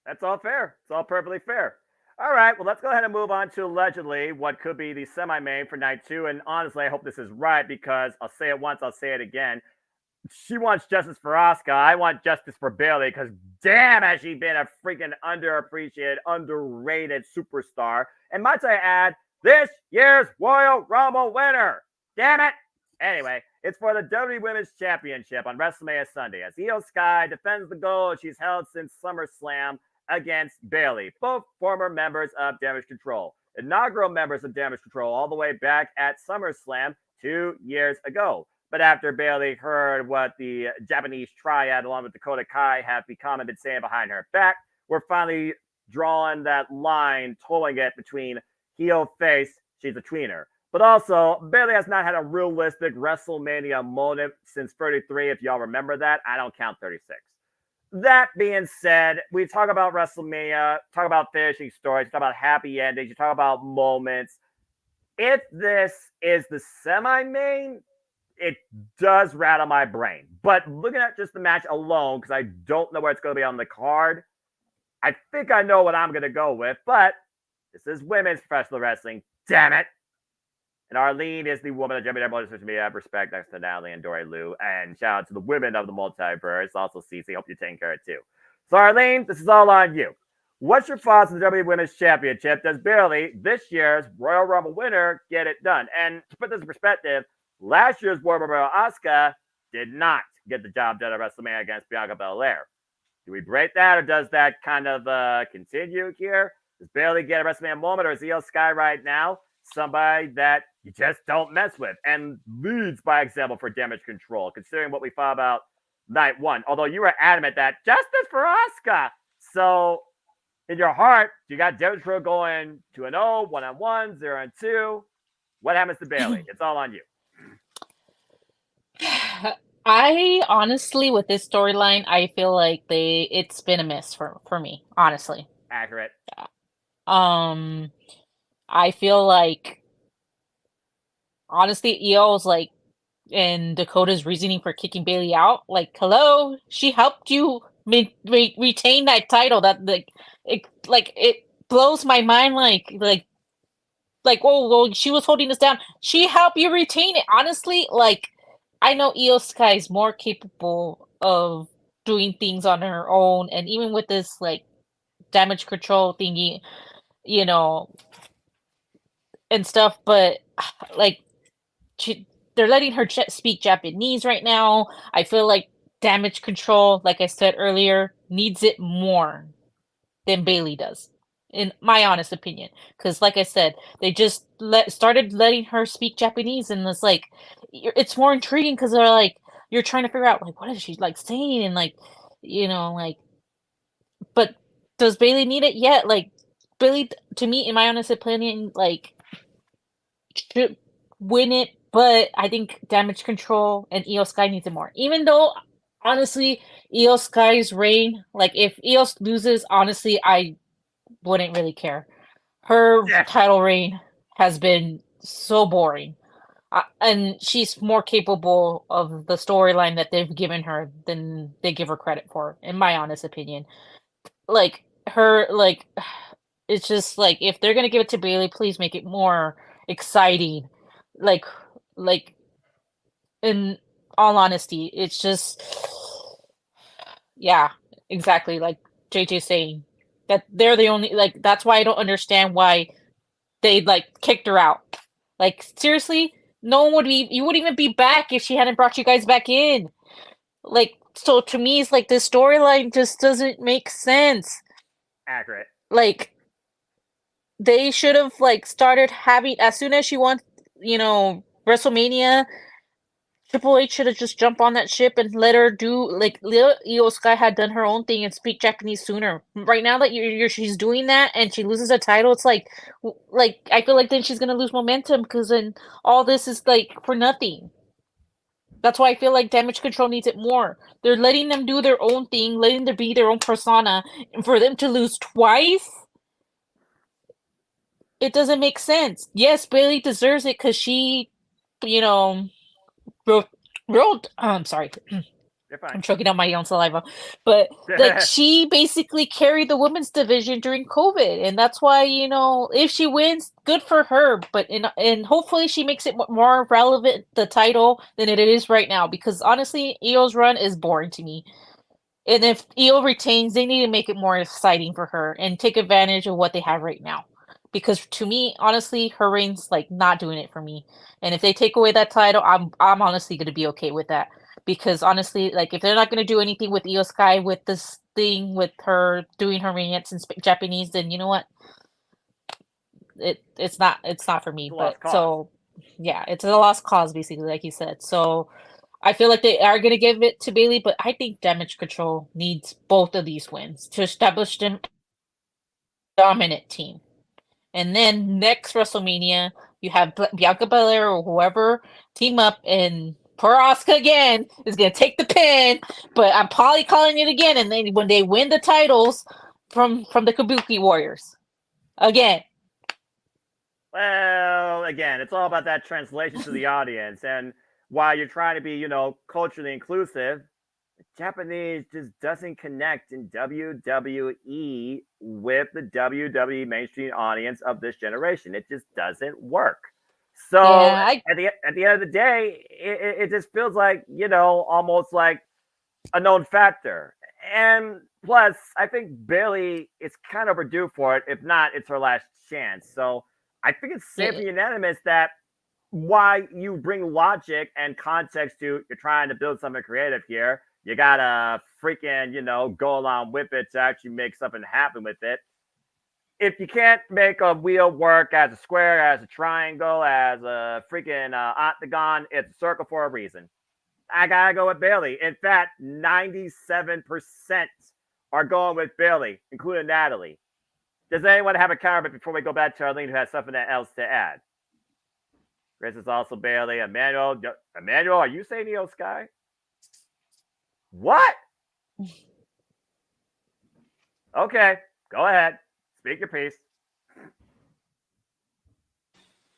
That's all fair. It's all perfectly fair. All right, well, let's go ahead and move on to allegedly what could be the semi-main for night 2. And honestly, I hope this is right because I'll say it once, I'll say it again. She wants justice for Asuka. I want justice for Bayley because damn has she been a freaking underappreciated, underrated superstar. And might I add, this year's Royal Rumble winner. Damn it. Anyway, it's for the WWE Women's Championship on WrestleMania Sunday as Io Sky defends the gold she's held since SummerSlam against Bayley, both former members of Damage Control, inaugural members of Damage Control all the way back at SummerSlam 2 years ago. But after Bayley heard what the Japanese triad along with Dakota Kai have become and been saying behind her back, we're finally drawing that line, tolling it between heel face, she's a tweener. But also, Bayley has not had a realistic WrestleMania moment since 33, if y'all remember that. I don't count 36. That being said, we talk about WrestleMania, talk about finishing stories, talk about happy endings, you talk about moments. If this is the semi-main, it does rattle my brain. But looking at just the match alone, because I don't know where it's going to be on the card, I think I know what I'm going to go with. But this is women's professional wrestling. Damn it. And Arlene is the woman of WWE social media. I have respect next to Natalie and Dory Lou. And shout out to the women of the multiverse. Also, Cece, hope you're taking care of it too. So, Arlene, this is all on you. What's your thoughts on the WWE Women's Championship? Does Bayley, this year's Royal Rumble winner, get it done? And to put this in perspective, last year's Royal Rumble Asuka did not get the job done at WrestleMania against Bianca Belair. Do we break that, or does that kind of continue here? Does Bayley get a WrestleMania moment, or is Io Sky right now somebody that you just don't mess with and leads by example for Damage Control, considering what we thought about night 1? Although you were adamant that justice for Asuka. So in your heart, you got Damage Control going 2-0, 1-on-1, 0-2. What happens to Bayley? It's all on you. I honestly, with this storyline, I feel like it's been a miss for me, honestly. Accurate. I feel like, honestly, Io's like, and Dakota's reasoning for kicking Bayley out, like, hello, she helped you retain that title. That it blows my mind. Well, she was holding us down. She helped you retain it. Honestly, like, I know Io Sky is more capable of doing things on her own, and even with this like Damage Control thingy, you know, and stuff. But like, they're letting her speak Japanese right now. I feel like Damage Control, like I said earlier, needs it more than Bayley does, in my honest opinion. Because, like I said, they just started letting her speak Japanese, and it's like, it's more intriguing because they're like, you're trying to figure out like, what is she like saying, and like, like, but does Bayley need it yet? Like, Bayley, to me, in my honest opinion, like, should win it, but I think Damage Control and Io Sky needs it more. Even though, honestly, Io Sky's reign, like, if Io loses, honestly, I wouldn't really care. Her title reign has been so boring. And she's more capable of the storyline that they've given her than they give her credit for, in my honest opinion. Like, her, like, it's just, like, if they're gonna give it to Bayley, please make it more exciting. Like, in all honesty, it's just, yeah, exactly, like JJ's saying. That they're the only, like, that's why I don't understand why they, like, kicked her out. Like, seriously? No one would be, you wouldn't even be back if she hadn't brought you guys back in. Like, so to me, it's like, this storyline just doesn't make sense. Accurate. Like, they should have, like, started having, as soon as she won, WrestleMania, Triple H should have just jumped on that ship and let her do, like, Io Sky had done her own thing and speak Japanese sooner. Right now that she's doing that and she loses a title, it's like, I feel like then she's gonna lose momentum because then all this is, like, for nothing. That's why I feel like Damage Control needs it more. They're letting them do their own thing, letting them be their own persona, and for them to lose twice, it doesn't make sense. Yes, Bayley deserves it because she, I'm sorry. You're fine. I'm choking on my own saliva. But like she basically carried the women's division during COVID, and that's why, you know, if she wins, good for her. But and hopefully she makes it more relevant, the title, than it is right now. Because honestly, Io's run is boring to me. And if Io retains, they need to make it more exciting for her and take advantage of what they have right now. Because to me, honestly, her reign's like not doing it for me. And if they take away that title, I'm honestly gonna be okay with that. Because honestly, like if they're not gonna do anything with Io Sky with this thing with her doing her vignettes in Japanese, then you know what? It's not for me. It's a But lost cause. so yeah, it's a lost cause basically, like you said. So I feel like they are gonna give it to Bailey, but I think Damage Control needs both of these wins to establish them dominant team. And then next WrestleMania, you have Bianca Belair or whoever team up, and poor Asuka again is gonna take the pin. But I'm probably calling it again. And then when they win the titles from the Kabuki Warriors, again. Well, again, it's all about that translation to the audience. And while you're trying to be, you know, culturally inclusive, Japanese just doesn't connect in WWE with the WWE mainstream audience of this generation. It just doesn't work. So Yeah, at the end of the day, it just feels like, you know, almost like a known factor. And plus, I think Bailey is kind of overdue for it. If not, it's her last chance. So I think it's safe and unanimous that why you bring logic and context to you're trying to build something creative here. You gotta freaking, you know, go along with it to actually make something happen with it. If you can't make a wheel work as a square, as a triangle, as a freaking octagon, it's a circle for a reason. I gotta go with Bailey. In fact, 97% are going with Bailey, including Natalie. Does anyone have a comment before we go back to Arlene, who has something else to add? Chris is also Bailey. Emmanuel, are you saying Io Sky? What? Okay, go ahead. Speak your piece.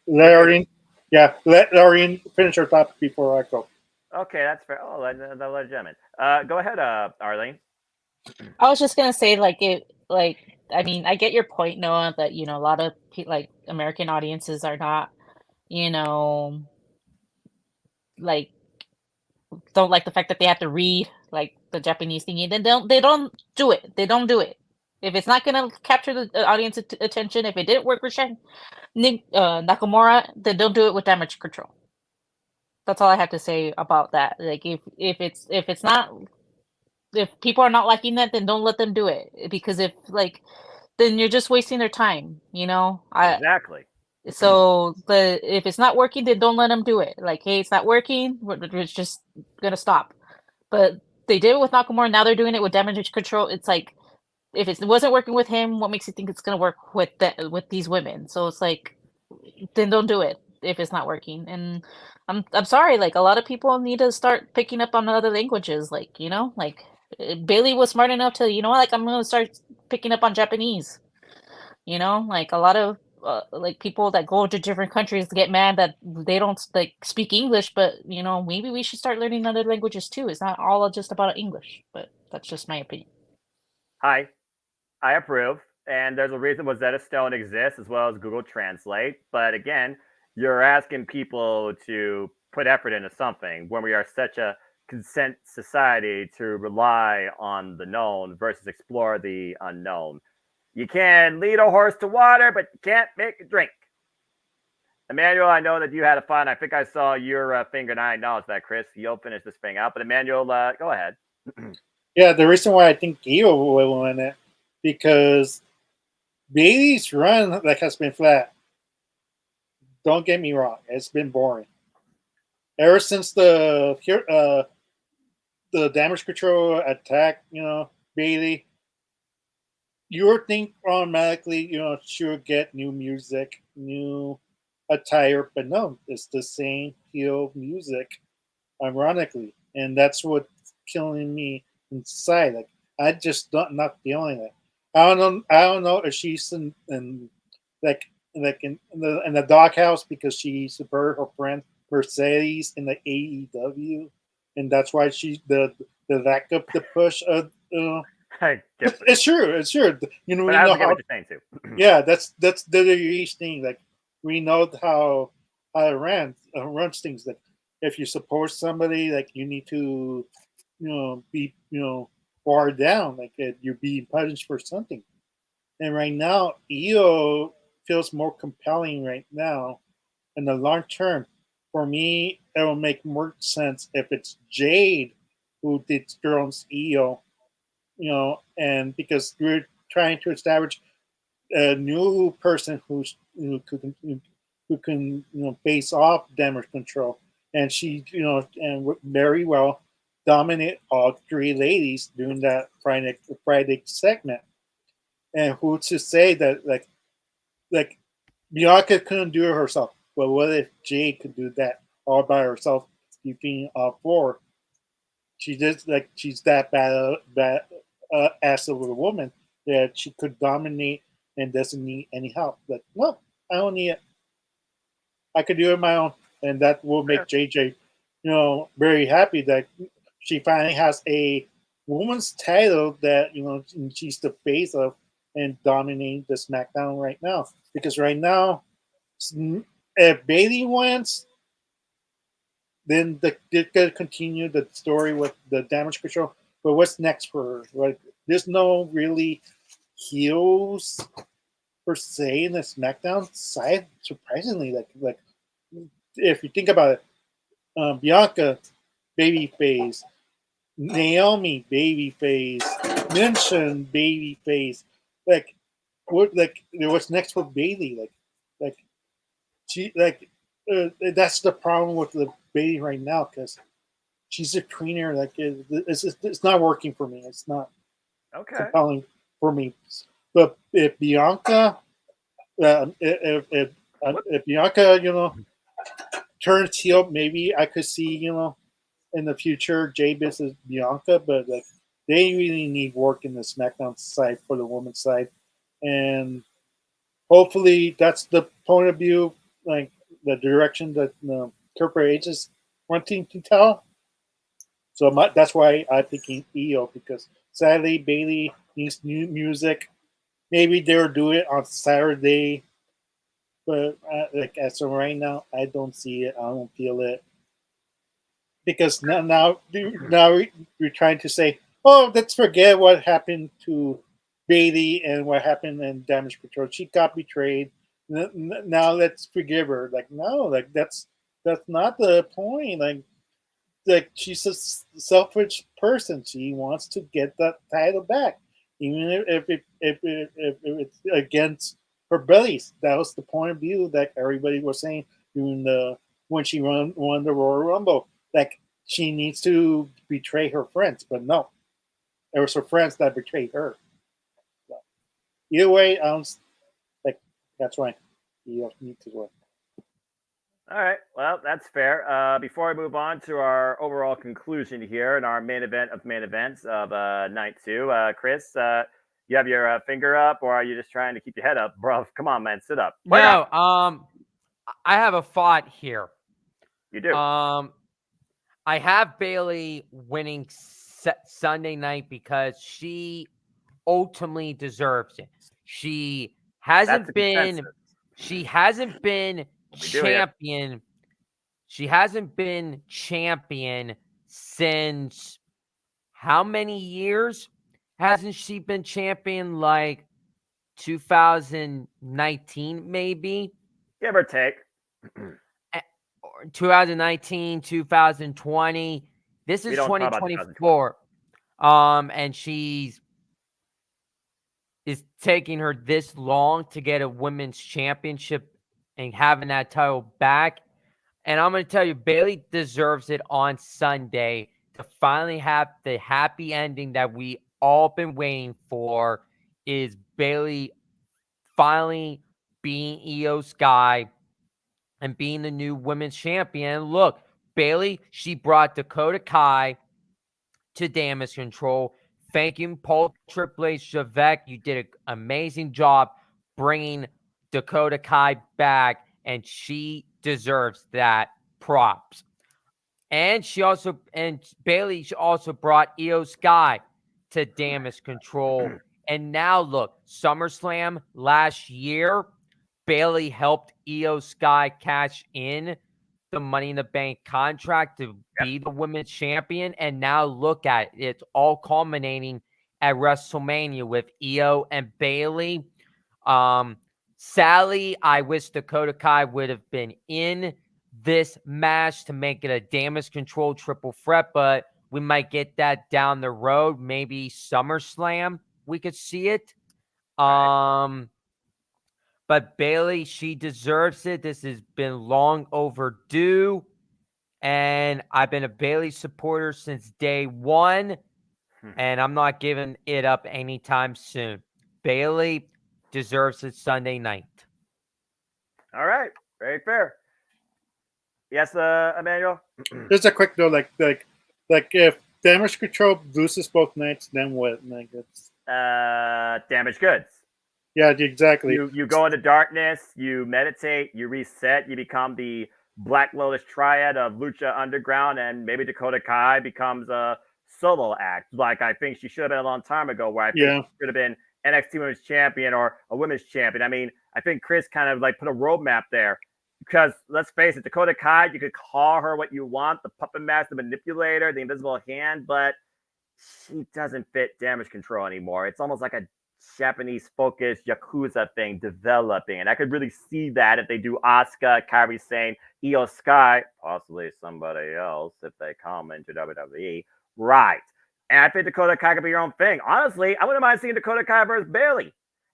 Let Arlene finish her thought before I go. Okay, that's fair. Oh, the legitimate. Go ahead, Arlene. I was just gonna say, I mean, I get your point, Noah, that you know a lot of like American audiences are not, you know, like don't like the fact that they have to read like the Japanese thingy. Then they don't do it. They don't do it. If it's not gonna capture the audience attention, if it didn't work with Nakamura, then don't do it with Damage Control. That's all I have to say about that. Like if it's not, if people are not liking that, then don't let them do it, because if like then you're just wasting their time, you know. Exactly. So if it's not working, then don't let them do it. Like, hey, it's not working, we're just gonna stop. But they did it with Nakamura. Now they're doing it with Damage Control. It's like, if it wasn't working with him, what makes you think it's gonna work with these women? So it's like, then don't do it if it's not working. And I'm sorry, like a lot of people need to start picking up on other languages. Like, you know, like Bailey was smart enough to, you know, like I'm gonna start picking up on Japanese. You know, like a lot of like people that go to different countries get mad that they don't like speak English, but you know, maybe we should start learning other languages too. It's not all just about English, but that's just my opinion. Hi, I approve. And there's a reason Rosetta Stone exists as well as Google Translate. But again, you're asking people to put effort into something when we are such a consent society to rely on the known versus explore the unknown. You can lead a horse to water, but you can't make it drink. Emmanuel, I know that you had a fun. I think I saw your finger, and I acknowledge that, Chris. You'll finish this thing out. But Emmanuel, go ahead. Yeah, the reason why I think Io will win it, because Bailey's run has been flat. Don't get me wrong; it's been boring. Ever since the Damage Control attack, you know, Bailey, you would think automatically, you know, she would get new music, new attire, but no, it's the same heel music, ironically, and that's what's killing me inside. Like I just not feeling it. I don't know if she's in the doghouse because she supported her friend Mercedes in the AEW, and that's why the the lack of the push of. I get it. It's true. It's true. You know, But we I know also get how. what you're saying too. Yeah, that's the WWE thing. Like we know how it runs things. Like if you support somebody, like you need to, be barred down. Like you're being punished for something. And right now, EO feels more compelling right now in the long term. For me, it will make more sense if it's Jade who did Thrones EO, and because we're trying to establish a new person who can base off damage control, and she and very well dominate all three ladies during that Friday segment. And who to say that like Bianca couldn't do it herself, but what if Jade could do that all by herself, keeping all four? She's that bad ass of a woman that she could dominate and doesn't need any help. Like, no, I don't need it. I could do it on my own, and that will make JJ, very happy that she finally has a woman's title that she's the face of and dominating the SmackDown right now. Because right now, if Bayley wins, then they're gonna continue the story with the damage control. But what's next for her? Like, there's no really heels per se in the SmackDown side. Surprisingly, like if you think about it, Bianca, babyface, Naomi, babyface, Mention, babyface. Like, what's next for Bayley? Like she that's the problem with the Bayley right now because she's a tweener. Like it's not working for me. It's not compelling for me. But if Bianca, if Bianca, turns heel, maybe I could see in the future Jade versus Bianca. But like they really need work in the SmackDown side for the women's side, and hopefully that's the point of view, like the direction that Triple H is wanting to tell. So that's why I'm thinking EO because sadly Bayley needs new music. Maybe they'll do it on Saturday, but like as of right now, I don't see it. I don't feel it because now we're trying to say, oh, let's forget what happened to Bayley and what happened in Damage Control. She got betrayed. Now let's forgive her. Like no, like that's not the point. Like she's a selfish person. She wants to get that title back, even if it's against her bellies. That was the point of view that everybody was saying during when she won the Royal Rumble. Like she needs to betray her friends, but no, it was her friends that betrayed her. So, either way, I don't like. That's why you need to win. All right. Well, that's fair. Before I move on to our overall conclusion here and our main event of main events of night 2, Chris, you have your finger up, or are you just trying to keep your head up, bro? Come on, man, sit up. No, I have a thought here. You do. I have Bayley winning Sunday night because she ultimately deserves it. She hasn't been champion. She hasn't been champion since how many years? Hasn't she been champion? Like 2019, maybe? Give or take. 2019, 2020. This is 2024. And she's is taking her this long to get a women's championship and having that title back. And I'm going to tell you, Bayley deserves it on Sunday to finally have the happy ending that we all been waiting for. Is Bayley finally being Io Sky and being the new women's champion. Look, Bayley, she brought Dakota Kai to damage control. Thank you, Paul Triple H Javek. You did an amazing job bringing Dakota Kai back, and she deserves that props. And Bailey also brought Io Sky to Damage Control. And now look, SummerSlam last year, Bailey helped Io Sky cash in the Money in the Bank contract to be the women's champion. And now look at it. It's all culminating at WrestleMania with Io and Bailey. Sally, I wish Dakota Kai would have been in this match to make it a Damage Control triple threat, but we might get that down the road. Maybe SummerSlam, we could see it. But Bailey, she deserves it. This has been long overdue. And I've been a Bailey supporter since day one. And I'm not giving it up anytime soon. Bailey deserves it Sunday night. All right. Very fair. Yes, Emmanuel? Just a quick note, like if Damage Control loses both nights, then what? Like it's Damaged goods. Yeah, exactly. You go into darkness, you meditate, you reset, you become the Black Lotus Triad of Lucha Underground, and maybe Dakota Kai becomes a solo act. Like I think she should have been a long time ago, where I think she should have been NXT Women's Champion or a Women's Champion. I mean, I think Chris kind of like put a roadmap there. Because let's face it, Dakota Kai, you could call her what you want, the puppet master, the manipulator, the invisible hand, but she doesn't fit Damage Control anymore. It's almost like a Japanese-focused Yakuza thing developing. And I could really see that if they do Asuka, Kairi Sane, Io Sky, possibly somebody else if they come into WWE. Right. And I think Dakota Kai could be your own thing. Honestly, I wouldn't mind seeing Dakota Kai versus Bailey.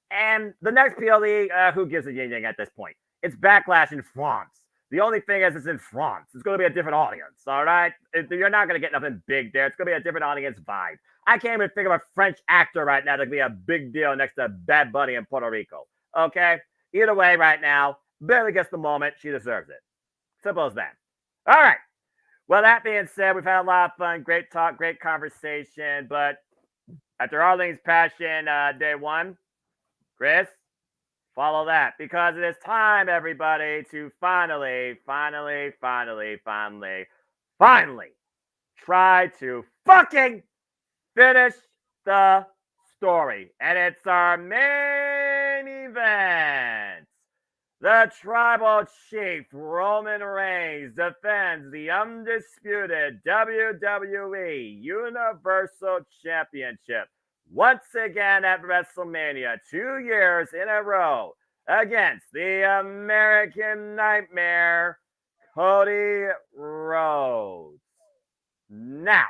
And the next PLE, who gives a yin-yang at this point? It's Backlash in France. The only thing is it's in France. It's going to be a different audience, all right? You're not going to get nothing big there. It's going to be a different audience vibe. I can't even think of a French actor right now that could be a big deal next to Bad Bunny in Puerto Rico, okay? Either way, right now, Bailey gets the moment. She deserves it. Simple as that. All right. Well, that being said, we've had a lot of fun. Great talk, great conversation. But after Arlene's Passion day one, Chris, follow that, because it is time, everybody, to finally try to fucking finish the story. And it's our main event. The Tribal Chief Roman Reigns defends the undisputed WWE Universal Championship once again at WrestleMania, 2 years in a row, against the American Nightmare, Cody Rhodes. Now,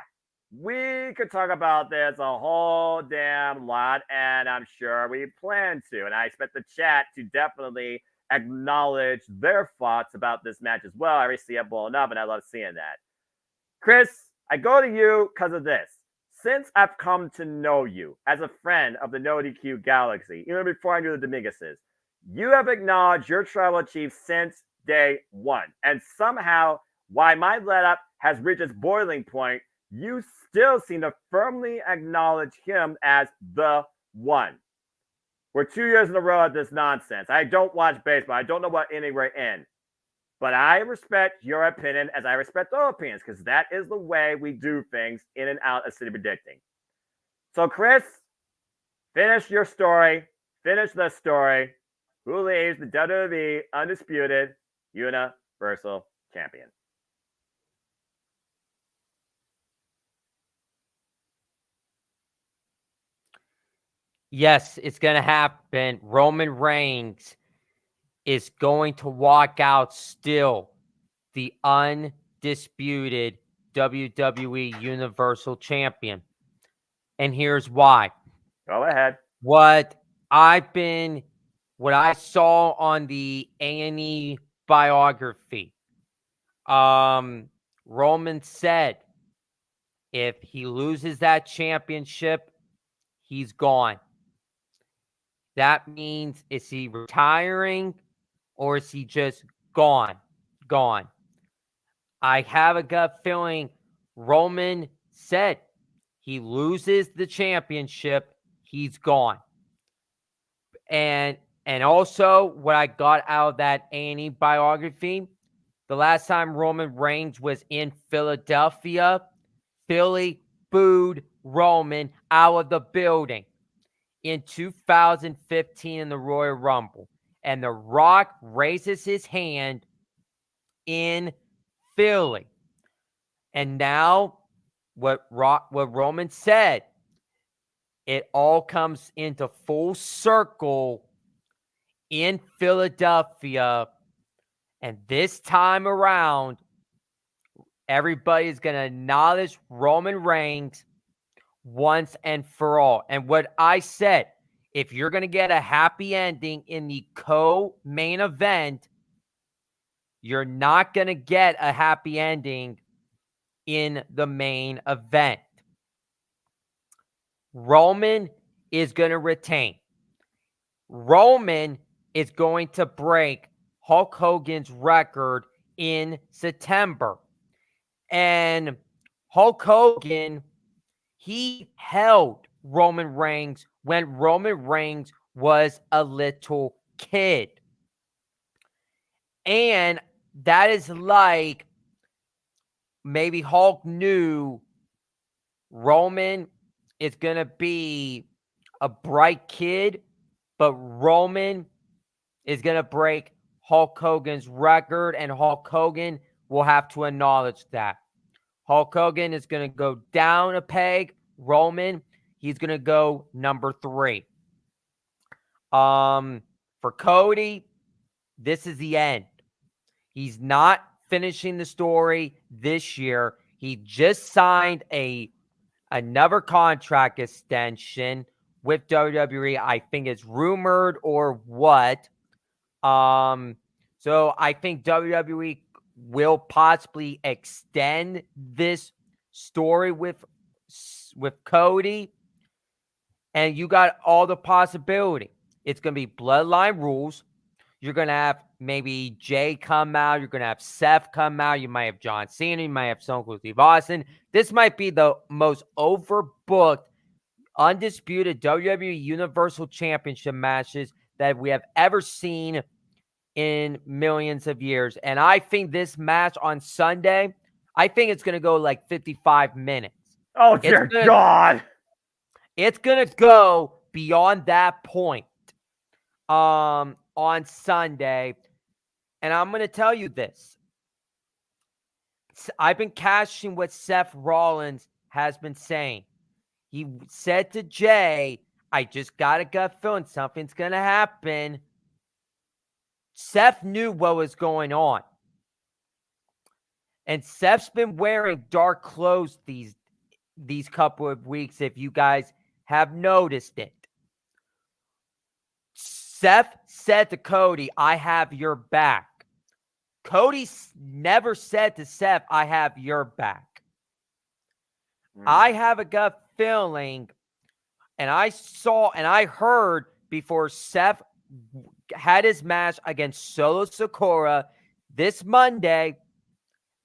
we could talk about this a whole damn lot, and I'm sure we plan to. And I expect the chat to definitely acknowledge their thoughts about this match as well. I already see it blowing up, and I love seeing that. Chris, I go to you because of this. Since I've come to know you as a friend of the No DQ Galaxy, even before I knew the Dominguezes, you have acknowledged your tribal chief since day one. And somehow, why my let-up has reached its boiling point, you still seem to firmly acknowledge him as the one. We're 2 years in a row at this nonsense. I don't watch baseball. I don't know what inning we're in. But I respect your opinion as I respect all opinions, because that is the way we do things in and out of City Predicting. So, Chris, finish your story. Finish the story. Who leaves the WWE Undisputed Universal Champion? Yes, it's going to happen. Roman Reigns is going to walk out still the undisputed WWE Universal Champion. And here's why. Go ahead. What I saw on the A&E biography, Roman said if he loses that championship, he's gone. That means, is he retiring or is he just gone? Gone. I have a gut feeling Roman said he loses the championship, he's gone. And also what I got out of that A&E biography, The last time Roman Reigns was in Philadelphia, Philly booed Roman out of the building in 2015 in the Royal Rumble. And The Rock raises his hand in Philly. And now what Roman said, it all comes into full circle in Philadelphia. And this time around, everybody's going to acknowledge Roman Reigns once and for all. And what I said, if you're going to get a happy ending in the co-main event, you're not going to get a happy ending in the main event. Roman is going to retain. Roman is going to break Hulk Hogan's record in September. And Hulk Hogan, he held Roman Reigns when Roman Reigns was a little kid. And that is like maybe Hulk knew Roman is going to be a bright kid, but Roman is going to break Hulk Hogan's record, and Hulk Hogan will have to acknowledge that. Hulk Hogan is going to go down a peg. Roman, he's going to go number 3. For Cody, this is the end. He's not finishing the story this year. He just signed another contract extension with WWE. I think it's rumored or what. So I think WWE will possibly extend this story with Cody. And you got all the possibility. It's going to be bloodline rules. You're going to have maybe Jay come out. You're going to have Seth come out. You might have John Cena. You might have Stone Cold Steve Austin. This might be the most overbooked, undisputed WWE Universal Championship matches that we have ever seen in millions of years. And I think this match on Sunday, I think it's going to go like 55 minutes. Oh, dear God. It's going to go beyond that point on Sunday. And I'm going to tell you this. I've been cashing what Seth Rollins has been saying. He said to Jay, I just got a gut feeling something's going to happen. Seth knew what was going on. And Seth's been wearing dark clothes these couple of weeks, if you guys have noticed it. Seth said to Cody, I have your back. Cody never said to Seth, I have your back. I have a gut feeling, and I saw and I heard before Seth had his match against Solo Sikoa this Monday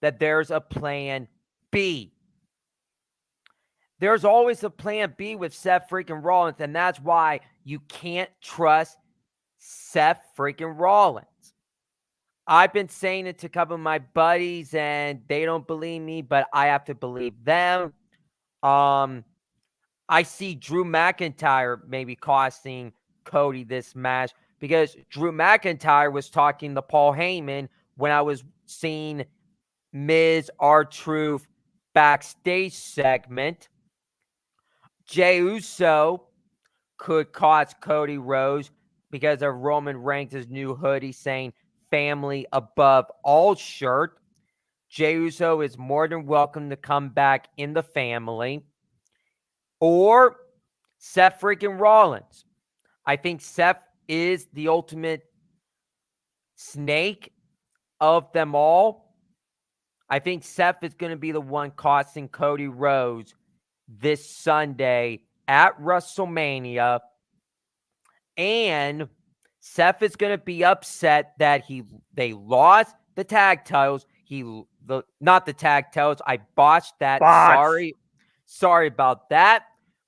that there's a plan B. There's always a plan B with Seth freaking Rollins, and that's why you can't trust Seth freaking Rollins. I've been saying it to a couple of my buddies, and they don't believe me, but I have to believe them. I see Drew McIntyre maybe costing Cody this match because Drew McIntyre was talking to Paul Heyman when I was seeing Miz R-Truth backstage segment. Jey Uso could cost Cody Rhodes because of Roman Reigns' new hoodie saying family above all shirt. Jey Uso is more than welcome to come back in the family. Or Seth freaking Rollins. I think Seth is the ultimate snake of them all. I think Seth is going to be the one costing Cody Rhodes this Sunday at WrestleMania. And Seth is going to be upset that they lost the tag titles. Not the tag titles. I botched that. Sorry about that.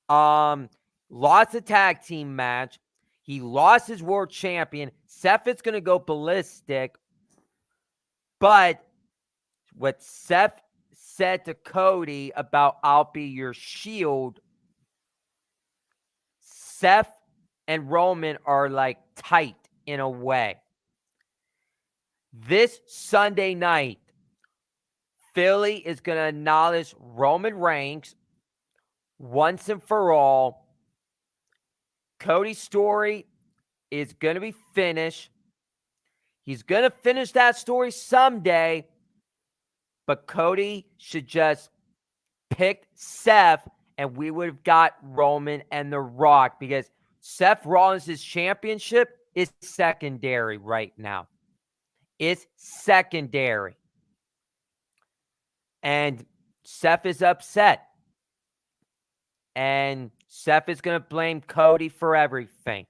Lost the tag team match. He lost his world champion. Seth is going to go ballistic. But what Seth said to Cody about I'll be your shield, Seth and Roman are like tight in a way. This Sunday night, Philly is going to acknowledge Roman Reigns once and for all. Cody's story is going to be finished. He's going to finish that story someday, but Cody should just pick Seth, and we would have got Roman and The Rock, because Seth Rollins' championship is secondary right now. It's secondary. And Seth is upset. And Seth is going to blame Cody for everything.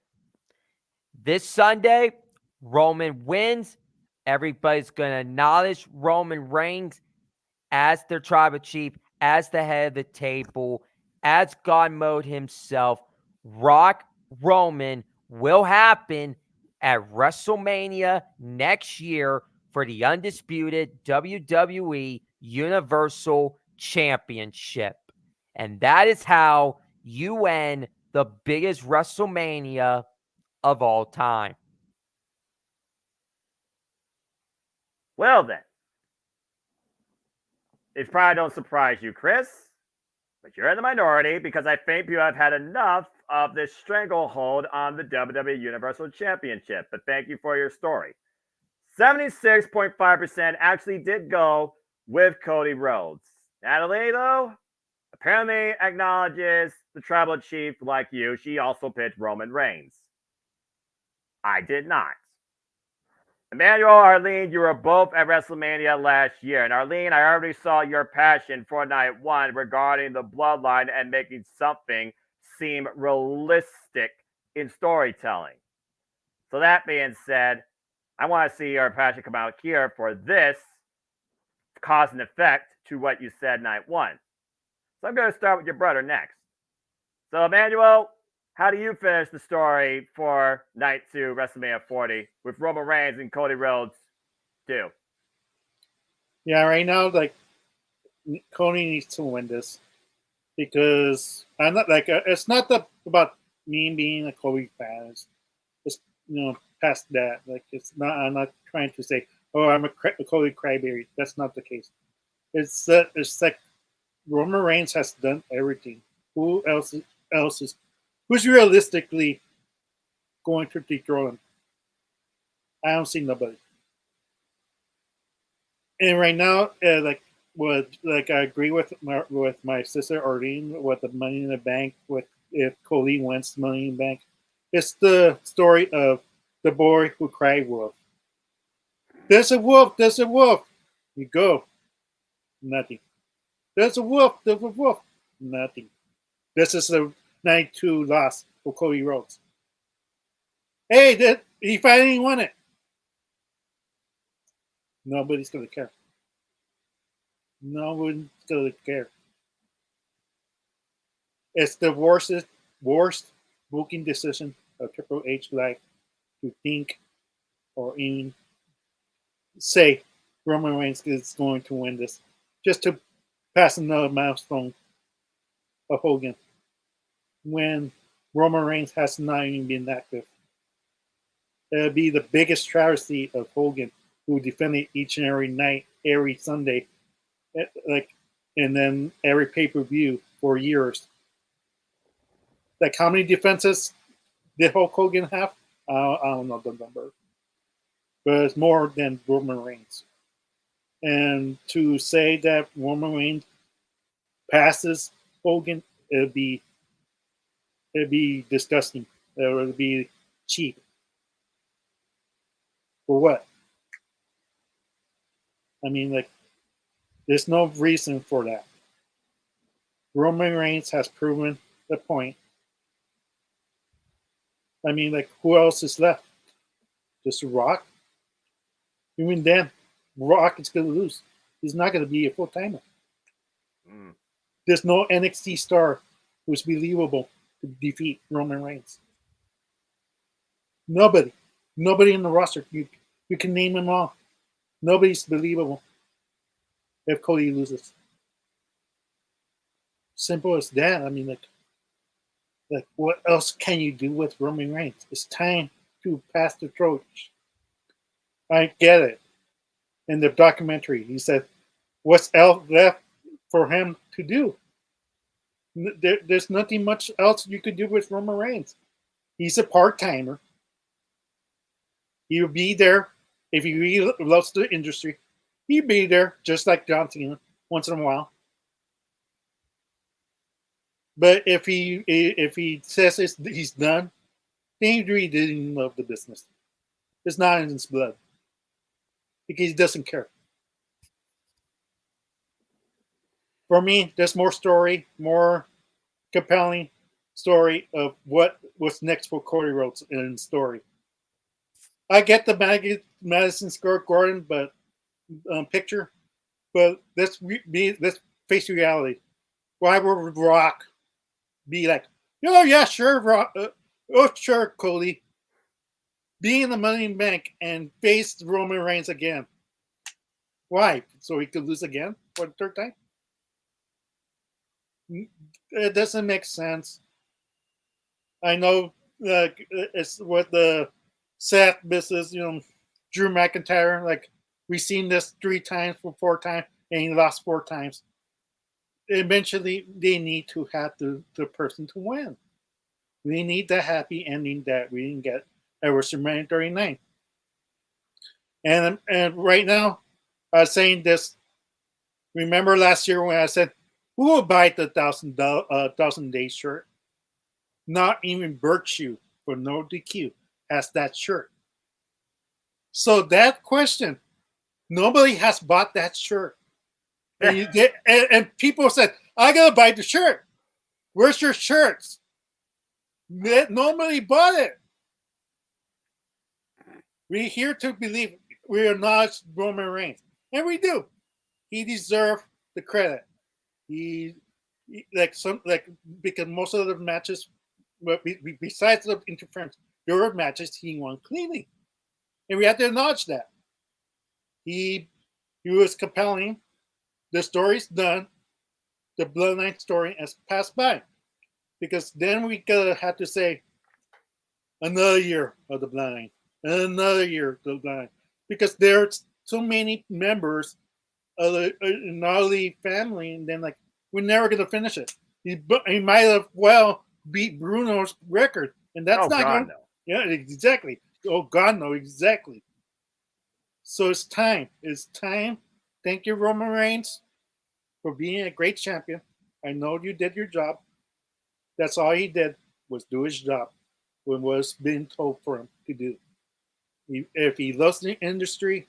This Sunday, Roman wins. Everybody's going to acknowledge Roman Reigns as their tribal chief, as the head of the table, as God mode himself. Rock Roman will happen at WrestleMania next year for the undisputed WWE Universal Championship. And that is how you end the biggest WrestleMania of all time. Well then, it probably don't surprise you, Chris, but you're in the minority because I think you have had enough of this stranglehold on the WWE Universal Championship. But thank you for your story. 76.5% actually did go with Cody Rhodes. Natalie, though, apparently acknowledges the tribal chief like you. She also picked Roman Reigns. I did not. Emmanuel, Arlene, you were both at WrestleMania last year. And Arlene, I already saw your passion for night one regarding the bloodline and making something seem realistic in storytelling. So that being said, I want to see your passion come out here for this cause and effect to what you said night one. So I'm going to start with your brother next. So Emmanuel, how do you finish the story for night 2, WrestleMania 40, with Roman Reigns and Cody Rhodes too? Yeah, right now, like, Cody needs to win this because I'm not like it's not about me being a Cody fan. It's past that. Like, it's not. I'm not trying to say, oh, I'm a Cody crybaby. That's not the case. It's like Roman Reigns has done everything. Who else is who's realistically going to dethrone him? I don't see nobody. And right now, I agree with my sister Arlene with the Money in the Bank. With if Cody wins the Money in the Bank, it's the story of the boy who cried wolf. There's a wolf. There's a wolf. You go. Nothing. There's a wolf. There's a wolf. Nothing. This is a 9-2 loss for Cody Rhodes. Hey, he finally won it. Nobody's going to care. No one's going to care. It's the worst booking decision of Triple H life to think or even say Roman Reigns is going to win this just to pass another milestone of Hogan when Roman Reigns has not even been active. It'll be the biggest travesty of Hogan, who defended each and every night, every Sunday, and then every pay-per-view for years. Like, how many defenses did Hulk Hogan have? I don't know the number, but it's more than Roman Reigns. And to say that Roman Reigns passes Hogan, it'd be disgusting. It would be cheap. For what? I mean, like, there's no reason for that. Roman Reigns has proven the point. I mean, like, who else is left? Just Rock? Even then, Rock is going to lose. He's not going to be a full-timer. There's no NXT star who's believable to defeat Roman Reigns. Nobody in the roster. You can name them all. Nobody's believable if Cody loses. Simple as that. I mean, like what else can you do with Roman Reigns? It's time to pass the torch. I get it. In the documentary, he said, "What's else left for him to do? There's nothing much else you could do with Roman Reigns. He's a part-timer. He'll be there if he really loves the industry. He'll be there just like John Cena once in a while. But if he says he's done, then he really didn't love the business. It's not in his blood because he doesn't care. For me, there's more story, more compelling story of what's next for Cody Rhodes in story. I get the Madison Square Garden picture, but let's face reality. Why would Rock be like, oh yeah, sure, Rock, oh sure, Cody, be in the Money in the Bank and face Roman Reigns again? Why? So he could lose again for the third time? It doesn't make sense. I know it's what the Seth business, Drew McIntyre, like we've seen this 3 times for 4 times and he lost 4 times. Eventually they need to have the person to win. We need the happy ending that we didn't get at WrestleMania 39. And right now, I was saying this. Remember last year when I said, who will buy the 1,000 Days shirt? Not even Virtue for No DQ has that shirt. So that question, nobody has bought that shirt. And, and people said, I got to buy the shirt. Where's your shirts? Nobody bought it. We're here to believe we acknowledge Roman Reigns. And we do. He deserves the credit. Because most of the matches, besides the interference, there were matches he won cleanly. And we have to acknowledge that. He was compelling. The story's done. The Bloodline story has passed by. Because then we gotta have to say another year of the Bloodline. Another year of the Bloodline. Because there's so many members of the Gnarly family, and then we're never gonna finish it. He might have beat Bruno's record, and that's not God, going. no. Yeah, exactly. Oh God, no, exactly. So it's time. It's time. Thank you, Roman Reigns, for being a great champion. I know you did your job. That's all he did was do his job when was being told for him to do. If he loves the industry,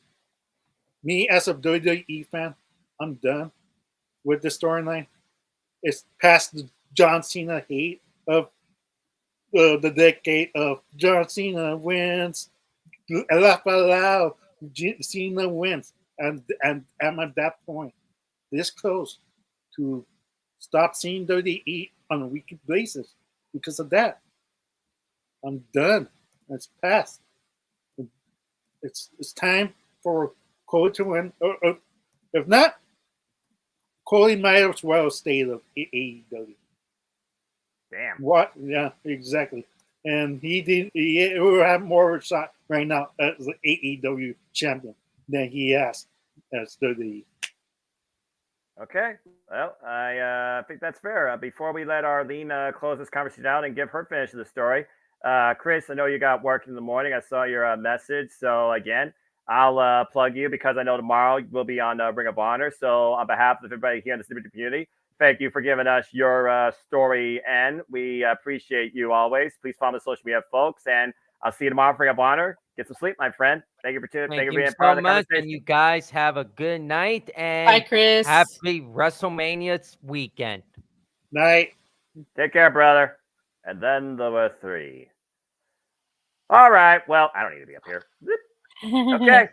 me as a WWE fan, I'm done with the storyline. It's past the John Cena hate of the decade of John Cena wins, laugh out loud, Cena wins, and I'm at that point, this close to stop seeing WWE on a weekly basis because of that. I'm done. It's past. It's time for Cody to win. If not, Cody might as well stay of AEW. Damn. What? Yeah, exactly. And he will have more of a shot right now as the AEW champion than he has as WWE. Okay. Well, I think that's fair. Before we let Arlene close this conversation out and give her finish of the story, Chris, I know you got work in the morning. I saw your message. So, again, I'll plug you because I know tomorrow we'll be on Ring of Honor. So, on behalf of everybody here in the Super community, thank you for giving us your story, and we appreciate you always. Please follow the social media, folks, and I'll see you tomorrow for Ring of Honor. Get some sleep, my friend. Thank you for tuning. Thank you for being part of the conversation. And you guys have a good night and Bye, Chris. happy WrestleMania weekend. Night. Take care, brother. And then there were 3. All right. Well, I don't need to be up here. Okay.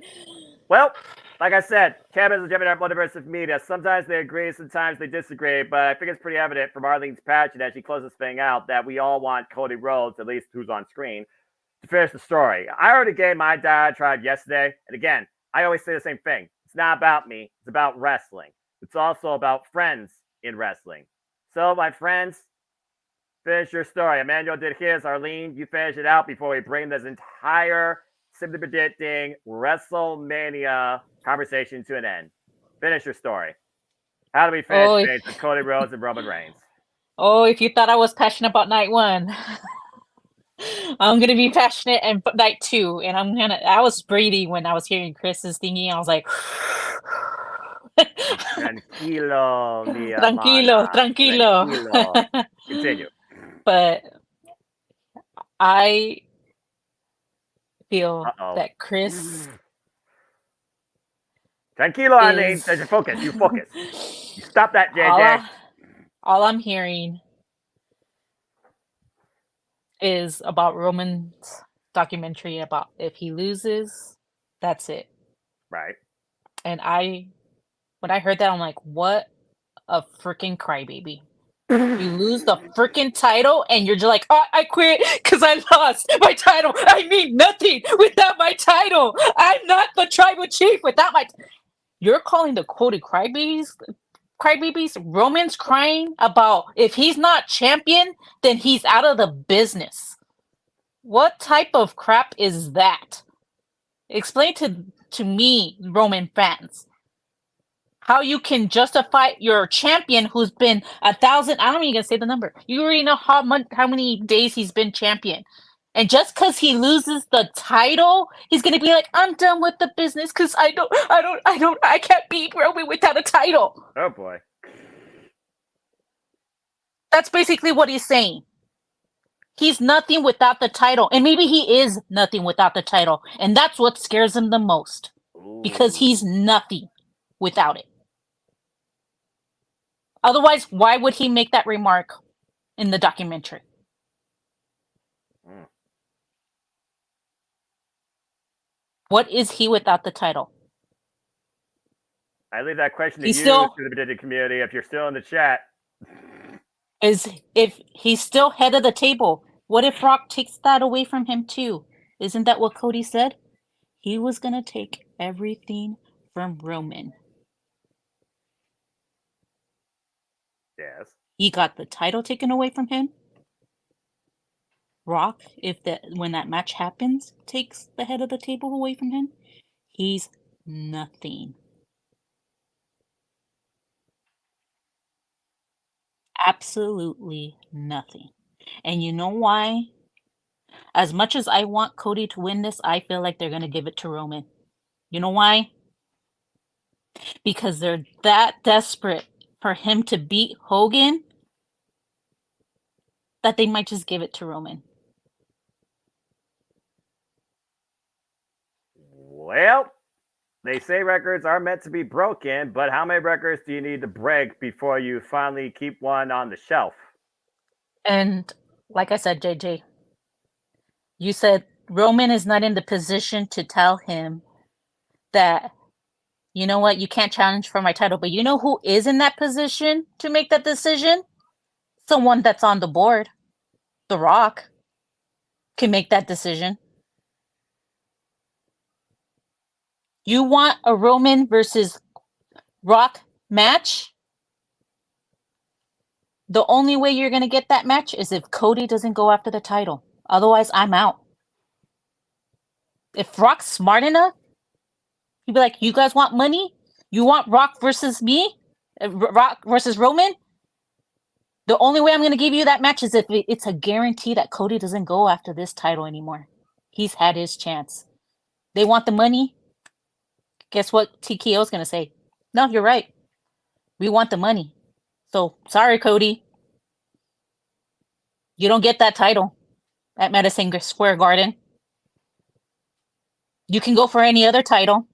Well, like I said, Kevin is a Gemini Multiverse of Media. Sometimes they agree, sometimes they disagree, but I think it's pretty evident from Arlene's passion as she closes this thing out that we all want Cody Rhodes, at least who's on screen, to finish the story. I already gave my diatribe yesterday, and again, I always say the same thing. It's not about me. It's about wrestling. It's also about friends in wrestling. So, my friends, finish your story. Emmanuel did his. Arlene, you finish it out before we bring this entire Simply Predicting WrestleMania conversation to an end. Finish your story. How do we finish things with Cody Rhodes and Roman Reigns? Oh, if you thought I was passionate about night 1, I'm gonna be passionate and night 2, and I was breathing when I was hearing Chris's thingy. I was like, Tranquilo, mi tranquilo, amada. tranquilo. Continue. But I feel Uh-oh. that Chris Tranquilo, Arlene. You focus. You focus. You stop that, JJ. All I'm hearing is about Roman's documentary about if he loses, that's it. Right. And when I heard that, I'm like, what a freaking crybaby. You lose the freaking title and you're just like, oh, I quit because I lost my title. I mean nothing without my title. I'm not the tribal chief without my You're calling the quoted crybabies? Roman's crying about if he's not champion, then he's out of the business. What type of crap is that? Explain to me, Roman fans, how you can justify your champion who's been 1,000. I don't even gonna say the number. You already know how many days he's been champion. And just because he loses the title, he's gonna be like, I'm done with the business because I can't beat Roman without a title. Oh boy. That's basically what he's saying. He's nothing without the title. And maybe he is nothing without the title. And that's what scares him the most. Because he's nothing without it. Otherwise, why would he make that remark in the documentary? What is he without the title? I leave that question to you, to the predicted community, if you're still in the chat. Is if he's still head of the table, what if Rock takes that away from him too? Isn't that what Cody said? He was going to take everything from Roman. Yes. He got the title taken away from him. Rock, when that match happens, takes the head of the table away from him. He's nothing. Absolutely nothing. And you know why? As much as I want Cody to win this, I feel like they're going to give it to Roman. You know why? Because they're that desperate for him to beat Hogan that they might just give it to Roman. Well, they say records are meant to be broken, but how many records do you need to break before you finally keep one on the shelf? And like I said, JJ, you said Roman is not in the position to tell him that, you know what, you can't challenge for my title. But you know who is in that position to make that decision? Someone that's on the board. The Rock can make that decision. You want a Roman versus Rock match? The only way you're going to get that match is if Cody doesn't go after the title. Otherwise, I'm out. If Rock's smart enough, he'd be like, you guys want money? You want Rock versus me? Rock versus Roman? The only way I'm going to give you that match is if it's a guarantee that Cody doesn't go after this title anymore. He's had his chance. They want the money? Guess what TKO is going to say? No, you're right. We want the money. So, sorry, Cody. You don't get that title at Madison Square Garden. You can go for any other title.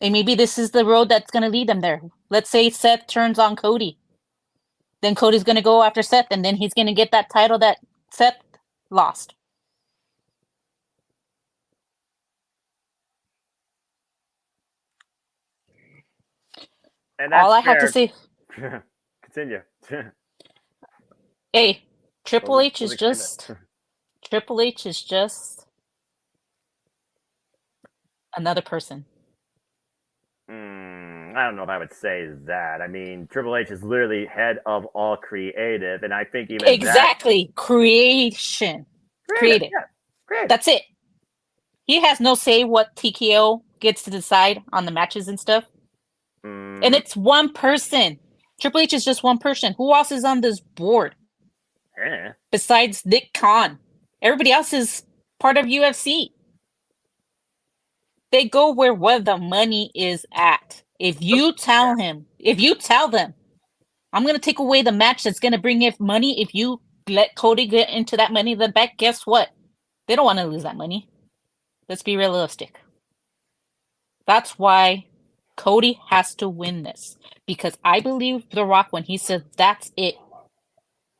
And maybe this is the road that's going to lead them there. Let's say Seth turns on Cody. Then Cody's going to go after Seth, and then he's going to get that title that Seth lost. And that's all I fair. have to say. Continue. Hey, Triple H is just Another person. I don't know if I would say that. I mean, Triple H is literally head of all creative, and I think even Exactly. Creation. Creative. Yeah, creative. That's it. He has no say what TKO gets to decide on the matches and stuff. And it's one person. Triple H is just one person. Who else is on this board? Besides Nick Khan. Everybody else is part of UFC. They go where the money is at. If you tell them, I'm going to take away the match that's going to bring in money, if you let Cody get into that money in the back, guess what? They don't want to lose that money. Let's be realistic. That's why Cody has to win this. Because I believe The Rock when he says, that's it.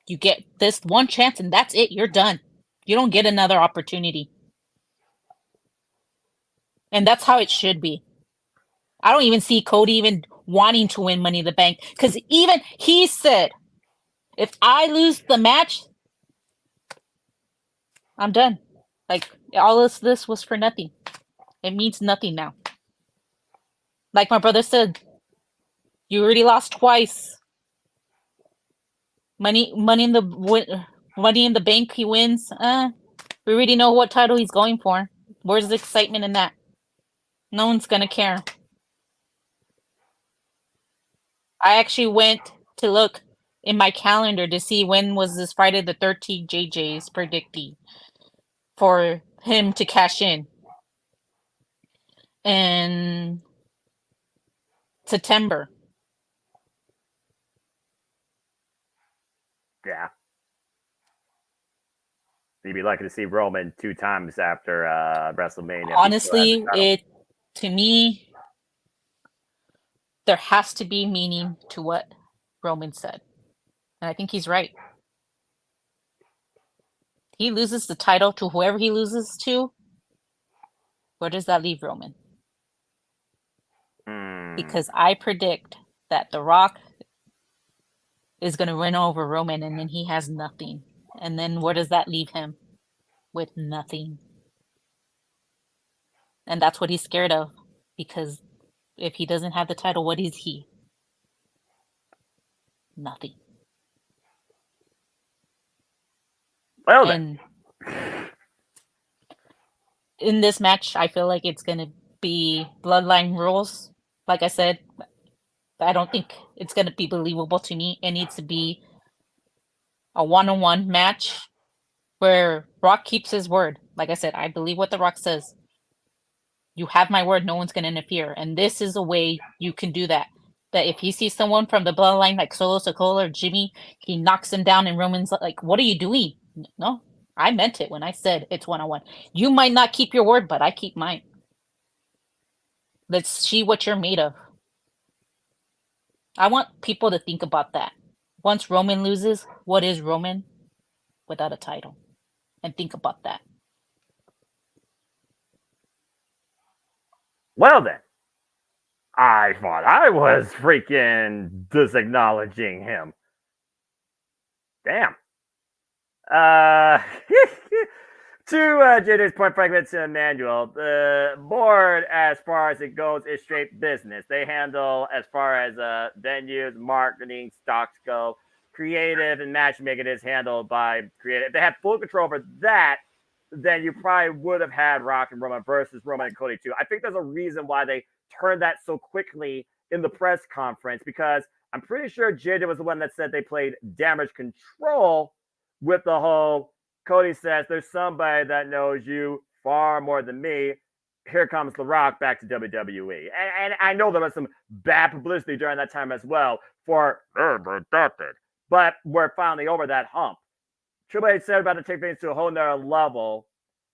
You get this one chance and that's it. You're done. You don't get another opportunity. And that's how it should be. I don't even see Cody even wanting to win Money in the Bank. Because even he said, if I lose the match, I'm done. Like, all of this was for nothing. It means nothing now. Like my brother said, you already lost twice. Money in the Bank, he wins. We already know what title he's going for. Where's the excitement in that? No one's gonna care. I actually went to look in my calendar to see when was this Friday the 13th JJ's predicting for him to cash in. In September. Yeah. You'd be lucky to see Roman 2 times after WrestleMania. Honestly, to me, there has to be meaning to what Roman said. And I think he's right. He loses the title to whoever he loses to. Where does that leave Roman? Because I predict that The Rock is going to win over Roman and then he has nothing. And then where does that leave him? With nothing. And that's what he's scared of. Because if he doesn't have the title, what is he? Nothing. Well then. And in this match, I feel like it's going to be bloodline rules. Like I said, I don't think it's going to be believable to me. It needs to be a one-on-one match where Rock keeps his word. Like I said, I believe what The Rock says. You have my word, no one's going to interfere. And this is a way you can do that. That if he sees someone from the bloodline like Solo Sikoa or Jimmy, he knocks him down and Roman's like, what are you doing? No, I meant it when I said it's one-on-one. You might not keep your word, but I keep mine. Let's see what you're made of. I want people to think about that. Once Roman loses, what is Roman without a title? And think about that. Well then. I thought I was freaking disacknowledging him. Damn. To JJ's point, fragments and Emmanuel, the board, as far as it goes, is straight business. They handle, as far as venues, marketing, stocks go, creative, and matchmaking is handled by creative. If they had full control over that, then you probably would have had Rock and Roman versus Roman and Cody too. I think there's a reason why they turned that so quickly in the press conference, because I'm pretty sure JJ was the one that said they played damage control with the whole Cody says there's somebody that knows you far more than me. Here comes The Rock back to WWE. And I know there was some bad publicity during that time as well for redacted. But we're finally over that hump. Triple H said about to take things to a whole nother level.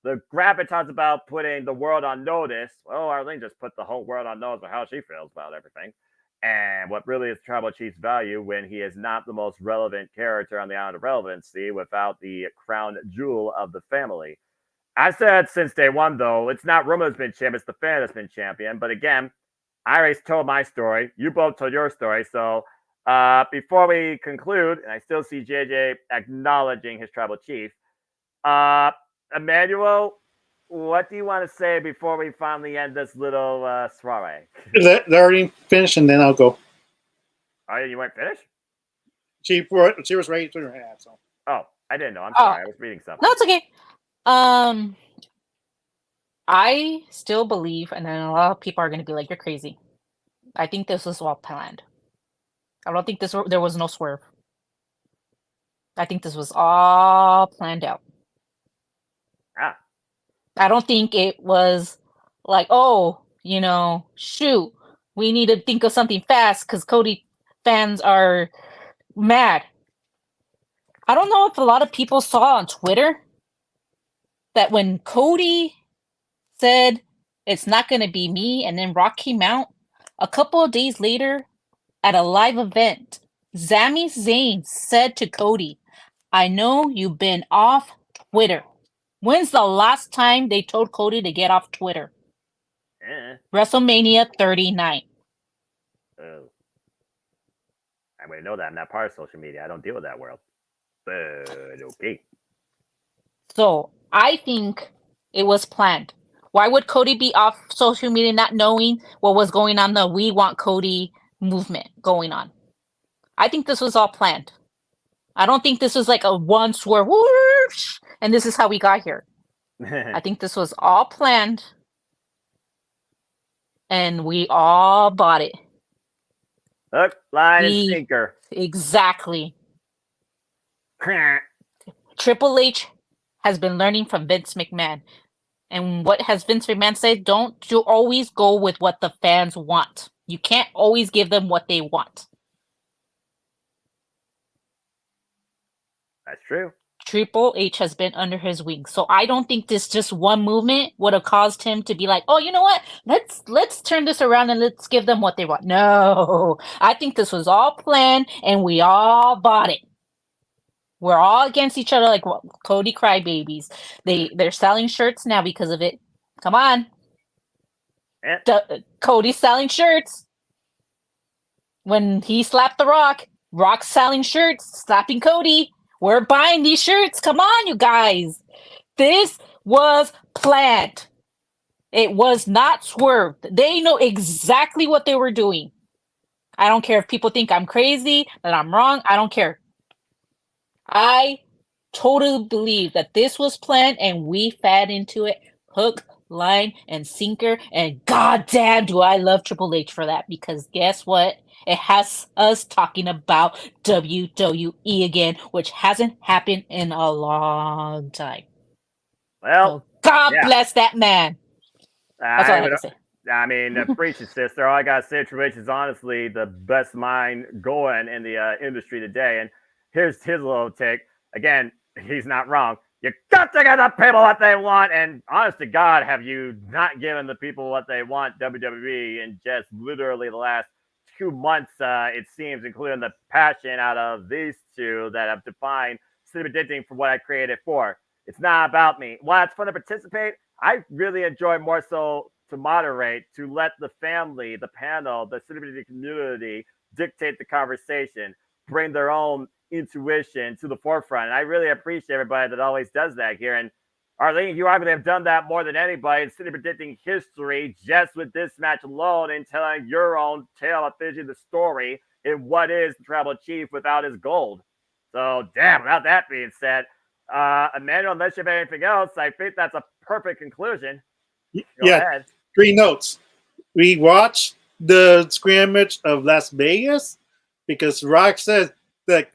The gravitas about putting the world on notice. Well, Arlene just put the whole world on notice of how she feels about everything. And what really is Tribal Chief's value when he is not the most relevant character on the island of relevancy without the crown jewel of the family. I said since day one, though, it's not Roman that's been champion, it's the fan that's been champion. But again, I already told my story. You both told your story. So before we conclude, and I still see JJ acknowledging his Tribal Chief, Emmanuel, what do you want to say before we finally end this little soiree? Let already finish, and then I'll go. Oh, you weren't finished? She was ready to her hand. So. Oh, I didn't know. I'm Oh. sorry. I was reading something. No, it's okay. I still believe, and then a lot of people are going to be like, "You're crazy." I think this was all planned. I don't think there was no swerve. I think this was all planned out. Ah. I don't think it was like, oh, shoot, we need to think of something fast because Cody fans are mad. I don't know if a lot of people saw on Twitter that when Cody said it's not going to be me, and then Rock came out, a couple of days later at a live event, Sami Zayn said to Cody, "I know you've been off Twitter." When's the last time they told Cody to get off Twitter? WrestleMania 39. Oh. I would know that. I'm not part of social media. I don't deal with that world. But okay. So I think it was planned. Why would Cody be off social media not knowing what was going on, the We Want Cody movement going on? I think this was all planned. I don't think this was like a one swerve, whoosh, and this is how we got here. I think this was all planned, and we all bought it. Hook, line, and sinker. Exactly. Triple H has been learning from Vince McMahon. And what has Vince McMahon said? Don't you always go with what the fans want. You can't always give them what they want. That's true. Triple H has been under his wing. So I don't think this just one movement would have caused him to be like, oh, you know what? Let's turn this around and let's give them what they want. No. I think this was all planned and we all bought it. We're all against each other like Cody crybabies. They're selling shirts now because of it. Come on. Cody's selling shirts. When he slapped The Rock, Rock's selling shirts, slapping Cody. We're buying these shirts. Come on, you guys. This was planned. It was not swerved. They know exactly what they were doing. I don't care if people think I'm crazy, that I'm wrong. I don't care. I totally believe that this was planned and we fed into it. Hook, line, and sinker. And goddamn, do I love Triple H for that, because guess what? It has us talking about WWE again, which hasn't happened in a long time. Well, so God bless that man. That's all I have to say. I mean, preach it, sister. All I got to say, Triple H is honestly the best mind going in the industry today. And here's his little take. Again, he's not wrong. You got to give the people what they want. And honest to God, have you not given the people what they want, WWE, in just literally the last 2 months, it seems, including the passion out of these two that have defined cinema editing for what I created it for. It's not about me. While it's fun to participate, I really enjoy more so to moderate, to let the family, the panel, the cinema editing community dictate the conversation, bring their own intuition to the forefront. And I really appreciate everybody that always does that here. And Arlene, you arguably have done that more than anybody in cinema predicting history, just with this match alone, and telling your own tale of finishing the story in what is the Tribal Chief without his gold. So, damn, without that being said, Emmanuel, unless you have anything else, I think that's a perfect conclusion. Go ahead. 3 notes. We watched the scrimmage of Las Vegas because Rock said that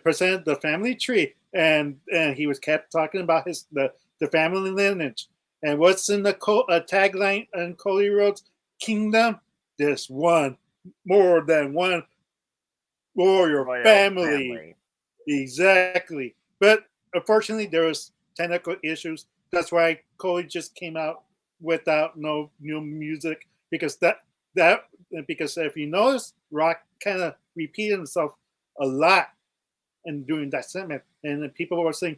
presented the family tree, and he was kept talking about the family lineage. And what's in the tagline on Cody Rhodes' Kingdom? There's one, more than one warrior family. Exactly. But unfortunately, there was technical issues. That's why Cody just came out without no new music, because because if you notice, Rock kind of repeated himself a lot in doing that segment, and then people were saying,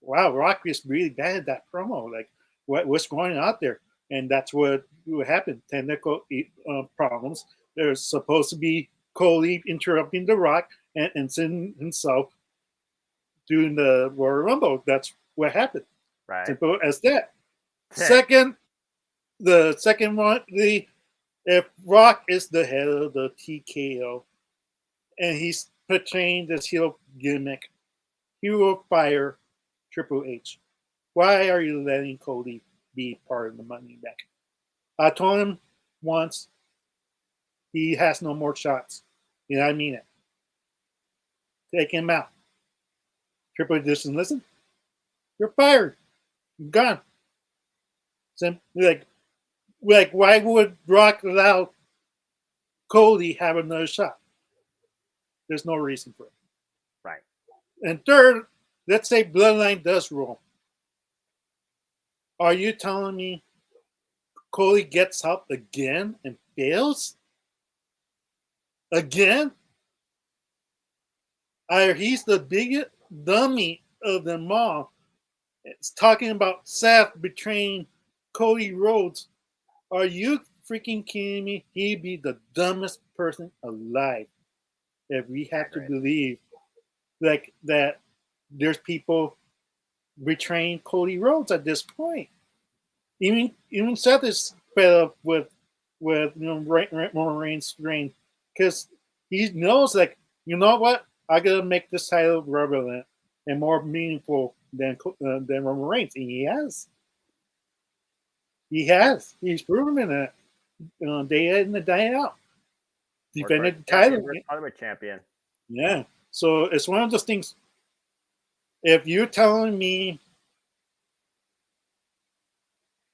"Wow, Rock is really bad at that promo. Like, what's going on out there?" And that's what happened. Technical problems. There's supposed to be Cody interrupting the Rock and sending himself doing the Royal Rumble. That's what happened. Right. Simple as that. Second, the second one, if Rock is the head of the TKO and he's portraying this heel gimmick, he will fire Triple H. Why are you letting Cody be part of the Money Bank? I told him once he has no more shots. And I mean it. Take him out. Triple H doesn't listen. You're fired. You're gone. Like, why would Rock allow Cody have another shot? There's no reason for it. Right. And third, let's say Bloodline does roll. Are you telling me Cody gets up again and fails? Again? Either he's the biggest dummy of them all. It's talking about Seth betraying Cody Rhodes. Are you freaking kidding me? He'd be the dumbest person alive if we had to believe like that there's people betraying Cody Rhodes at this point. Even Seth is fed up with Roman Reigns' reign because he knows, like, you know what? I gotta make this title relevant and more meaningful than Roman Reigns, and he has. He has. He's proven it. Day in and day out. Defended the title. Other champion. Yeah. So it's one of those things. If you're telling me,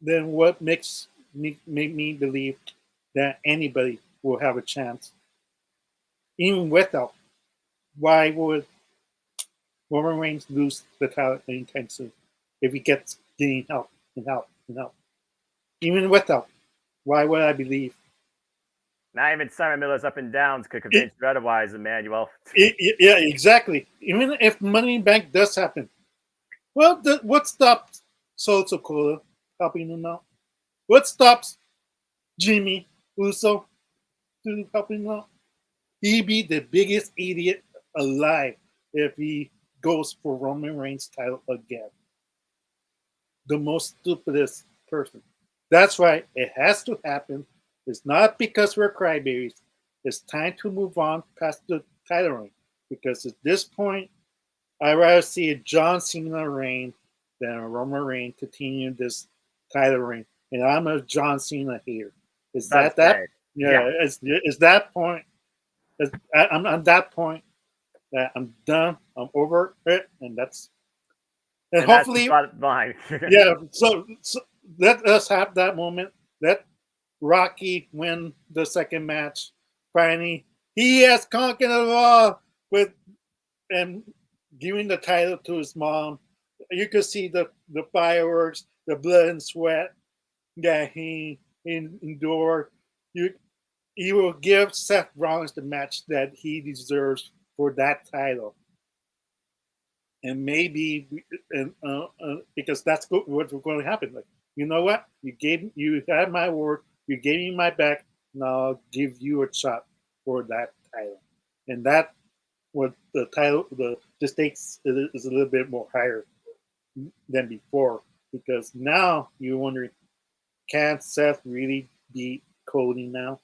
then what makes me believe that anybody will have a chance, even without? Why would Roman Reigns lose the title anytime soon if he gets getting help and help and help? Even without, why would I believe? Not even Simon Miller's up and downs could convince you otherwise, Emmanuel. Yeah, exactly. Even if Money in Bank does happen, well, what stops Solo Sikoa helping him out? What stops Jimmy Uso helping him out? He'd be the biggest idiot alive if he goes for Roman Reigns' title again. The most stupidest person. That's right. It has to happen. It's not because we're crybabies. It's time to move on past the title reign. Because at this point, I'd rather see a John Cena reign than a Roman Reigns continue this title reign. And I'm a John Cena hater. Is that? Yeah. It's that point. I'm at that point that I'm done. I'm over it. And hopefully, that's the bottom line. yeah. So let us have that moment. Let Rocky win the second match. Finally, he has conquered it all and giving the title to his mom. You could see the fireworks, the blood and sweat that he endured. He will give Seth Rollins the match that he deserves for that title. And maybe, because that's what's going to happen. Like, you know what? You had my word. You gave me my back. Now I'll give you a shot for that title. And that, what the title, the stakes is a little bit more higher than before. Because now you're wondering, can Seth really beat Cody now?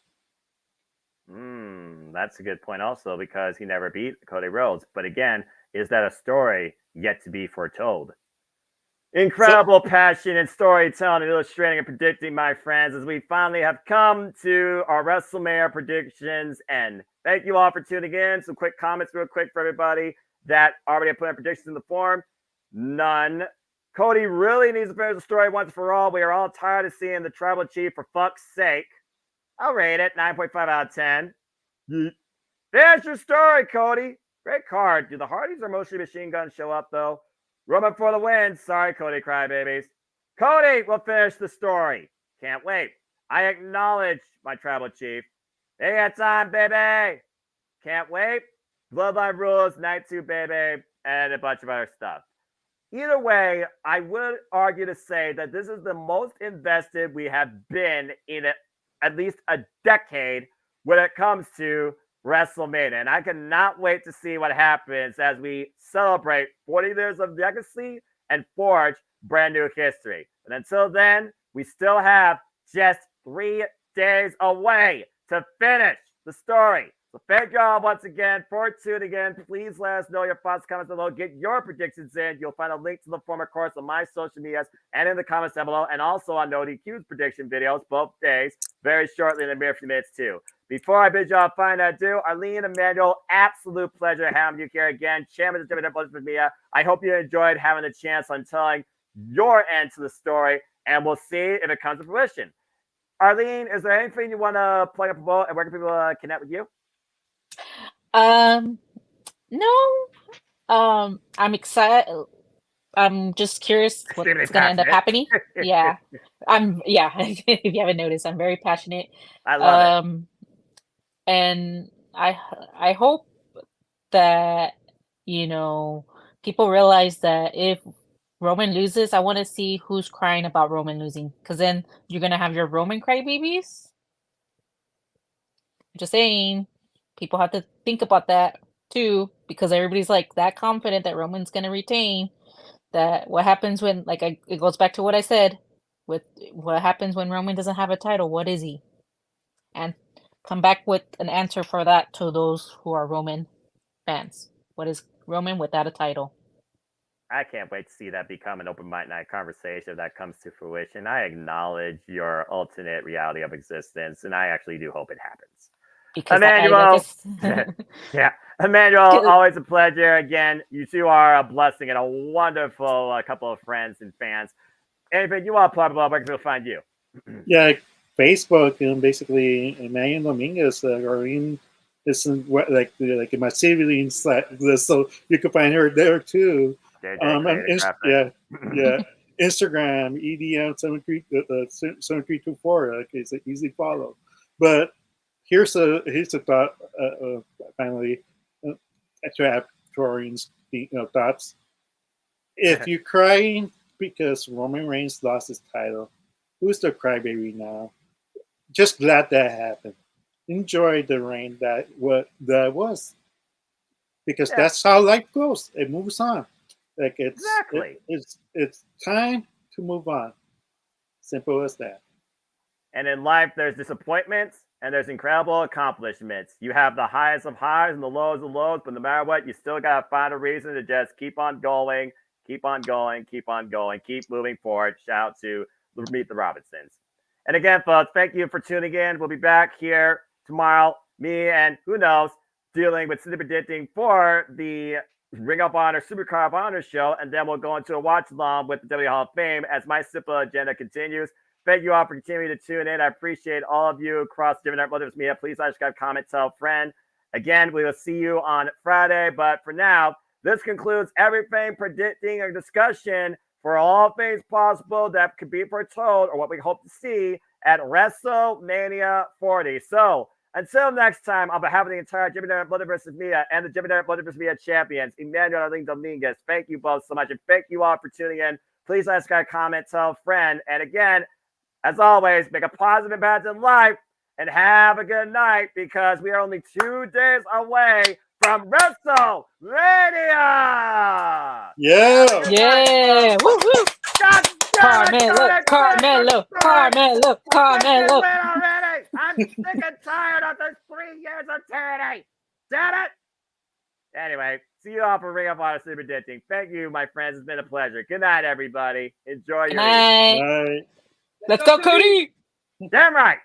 That's a good point also, because he never beat Cody Rhodes. But again, is that a story yet to be foretold? Incredible passion and storytelling and illustrating and predicting, my friends, as we finally have come to our WrestleMania predictions. And thank you all for tuning in. Some quick comments real quick for everybody that already have put in predictions in the form. None. Cody really needs to finish the story once for all. We are all tired of seeing the Tribal Chief, for fuck's sake. I'll rate it 9.5 out of 10. Finish your story, Cody. Great card. Do the Hardys or mostly Machine Guns show up, though? Roman for the win. Sorry, Cody Crybabies. Cody will finish the story. Can't wait. I acknowledge my Tribal Chief. They got time, baby. Can't wait. Bloodline Rules, Night 2, baby, and a bunch of other stuff. Either way, I would argue to say that this is the most invested we have been in at least a decade when it comes to WrestleMania. And I cannot wait to see what happens as we celebrate 40 years of legacy and forge brand new history. And until then, we still have just 3 days away to finish the story. So thank you all once again for tuning in. Please let us know your thoughts, comments below. Get your predictions in. You'll find a link to the former course on my social medias and in the comments down below, and also on No DQ's prediction videos both days, very shortly in a mere few minutes too. Before I bid y'all find that do, Arlene and Emmanuel, absolute pleasure having you here again. Chairman of the WRESTLEMANIA. I hope you enjoyed having the chance on telling your end to the story, and we'll see if it comes to fruition. Arlene, is there anything you want to plug up about, and where can people connect with you? No. I'm excited. I'm just curious what's Extremely gonna end up passionate. happening. Yeah. If you haven't noticed, I'm very passionate. I love it. And I hope that, you know, people realize that if Roman loses, I want to see who's crying about Roman losing, because then you're gonna have your Roman crybabies. Just saying, people have to think about that too, because everybody's like that confident that Roman's gonna retain. That what happens when, like, it goes back to what I said with what happens when Roman doesn't have a title. What is he? And come back with an answer for that to those who are Roman fans. What is Roman without a title? I can't wait to see that become an open mic night conversation if that comes to fruition. I acknowledge your alternate reality of existence, and I actually do hope it happens. Because Emmanuel, yeah, Emmanuel, always a pleasure. Again, you two are a blessing and a wonderful couple of friends and fans. Anything you want to plug about, where can people find you? Yeah, Facebook, basically Emmanuel Dominguez, Arlene is in my siblings, so you can find her there too. Instagram, EDM 7324. It's an easy follow. But here's a thought. Finally, to have Torian's thoughts. If you're crying because Roman Reigns lost his title, who's the crybaby now? Just glad that happened. Enjoy the reign that was, because that's how life goes. It moves on. Like it's time to move on. Simple as that. And in life, there's disappointments and there's incredible accomplishments. You have the highest of highs and the lows of lows, but no matter what, you still gotta find a reason to just keep on going, keep on going, keep on going, keep moving forward. Shout out to Meet the Robinsons. And again, folks, thank you for tuning in. We'll be back here tomorrow. Me and who knows, dealing with city predicting for the Ring of Honor Supercard of Honor show, and then we'll go into a watch along with the W Hall of Fame as my simple agenda continues. Thank you all for continuing to tune in. I appreciate all of you across different Multiverse media. Please like, subscribe, comment, tell a friend. Again, we will see you on Friday. But for now, this concludes everything predicting or discussion for all things possible that could be foretold or what we hope to see at WrestleMania 40. So until next time, on behalf of the entire WRESTLEMANIA Multiverse media and the WRESTLEMANIA Multiverse media champions, Emmanuel and Arlene Dominguez, thank you both so much. And thank you all for tuning in. Please like, subscribe, comment, tell a friend. And again, as always, make a positive impact in life and have a good night, because we are only 2 days away from WrestleMania. Yeah. Woo woo. Carmelo. Already. I'm sick and tired of this 3 years of tyranny. Damn it. Anyway, see you all for Ring of Honor Super Predicting. Thank you, my friends. It's been a pleasure. Good night, everybody. Enjoy your night. Night. Let's go, Cody. Damn right.